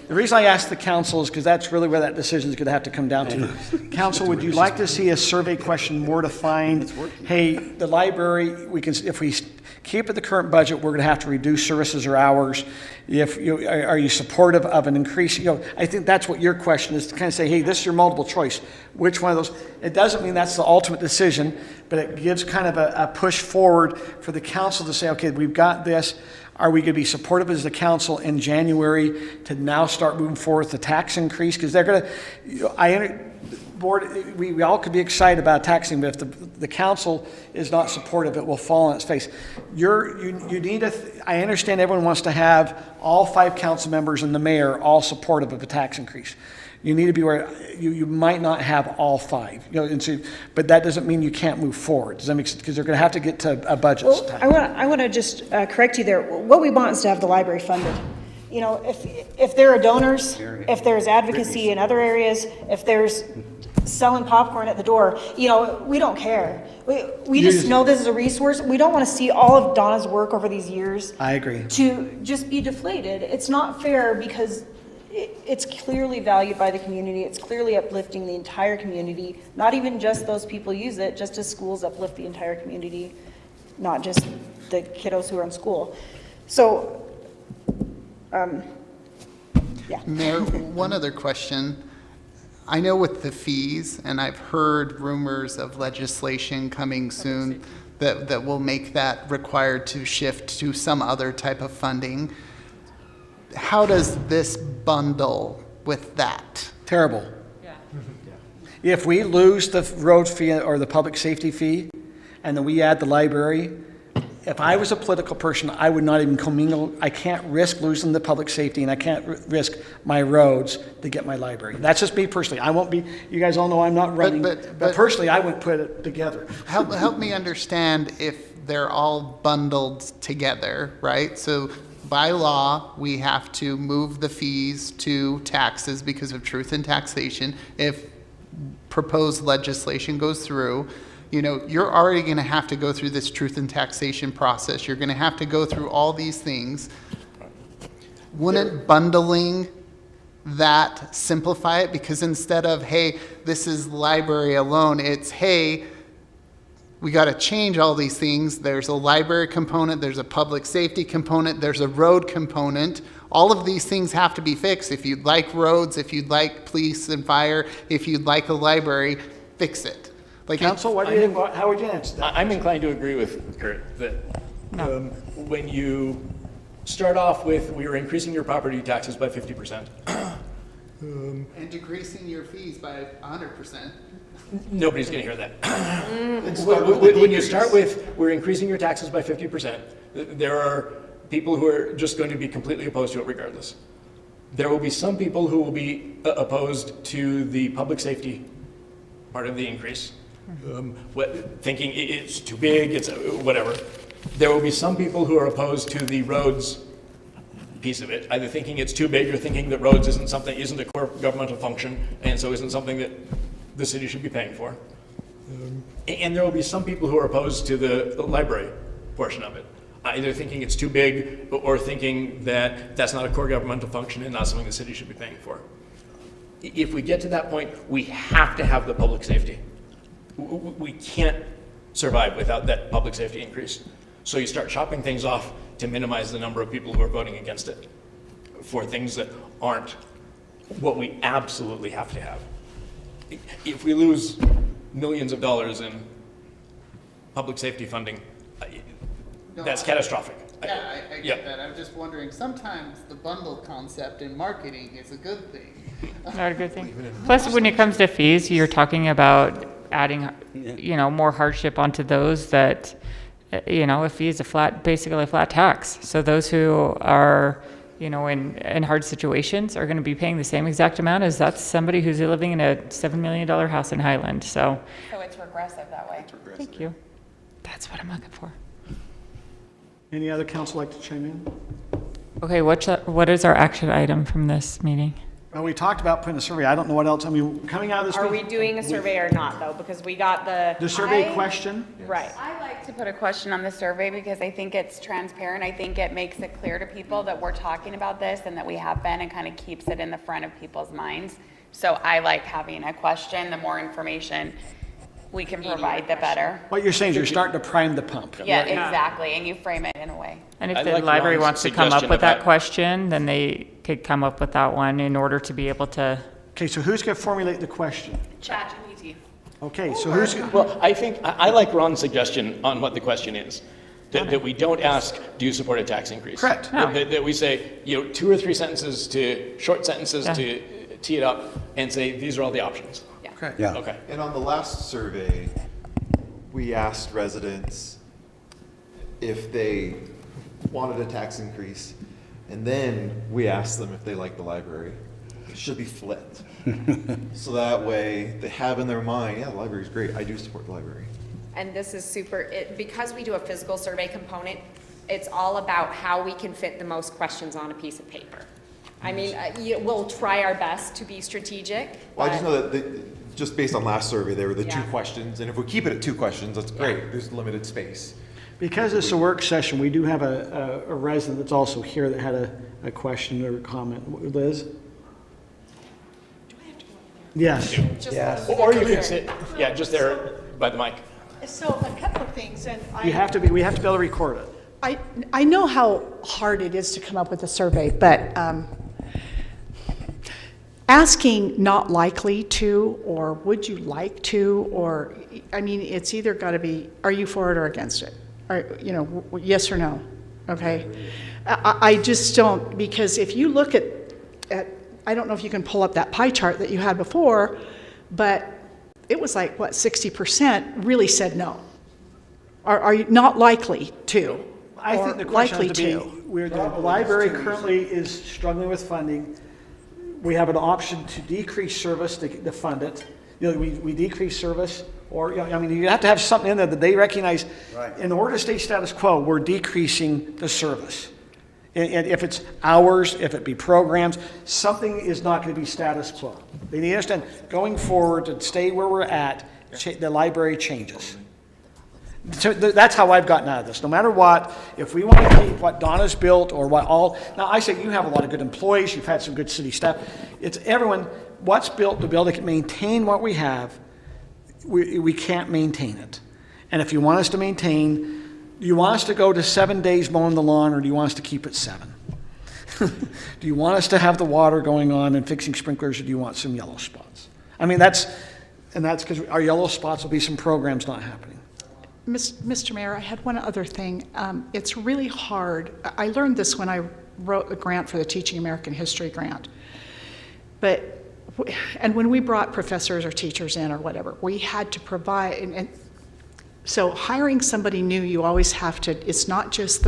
the reason I asked the council is because that's really where that decision is going to have to come down to. Council, would you like to see a survey question more defined? Hey, the library, if we keep it the current budget, we're going to have to reduce services or hours. Are you supportive of an increase? I think that's what your question is, to kind of say, hey, this is your multiple choice. Which one of those? It doesn't mean that's the ultimate decision, but it gives kind of a push forward for the council to say, okay, we've got this. Are we going to be supportive as the council in January to now start moving forward with the tax increase? Because they're going to, board, we all could be excited about taxing, but if the council is not supportive, it will fall on its face. You need to, I understand everyone wants to have all 5 council members and the mayor all supportive of a tax increase. You need to be aware, you might not have all 5, but that doesn't mean you can't move forward. Does that make sense? Because they're going to have to get to a budget. Well, I want to just correct you there. What we want is to have the library funded. If there are donors, if there's advocacy in other areas, if there's selling popcorn at the door, we don't care. We just know this is a resource. We don't want to see all of Donna's work over these years. I agree. To just be deflated. It's not fair because it's clearly valued by the community. It's clearly uplifting the entire community, not even just those people use it, just as schools uplift the entire community, not just the kiddos who are in school. So, yeah. Mayor, one other question. I know with the fees, and I've heard rumors of legislation coming soon that will make that required to shift to some other type of funding. How does this bundle with that? Terrible. Yeah. If we lose the road fee or the public safety fee, and then we add the library, if I was a political person, I would not even commingle. I can't risk losing the public safety, and I can't risk my roads to get my library. That's just me personally. I won't be, you guys all know I'm not running, but personally, I wouldn't put it together. Help me understand if they're all bundled together, right? So by law, we have to move the fees to taxes because of truth in taxation. If proposed legislation goes through, you're already going to have to go through this truth in taxation process. You're going to have to go through all these things. Wouldn't bundling that simplify it? Because instead of, hey, this is library alone, it's, hey, we got to change all these things. There's a library component, there's a public safety component, there's a road component. All of these things have to be fixed. If you'd like roads, if you'd like police and fire, if you'd like a library, fix it. Council, how would you answer that? I'm inclined to agree with Kurt that when you start off with, we are increasing your property taxes by 50%. And decreasing your fees by 100%. Nobody's going to hear that. When you start with, we're increasing your taxes by 50%, there are people who are just going to be completely opposed to it regardless. There will be some people who will be opposed to the public safety part of the increase, thinking it's too big, it's whatever. There will be some people who are opposed to the roads piece of it, either thinking it's too big or thinking that roads isn't a core governmental function, and so isn't something that the city should be paying for. And there will be some people who are opposed to the library portion of it, either thinking it's too big or thinking that that's not a core governmental function and not something the city should be paying for. If we get to that point, we have to have the public safety. We can't survive without that public safety increase. So you start chopping things off to minimize the number of people who are voting against it for things that aren't what we absolutely have to have. If we lose millions of dollars in public safety funding, that's catastrophic. Yeah, I get that. I'm just wondering, sometimes the bundle concept in marketing is a good thing. Not a good thing. Plus, when it comes to fees, you're talking about adding, more hardship onto those that, a fee is basically a flat tax. So those who are, in hard situations are going to be paying the same exact amount as that's somebody who's living in a $7 million house in Highland. So it's regressive that way. thank you. That's what I'm looking for. Any other council like to chime in? Okay, what is our action item from this meeting? Well, we talked about putting a survey. I don't know what else. I mean, coming out of this. Are we doing a survey or not, though? Because we got the survey question? Right. I like to put a question on the survey because I think it's transparent. I think it makes it clear to people that we're talking about this and that we have been, and kind of keeps it in the front of people's minds. So I like having a question. The more information we can provide, the better. What you're saying is you're starting to prime the pump. Yeah, exactly. And you frame it in a way. And if the library wants to come up with that question, then they could come up with that one in order to be able to. Okay, so who's going to formulate the question? ChatGPT. Okay, so who's. Well, I think, I like Ron's suggestion on what the question is. That we don't ask, do you support a tax increase? Correct. That we say, 2 or 3 sentences short sentences to tee it up and say, these are all the options. Okay. Yeah. Okay. And on the last survey, we asked residents if they wanted a tax increase, and then we asked them if they liked the library. It should be flipped. So that way they have in their mind, yeah, the library's great. I do support the library. And this is because we do a physical survey component, it's all about how we can fit the most questions on a piece of paper. I mean, we'll try our best to be strategic. Well, I just know that just based on last survey, there were the 2 questions, and if we keep it at 2 questions, that's great. There's limited space. Because it's a work session, we do have a resident that's also here that had a question or a comment. Liz? Yes. Yes. Or you can sit, just there by the mic. So a couple of things, and We have to be able to record it. I know how hard it is to come up with a survey, but asking not likely to, or would you like to, or, I mean, it's either got to be, are you for it or against it? Or, yes or no, okay? I just don't, because if you look at, I don't know if you can pull up that pie chart that you had before, but it was like, 60% really said no. Are you not likely to? I think the question has to be, where the library currently is struggling with funding, we have an option to decrease service to fund it. We decrease service, or, you have to have something in there that they recognize. Right. In order to stay status quo, we're decreasing the service. And if it's hours, if it be programs, something is not going to be status quo. They need to understand, going forward, to stay where we're at, the library changes. So that's how I've gotten out of this. No matter what, if we want to keep what Donna's built or what all, now I say you have a lot of good employees, you've had some good city staff. It's everyone, what's built to be able to maintain what we have, we can't maintain it. And if you want us to maintain, do you want us to go to 7 days mowing the lawn, or do you want us to keep it 7? Do you want us to have the water going on and fixing sprinklers, or do you want some yellow spots? I mean, that's because our yellow spots will be some programs not happening. Mr. Mayor, I had one other thing. It's really hard. I learned this when I wrote a grant for the Teaching American History grant. And when we brought professors or teachers in or whatever, we had to provide, and so hiring somebody new, you always have to, it's not just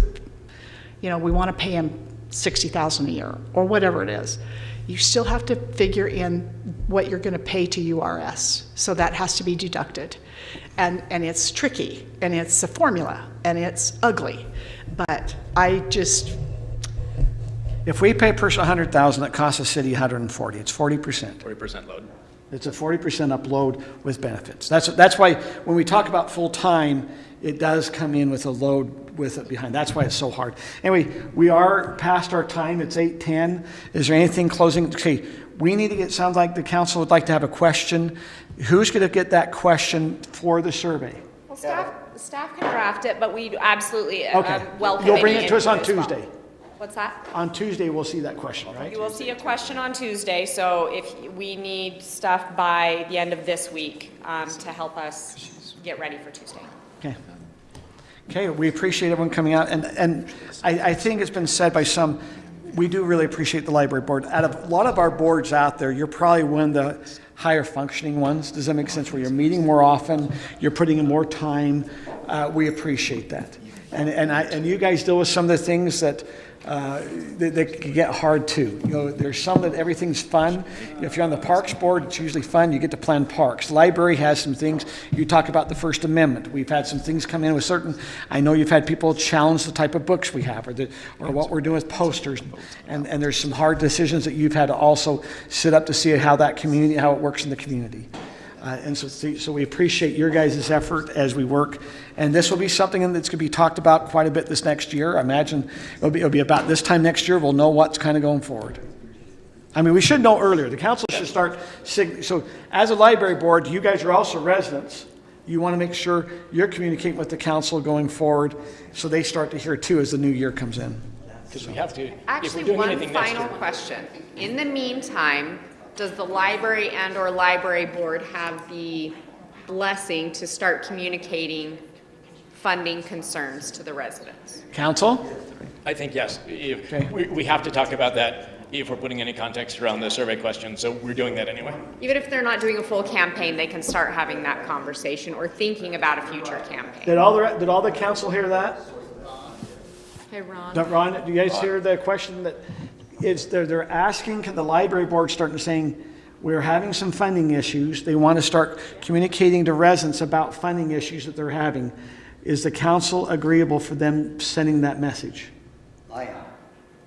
we want to pay him $60,000 a year, or whatever it is. You still have to figure in what you're going to pay to URS. So that has to be deducted. And it's tricky, and it's a formula, and it's ugly. But if we pay a person $100,000, it costs the city $140. It's 40%. 40% load. It's a 40% upload with benefits. That's why when we talk about full-time, it does come in with a load with it behind. That's why it's so hard. Anyway, we are past our time. It's 8:10. Is there anything closing? Okay, we need to get, sounds like the council would like to have a question. Who's going to get that question for the survey? Well, staff can draft it, but we absolutely Okay. welcome You'll bring any it to us on input as well. Tuesday. What's that? On Tuesday, we'll see that question, right? You will see a question on Tuesday, so if we need stuff by the end of this week to help us get ready for Tuesday. Okay. Okay, we appreciate everyone coming out, and I think it's been said by some, we do really appreciate the library board. Out of a lot of our boards out there, you're probably one of the higher functioning ones. Does that make sense? Where you're meeting more often, you're putting in more time. We appreciate that. And you guys deal with some of the things that can get hard too. There's some that everything's fun. If you're on the Parks Board, it's usually fun. You get to plan parks. Library has some things. You talk about the First Amendment. We've had some things come in with certain. I know you've had people challenge the type of books we have, or what we're doing with posters, and there's some hard decisions that you've had to also sit up to see how it works in the community. And so we appreciate your guys' effort as we work. And this will be something that's going to be talked about quite a bit this next year. I imagine it'll be about this time next year. We'll know what's kind of going forward. I mean, we should know earlier. The council should start. So as a library board, you guys are also residents. You want to make sure you're communicating with the council going forward so they start to hear too as the new year comes in. Because we have to. Actually, one final question. In the meantime, does the library and/or library board have the blessing to start communicating funding concerns to the residents? Council? I think yes. We have to talk about that if we're putting any context around the survey question, so we're doing that anyway. Even if they're not doing a full campaign, they can start having that conversation or thinking about a future campaign. Did all the council hear that? Hey, Ron. Ron, do you guys hear the question that they're asking, can the library board start saying, we're having some funding issues. They want to start communicating to residents about funding issues that they're having. Is the council agreeable for them sending that message? I am.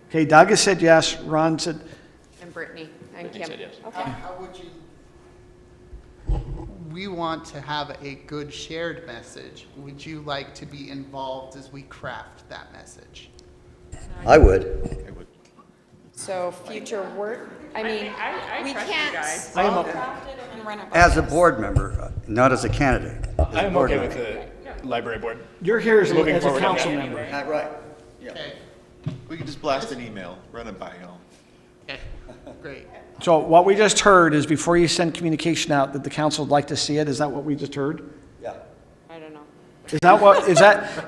Okay, Doug has said yes. Ron said. And Brittany and Kim. Said yes. Okay. How would we want to have a good shared message. Would you like to be involved as we craft that message? I would. So future work, I mean, we can't. I am okay. As a board member, not as a candidate. as a I'm board okay member. with the library board. You're here as Moving a forward on council that. member. Right. Okay, We can just blast an email, run it by y'all. okay, great. So what we just heard is before you send communication out that the council would like to see it, is that what we just heard? Yeah. I don't know.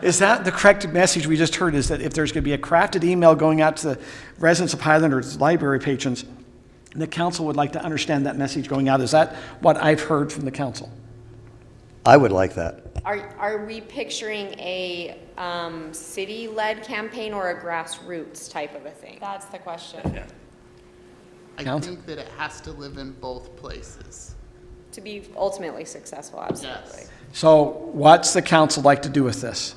Is that the correct message we just heard, is that if there's going to be a crafted email going out to the residents of Highland or library patrons, the council would like to understand that message going out? Is that what I've heard from the council? I would like that. Are we picturing a city-led campaign or a grassroots type of a thing? That's the question. I Council? think that it has to live in both places. To be ultimately successful, absolutely. Yes. So what's the council like to do with this?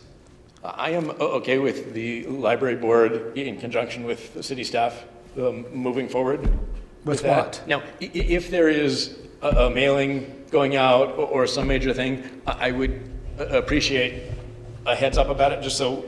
I am okay with the library board in conjunction with the city staff moving forward. With that. what? Now, if there is a mailing going out or some major thing, I would appreciate a heads up about it just so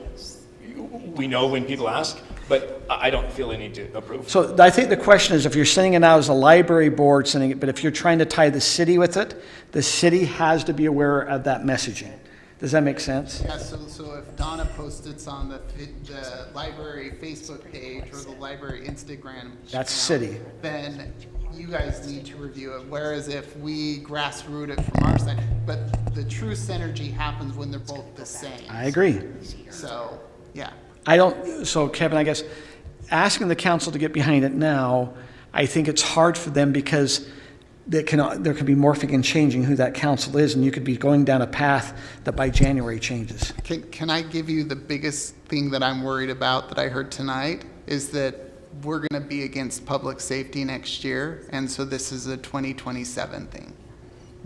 we know when people ask, but I don't feel a need to approve. So I think the question is, if you're sending it out as a library board sending it, but if you're trying to tie the city with it, the city has to be aware of that messaging. Does that make sense? Yeah, so if Donna posted on the library Facebook page or the library Instagram That's channel, city. then you guys need to review it. Whereas if we grassroot it from our side, but the true synergy happens when they're both the same. I agree. So, yeah. So Kevin, I guess, asking the council to get behind it now, I think it's hard for them because there could be morphing and changing who that council is, and you could be going down a path that by January changes. Can I give you the biggest thing that I'm worried about that I heard tonight is that we're going to be against public safety next year, and so this is a 2027 thing.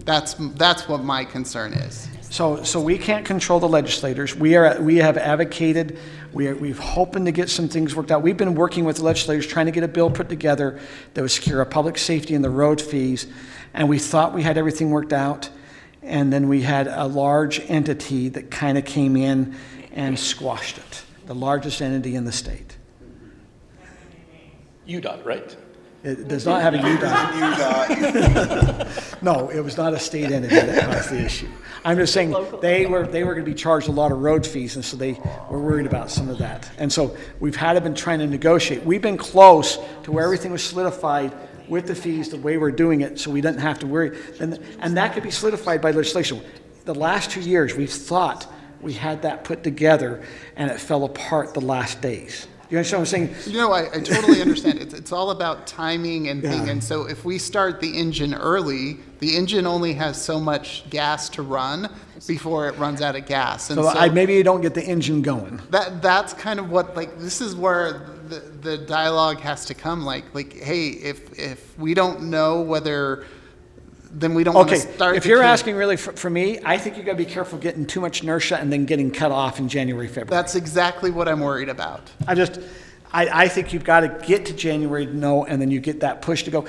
That's what my concern is. So we can't control the legislators. We have advocated. We've hoping to get some things worked out. We've been working with the legislators trying to get a bill put together that would secure public safety and the road fees, and we thought we had everything worked out, and then we had a large entity that kind of came in and squashed it, the largest entity in the state. UDOT, right? It does not have a UDOT. No, it was not a state entity that was the issue. I'm just saying they were going to be charged a lot of road fees, and so they were worried about some of that. And so we've been trying to negotiate. We've been close to where everything was solidified with the fees, the way we're doing it, so we didn't have to worry. And that could be solidified by legislation. The last 2 years, we've thought we had that put together, and it fell apart the last days. You understand what I'm saying? I totally understand. It's all about timing and thing. And so if we start the engine early, the engine only has so much gas to run before it runs out of gas. And so maybe you don't get the engine going. That's kind of what, this is where the dialogue has to come. Hey, if we don't know whether, then we don't want to start. If you're asking really for me, I think you got to be careful getting too much inertia and then getting cut off in January, February. That's exactly what I'm worried about. I think you've got to get to January to know, and then you get that push to go.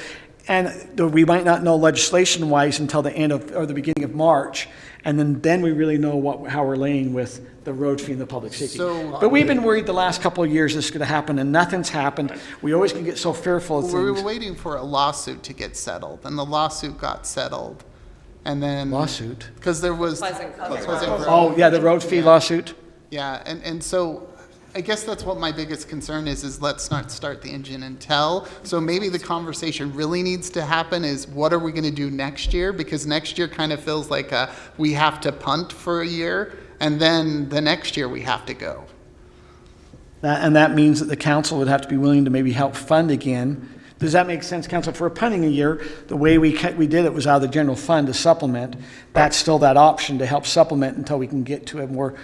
And we might not know legislation-wise until the end of, or the beginning of March, and then we really know how we're laying with the road fee and the public safety. But we've been worried the last couple of years this is going to happen, and nothing's happened. We always can get so fearful of things. We were waiting for a lawsuit to get settled, and the lawsuit got settled. And then... Lawsuit? Because there was... Oh, yeah, the road fee lawsuit? Yeah, and so I guess that's what my biggest concern is let's not start the engine until. So maybe the conversation really needs to happen is what are we going to do next year? Because next year kind of feels like we have to punt for a year, and then the next year we have to go. And that means that the council would have to be willing to maybe help fund again. Does that make sense, Council? For punting a year, the way we did it was out of the general fund to supplement. That's still that option to help supplement until we can get to a more,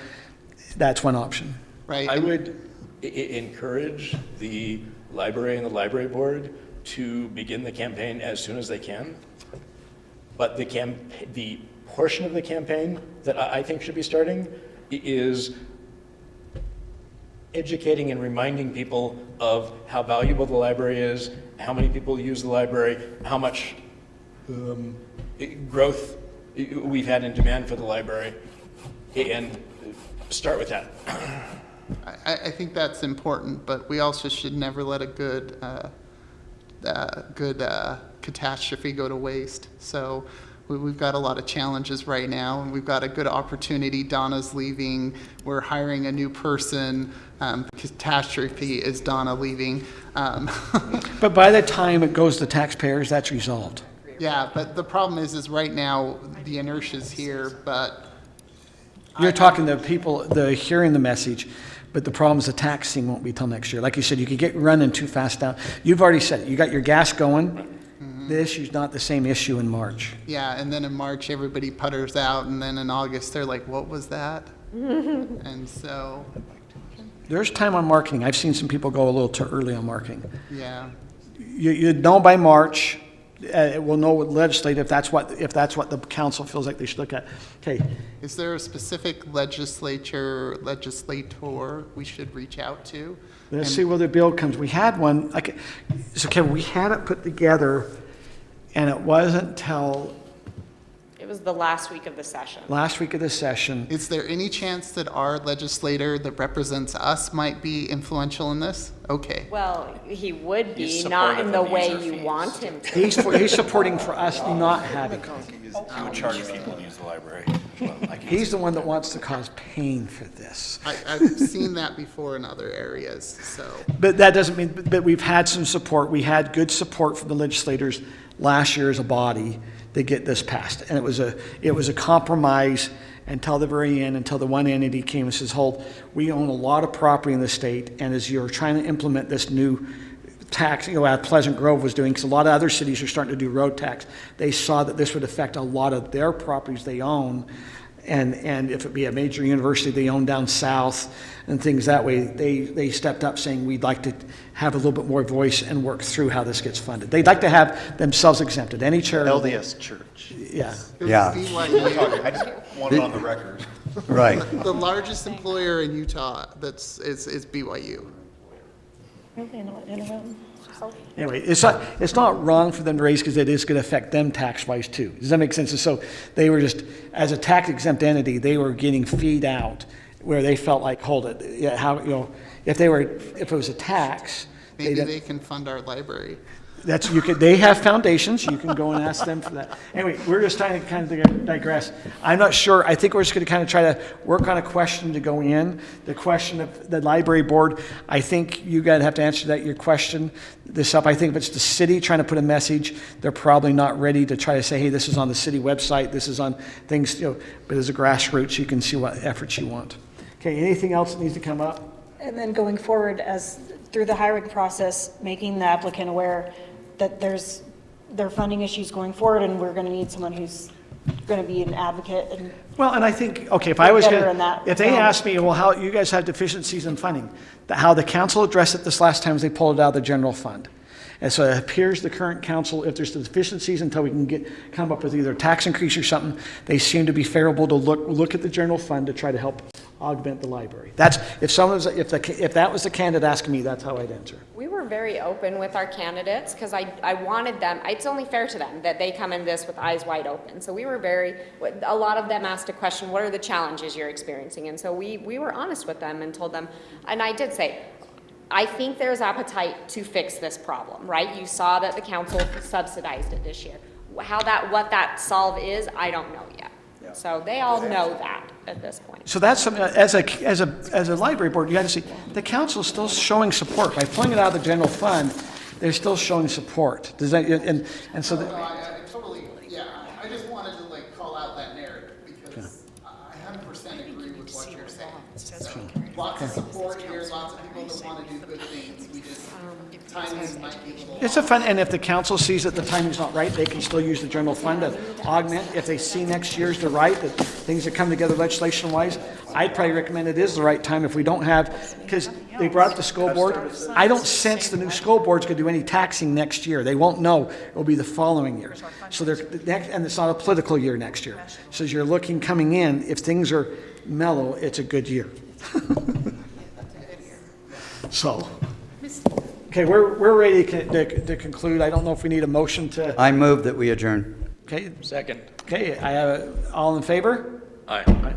that's one option. Right. I would encourage the library and the library board to begin the campaign as soon as they can. But the portion of the campaign that I think should be starting is educating and reminding people of how valuable the library is, how many people use the library, how much growth we've had in demand for the library, and start with that. I think that's important, but we also should never let a good catastrophe go to waste. So we've got a lot of challenges right now, and we've got a good opportunity. Donna's leaving. We're hiring a new person. Catastrophe is Donna leaving. But by the time it goes to taxpayers, that's resolved. Yeah, but the problem is right now the inertia's here, but you're talking to people, they're hearing the message, but the problem is the taxing won't be till next year. Like you said, you could get running too fast down. You've already said it. You got your gas going. Mm-hmm. The issue's not the same issue in March. Yeah, and then in March everybody putters out, and then in August they're like, what was that? And so... There's time on marketing. I've seen some people go a little too early on marketing. Yeah. You'd know by March. We'll know with legislative if that's what the council feels like they should look at. Okay. Is there a specific legislator we should reach out to? Let's see where the bill comes. We had one. So Kevin, we had it put together, and it wasn't till It was the last week of the session. last week of the session. Is there any chance that our legislator that represents us might be influential in this? Okay. Well, he would be, not in the way you want him to. He's supporting for us not having it. He would charge people to use the library. He's the one that wants to cause pain for this. I've seen that before in other areas, so. But that doesn't mean, but we've had some support. We had good support from the legislators last year as a body to get this passed. And it was a compromise until the very end, until the one entity came and says, hold, we own a lot of property in the state, and as you're trying to implement this new tax, Pleasant Grove was doing, because a lot of other cities are starting to do road tax. They saw that this would affect a lot of their properties they own, and if it be a major university they own down south and things that way, they stepped up saying, we'd like to have a little bit more voice and work through how this gets funded. They'd like to have themselves exempted. Any charitable. LDS Church. Yeah. Yeah. BYU. I just want it on the record. Right. The largest employer in Utah is BYU. Anyway, it's not wrong for them to raise, because it is going to affect them tax-wise too. Does that make sense? And so they were just, as a tax-exempt entity, they were getting feed out where they felt like, hold it, yeah, how, if it was a tax. Maybe they can fund our library. They have foundations, you can go and ask them for that. Anyway, we're just trying to kind of digress. I'm not sure, I think we're just going to kind of try to work on a question to go in. The question of the library board, I think you guys have to answer your question this up. I think if it's the city trying to put a message, they're probably not ready to try to say, hey, this is on the city website, this is on things, but as a grassroots, you can see what efforts you want. Okay, anything else that needs to come up? And then going forward, through the hiring process, making the applicant aware that there are funding issues going forward, and we're going to need someone who's going to be an advocate. And well, and I think, okay, if I was better going in that if they realm. asked me, well, how you guys have deficiencies in funding, how the council addressed it this last time is they pulled it out of the general fund. And so it appears the current council, if there's deficiencies until we can come up with either a tax increase or something, they seem to be favorable to look at the general fund to try to help augment the library. That's if that was the candidate asking me, that's how I'd answer. We were very open with our candidates because I wanted them, it's only fair to them that they come in this with eyes wide open. So we were a lot of them asked a question, what are the challenges you're experiencing? And so we were honest with them and told them, and I did say, I think there's appetite to fix this problem, right? You saw that the council subsidized it this year. What that solve is, I don't know yet. Yeah. So they all know that at this point. So that's something, as a library board, you got to see, the council is still showing support. By pulling it out of the general fund, they're still showing support. Does that, and so that, I totally, I just wanted to call out that narrative because I 100% agree with what you're saying. So, lots of support here, lots of people that want to do good things. We just, timing might be a little it's a fun, and if the council sees that the timing's not right, they can still use the general fund to augment. If they see next year's the right, that things that come together legislation-wise, I'd probably recommend it is the right time if we don't have, because they brought up the school board. I don't sense the new school board's going to do any taxing next year. They won't know. It'll be the following year. So and it's not a political year next year. So as you're looking coming in, if things are mellow, it's a good year. So, okay, we're ready to conclude. I don't know if we need a motion to. I move that we adjourn. Okay. Second. Okay, all in favor? Aye.